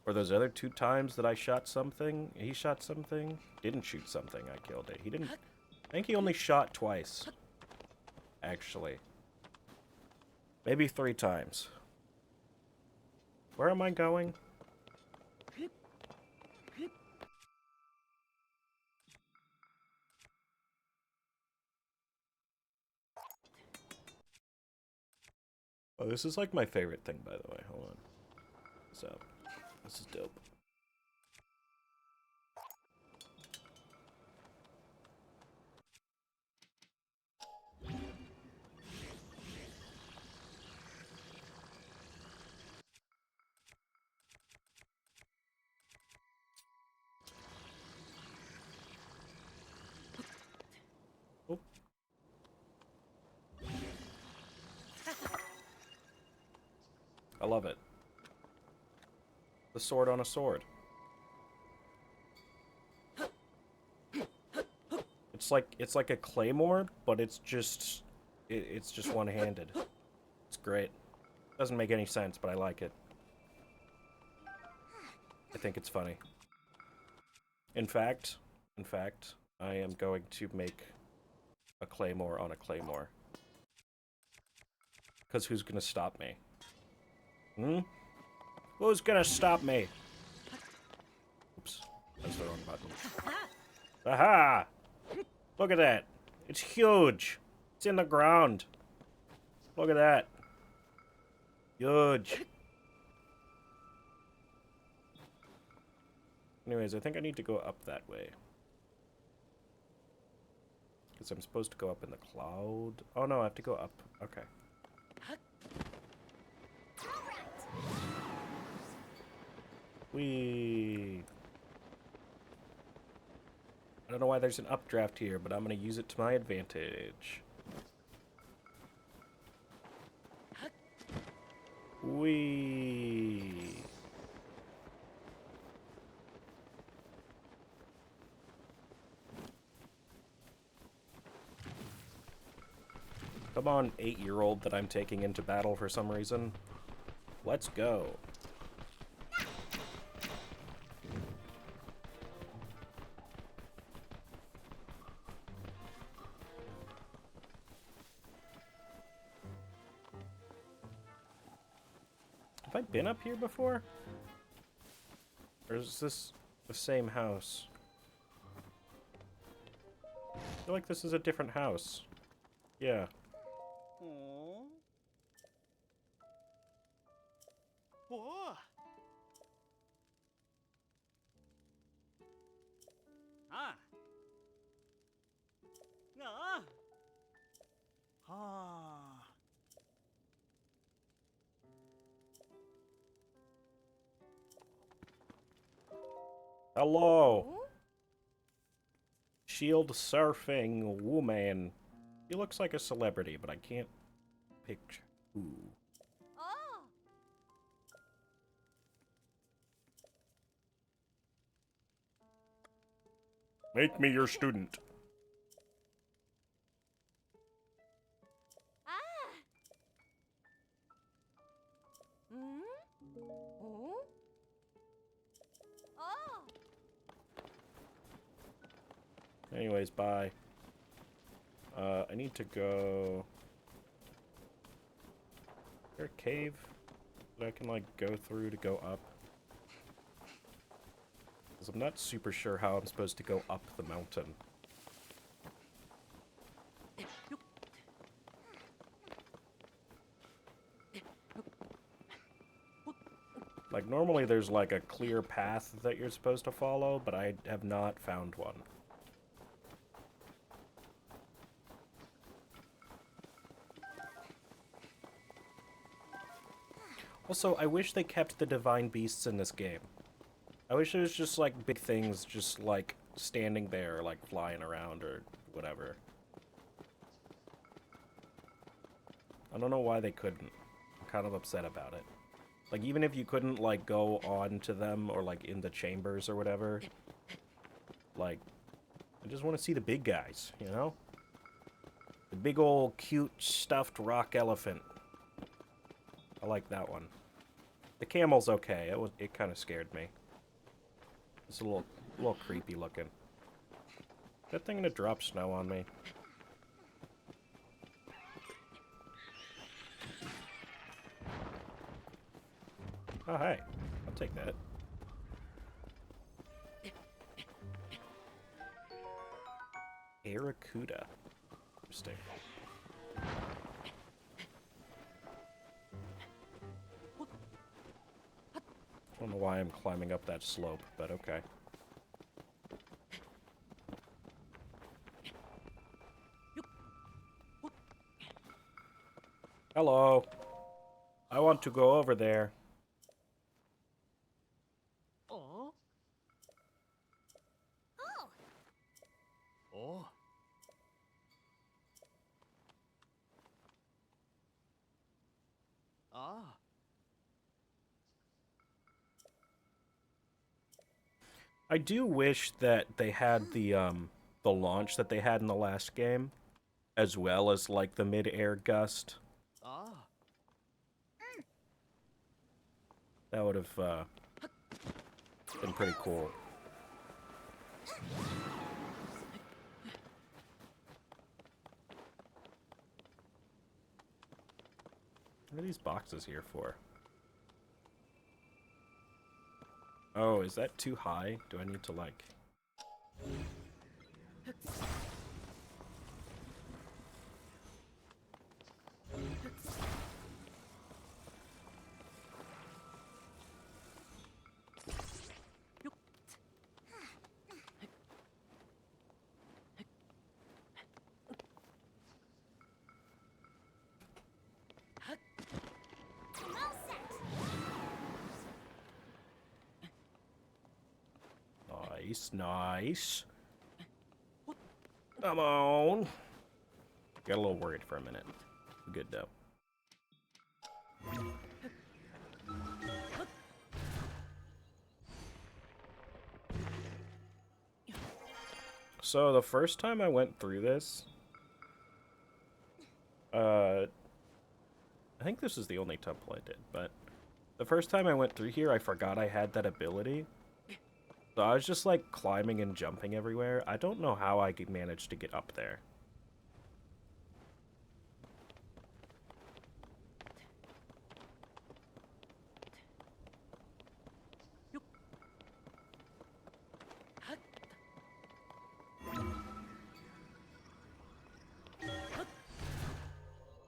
Or those other 2 times that I shot something, he shot something, didn't shoot something, I killed it. He didn't... I think he only shot twice. Actually. Maybe 3 times. Where am I going? Oh, this is like my favorite thing, by the way. Hold on. So, this is dope. Oh. I love it. The sword on a sword. It's like a claymore, but it's just one-handed. It's great. Doesn't make any sense, but I like it. I think it's funny. In fact, I am going to make a claymore on a claymore. Because who's gonna stop me? Hmm? Who's gonna stop me? Oops. That's the wrong button. Aha! Look at that. It's huge. It's in the ground. Look at that. Huge. Anyways, I think I need to go up that way. Because I'm supposed to go up in the cloud. Oh no, I have to go up. Okay. Whee! I don't know why there's an updraft here, but I'm going to use it to my advantage. Whee! Come on, 8-year-old that I'm taking into battle for some reason. Let's go. Have I been up here before? Or is this the same house? I feel like this is a different house. Yeah. Oh. Oh. Ah. Ah. Ah. Hello. Shield surfing woman. He looks like a celebrity, but I can't picture who. Oh. Make me your student. Oh? Oh! Anyways, bye. I need to go... Is there a cave that I can, like, go through to go up? Because I'm not super sure how I'm supposed to go up the mountain. Like, normally there's, like, a clear path that you're supposed to follow, but I have not found one. Also, I wish they kept the divine beasts in this game. I wish it was just, like, big things just, like, standing there, like, flying around or whatever. I don't know why they couldn't. I'm kind of upset about it. Like, even if you couldn't, like, go on to them or, like, in the chambers or whatever, like, I just want to see the big guys, you know? The big old cute stuffed rock elephant. I like that one. The camel's okay. It kind of scared me. It's a little creepy looking. Is that thing gonna drop snow on me? Oh, hey. I'll take that. Aracuda. Interesting. I don't know why I'm climbing up that slope, but okay. Hello. I want to go over there. Oh. Oh. Ah. I do wish that they had the launch that they had in the last game, as well as, like, the mid-air gust. Ah. That would have been pretty cool. What are these boxes here for? Oh, is that too high? Do I need to, like... Nice, nice. Come on. Got a little worried for a minute. Good, though. So, the first time I went through this... I think this is the only temple I did, but... The first time I went through here, I forgot I had that ability. So I was just, like, climbing and jumping everywhere. I don't know how I could manage to get up there.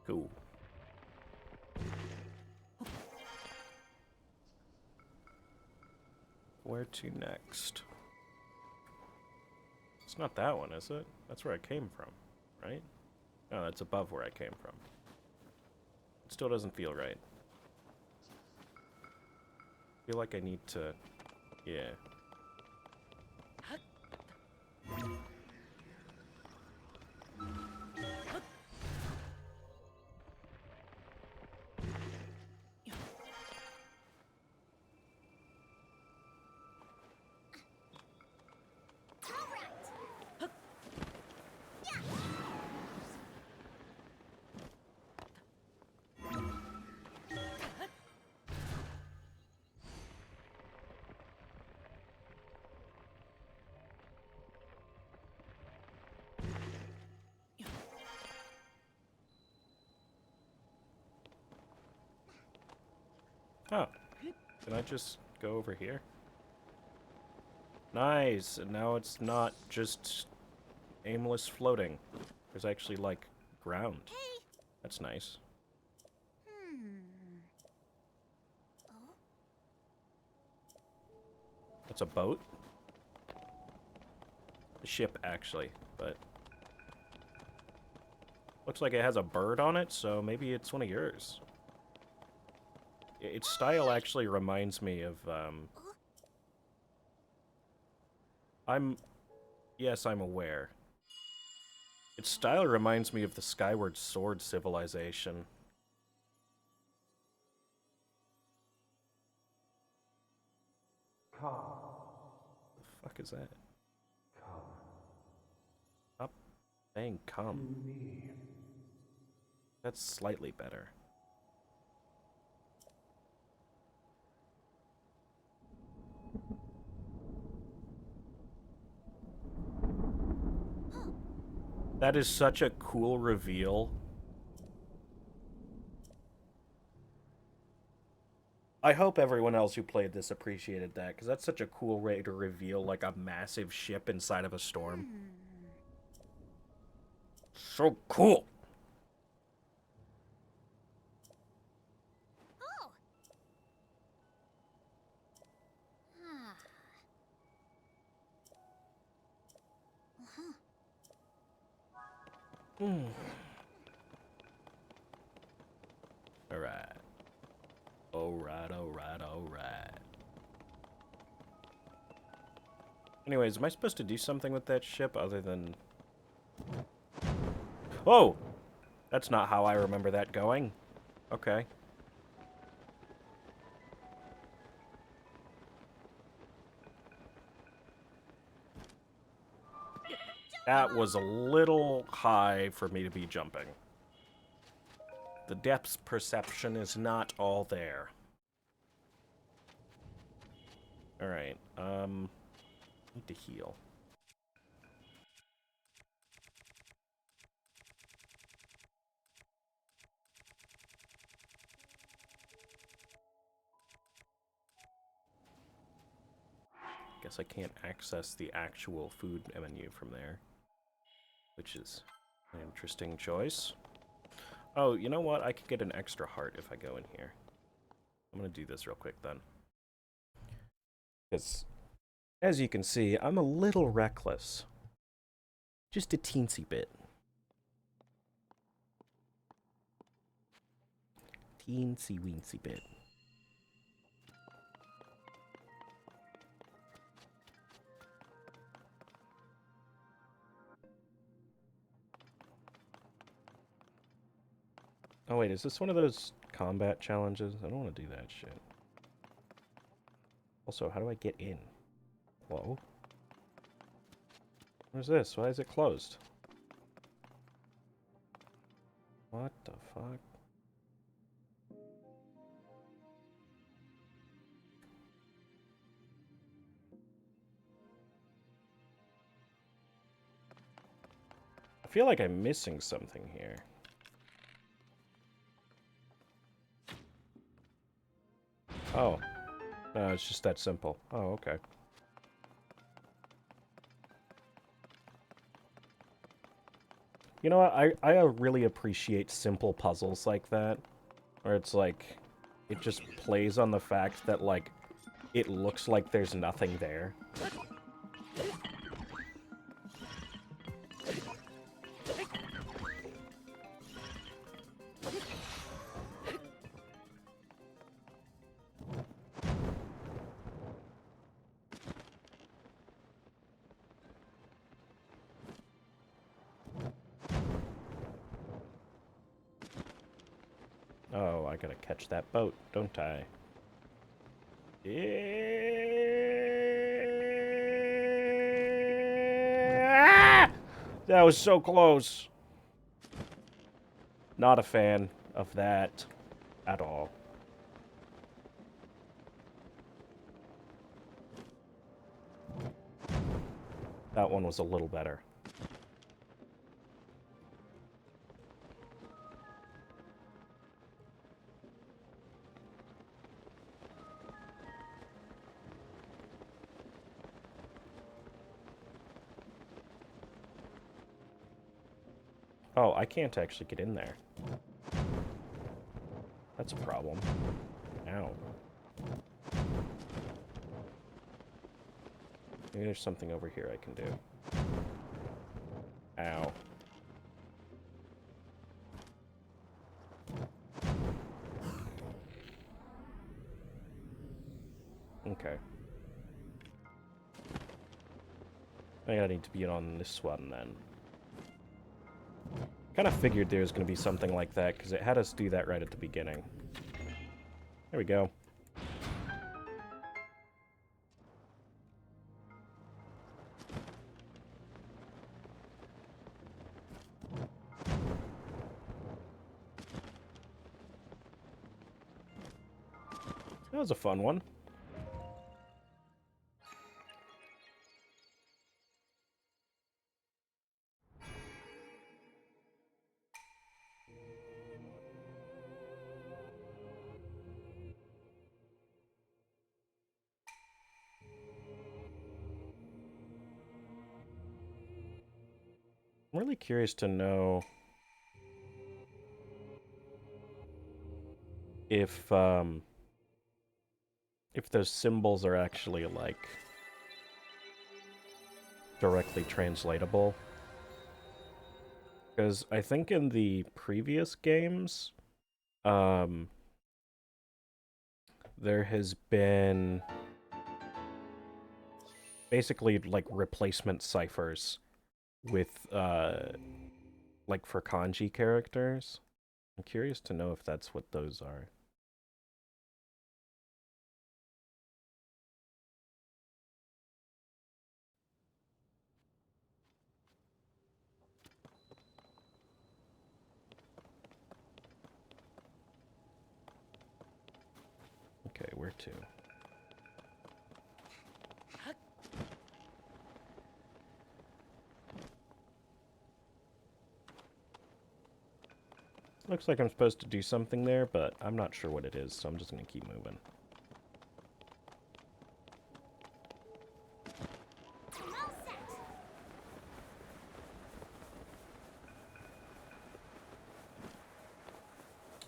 Cool. Where to next? It's not that one, is it? That's where I came from, right? No, that's above where I came from. It still doesn't feel right. I feel like I need to... Yeah. Oh, can I just go over here? Nice, and now it's not just aimless floating. There's actually, like, ground. That's nice. Oh, It's a boat? A ship, actually, but... Looks like it has a bird on it, so maybe it's one of yours. Its style actually reminds me of, Yes, I'm aware. Its style reminds me of the Skyward Sword civilization. Come. The fuck is that? Come. Stop saying come. To me. That's slightly better. That is such a cool reveal. I hope everyone else who played this appreciated that, because that's such a cool way to reveal, like, a massive ship inside of a storm. So cool! oh. Ah. Uh-huh. Alright. Alright, alright, alright. Anyways, am I supposed to do something with that ship other than... Oh! That's not how I remember that going. Okay. That was a little high for me to be jumping. The depth perception is not all there. Alright, need to heal. Guess I can't access the actual food menu from there, which is an interesting choice. Oh, you know what? I could get an extra heart if I go in here. I'm gonna do this real quick then. Because, as you can see, I'm a little reckless. Just a teensy bit. Teensy weensy bit. Oh wait, is this one of those combat challenges? I don't want to do that shit. Also, how do I get in? Hello? Where's this? Why is it closed? What the fuck? I feel like I'm missing something here. Oh. No, it's just that simple. Oh, okay. You know what? I really appreciate simple puzzles like that. Where it's like, it just plays on the fact that, like, it looks like there's nothing there. Oh, I gotta catch that boat, don't I? Yeah! That was so close. Not a fan of that at all. That one was a little better. Oh, I can't actually get in there. That's a problem. Ow. Maybe there's something over here I can do. Ow. Okay. I gotta need to be on this one then. Kind of figured there was going to be something like that, because it had us do that right at the beginning. There we go. That was a fun one. I'm really curious to know if those symbols are actually, like, directly translatable. Because I think in the previous games, there has been basically, like, replacement ciphers with, like, for kanji characters. I'm curious to know if that's what those are. Okay, where to? Looks like I'm supposed to do something there, but I'm not sure what it is, so I'm just gonna keep moving.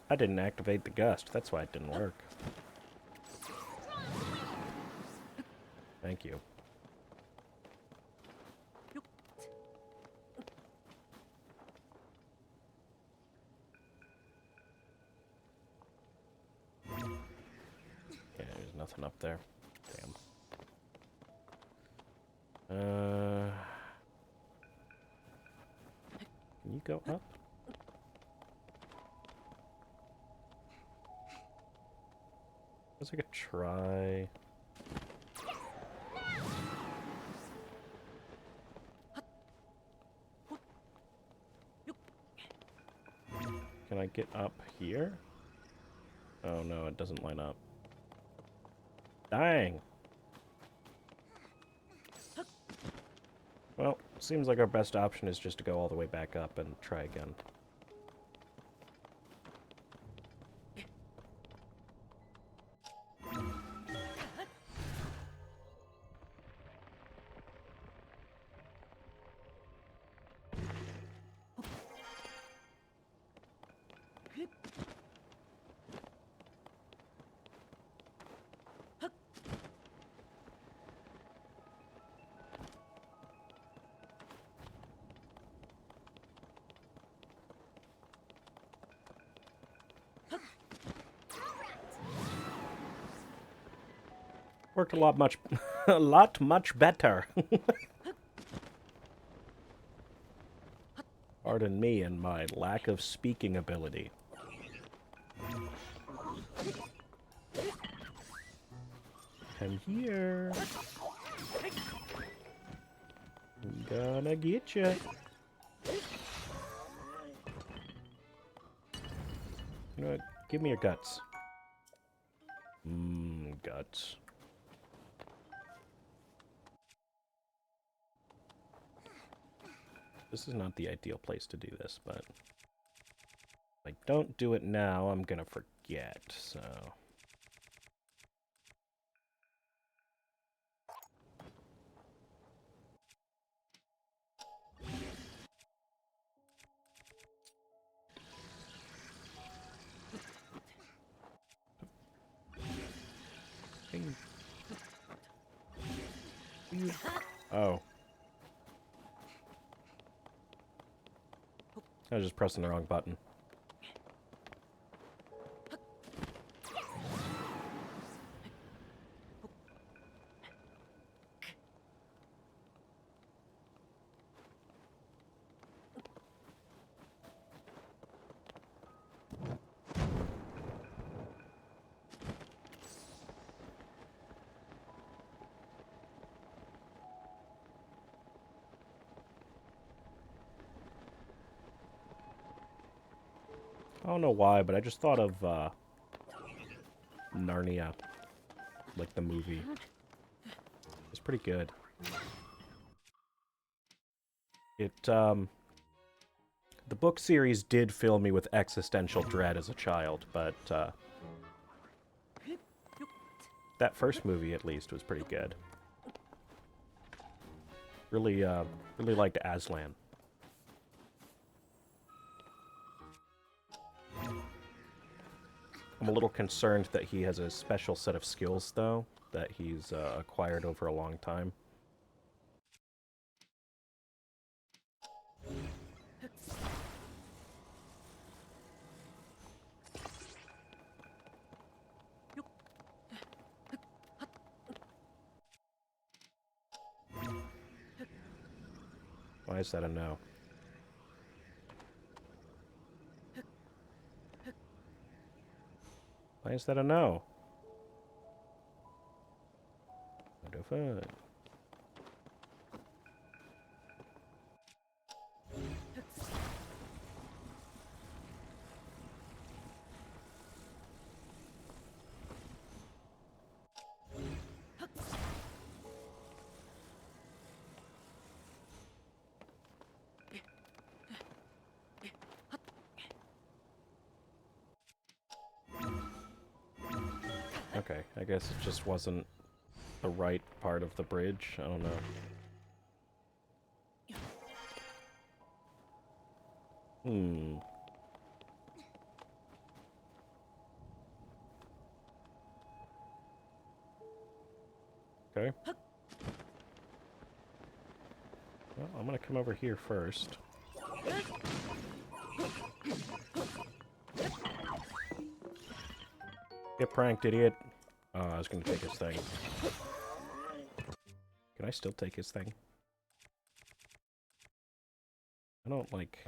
I didn't activate the gust, that's why it didn't work. Thank you. Yeah, there's nothing up there. Damn. Can you go up? I guess I could try. Can I get up here? Oh no, it doesn't line up. Dang! Well, seems like our best option is just to go all the way back up and try again. Worked a lot much better. Pardon me and my lack of speaking ability. I'm here. I'm gonna get you. You know what? Give me your guts. Guts. This is not the ideal place to do this, but if I don't do it now, I'm gonna forget, so... Oh. I was just pressing the wrong button. I don't know why, but I just thought of, Narnia. Like the movie. It's pretty good. The book series did fill me with existential dread as a child, but, that first movie, at least, was pretty good. Really liked Aslan. I'm a little concerned that he has a special set of skills, though, that he's acquired over a long time. Why is that a no? Why is that a no? What the fuck? Okay, I guess it just wasn't the right part of the bridge. I don't know. Hmm. Okay. Well, I'm gonna come over here first. Get pranked, idiot. Oh, I was gonna take his thing. Can I still take his thing? I don't, like...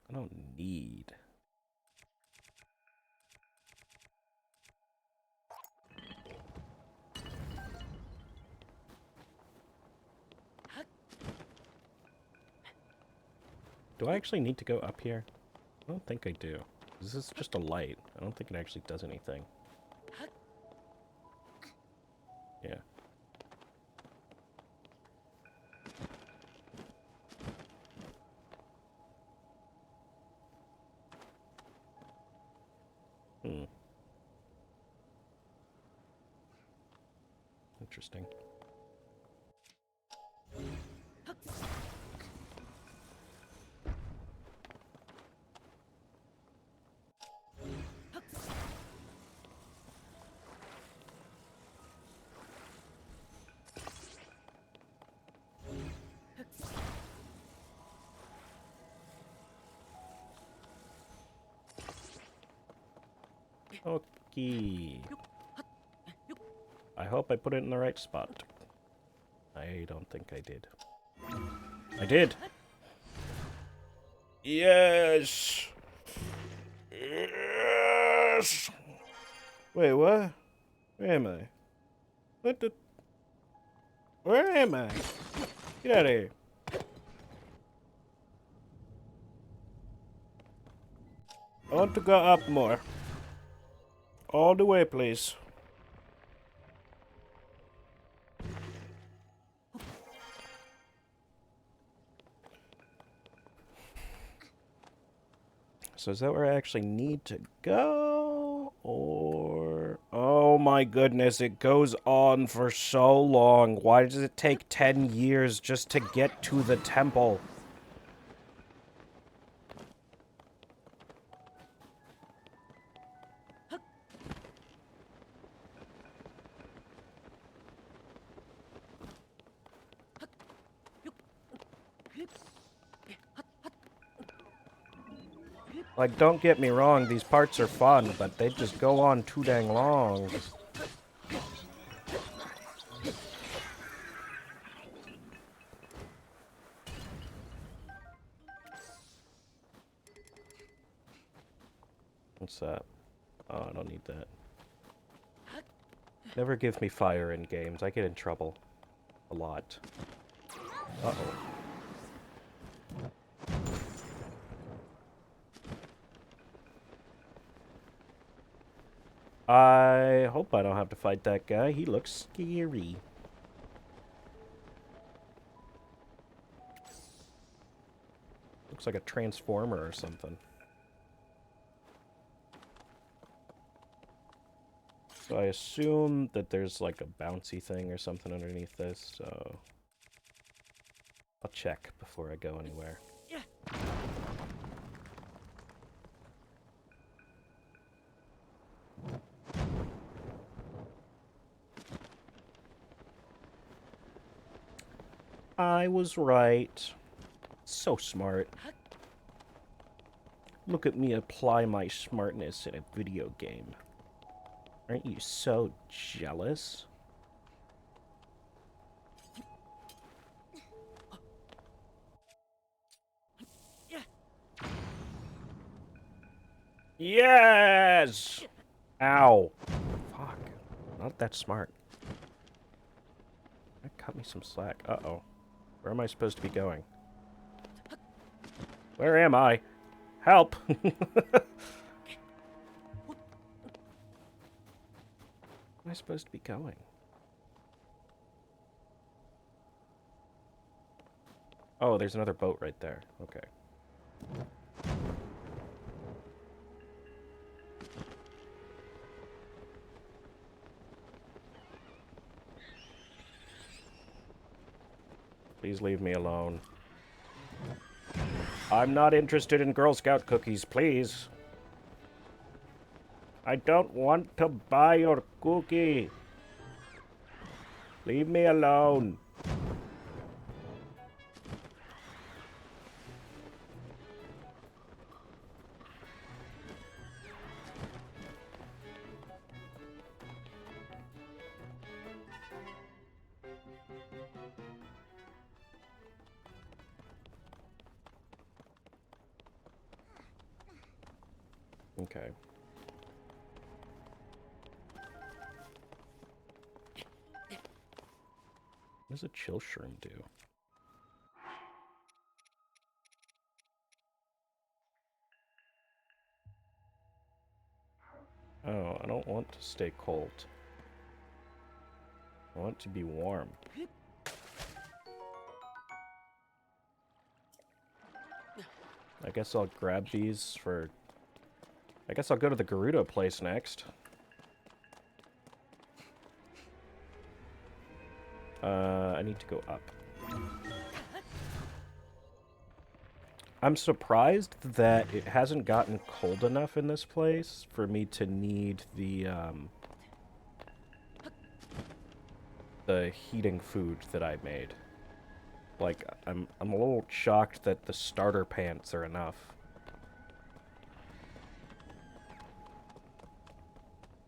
I don't need... Do I actually need to go up here? I don't think I do. This is just a light. I don't think it actually does anything. Yeah. Hmm. Interesting. Okay. I hope I put it in the right spot. I don't think I did. I did! Yes! Yes! Wait, what? Where am I? What the... Where am I? Get out of here. I want to go up more. All the way, please. So is that where I actually need to go? Or... Oh my goodness, it goes on for so long. Why does it take 10 years just to get to the temple? Like, don't get me wrong, these parts are fun, but they just go on too dang long. What's that? Oh, I don't need that. Never give me fire in games. I get in trouble. A lot. Uh-oh. I hope I don't have to fight that guy. He looks scary. Looks like a transformer or something. So I assume that there's like a bouncy thing or something underneath this, so I'll check before I go anywhere. I was right. So smart. Look at me apply my smartness in a video game. Aren't you so jealous? Yes! Ow. Fuck. Not that smart. That cut me some slack. Uh-oh. Where am I supposed to be going? Where am I? Help! Where am I supposed to be going? Oh, there's another boat right there. Okay. Please leave me alone. I'm not interested in Girl Scout cookies, please. I don't want to buy your cookie. Leave me alone. Okay. What does a chill shroom do? Oh, I don't want to stay cold. I want to be warm. I guess I'll grab these for... I guess I'll go to the Gerudo place next. I need to go up. I'm surprised that it hasn't gotten cold enough in this place for me to need the heating food that I made. Like, I'm a little shocked that the starter pants are enough.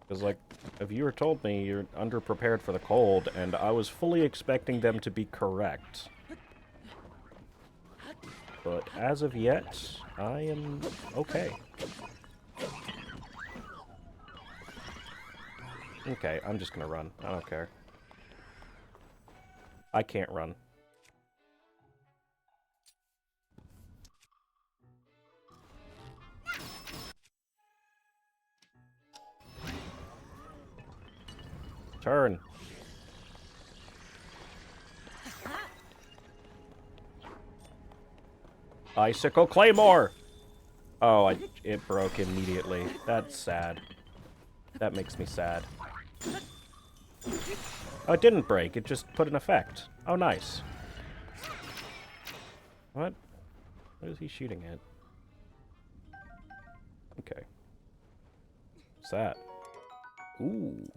Because, like, a viewer told me you're underprepared for the cold, and I was fully expecting them to be correct. But as of yet, I am okay. Okay, I'm just gonna run. I don't care. I can't run. Turn. Icicle Claymore! Oh, it broke immediately. That's sad. That makes me sad. Oh, it didn't break. It just put an effect. Oh, nice. What? What is he shooting at? Okay. What's that? Ooh.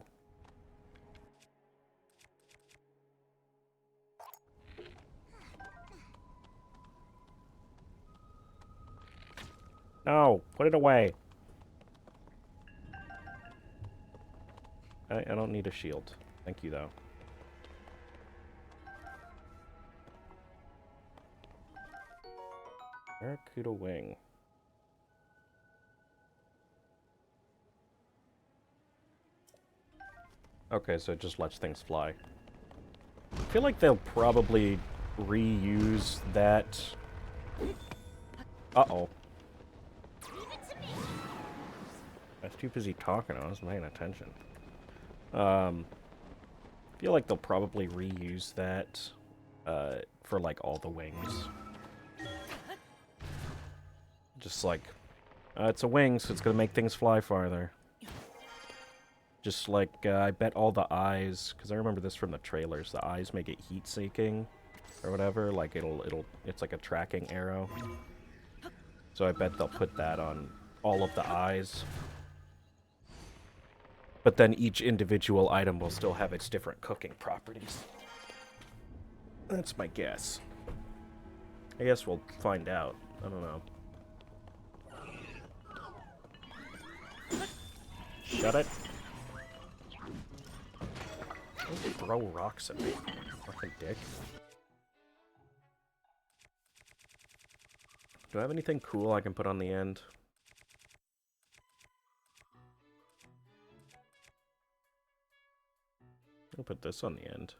No, put it away. I don't need a shield. Thank you, though. Barracuda wing. Okay, so it just lets things fly. I feel like they'll probably reuse that. Uh-oh. I was too busy talking, I wasn't paying attention. I feel like they'll probably reuse that for like all the wings. Just like, it's a wing, so it's gonna make things fly farther. Just like, I bet all the eyes, because I remember this from the trailers, the eyes make it heat-seeking, or whatever, like it's like a tracking arrow. So I bet they'll put that on all of the eyes. But then each individual item will still have its different cooking properties. That's my guess. I guess we'll find out. I don't know. Shut it. Don't throw rocks at me, fucking dick. Do I have anything cool I can put on the end? I'll put this on the end.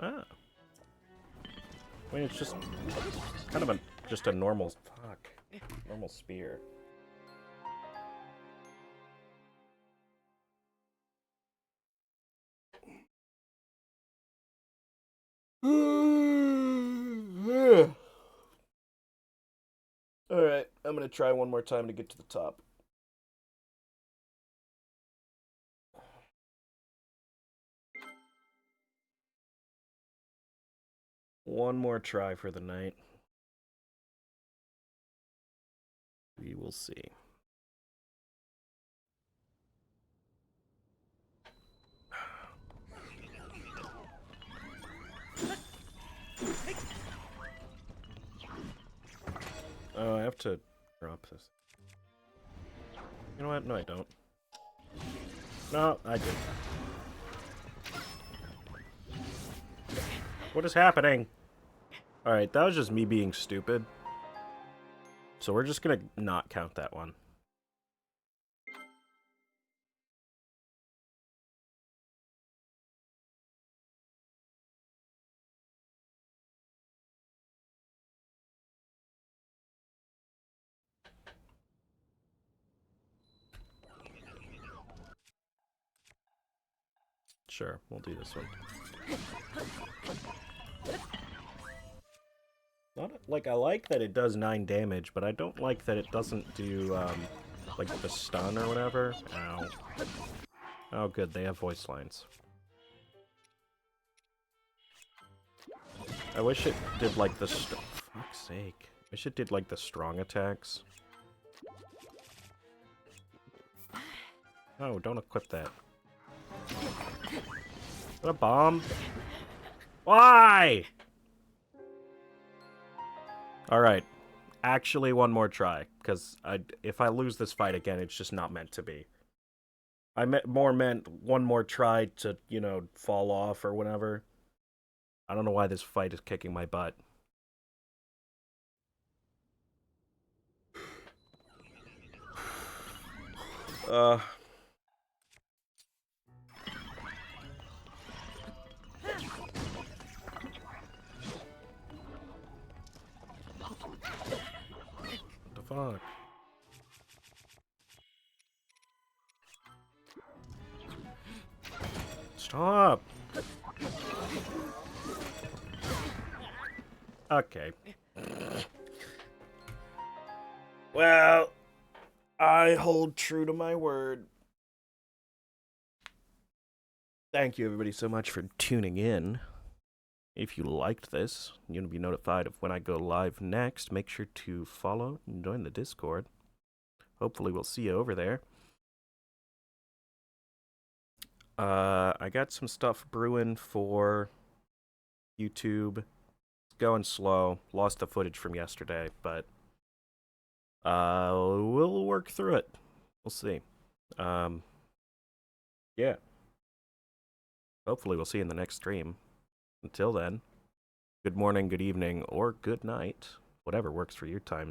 Ah. I mean, it's just kind of just a normal, normal spear. Alright, I'm gonna try one more time to get to the top. One more try for the night. We will see. Oh, I have to drop this. You know what? No, I don't. No, I did. What is happening? Alright, that was just me being stupid. So we're just gonna not count that one. Sure, we'll do this one. Not, like, I like that it does 9 damage, but I don't like that it doesn't do, like, the stun or whatever. Ow. Oh, good, they have voice lines. I wish it did, like, the fuck's sake. I wish it did, like, the strong attacks. Oh, don't equip that. Is that a bomb? Why? Alright. Actually, one more try. Because if I lose this fight again, it's just not meant to be. I meant one more try to, you know, fall off or whatever. I don't know why this fight is kicking my butt. What the fuck? Stop! Okay. Well, I hold true to my word. Thank you, everybody, so much for tuning in. if you liked this, you'll be notified of when I go live next. Make sure to follow and join the Discord. Hopefully we'll see you over there. I got some stuff brewing for YouTube. It's going slow. Lost the footage from yesterday, but we'll work through it. We'll see. Yeah. Hopefully we'll see you in the next stream. Until then, good morning, good evening, or good night. Whatever works for your time.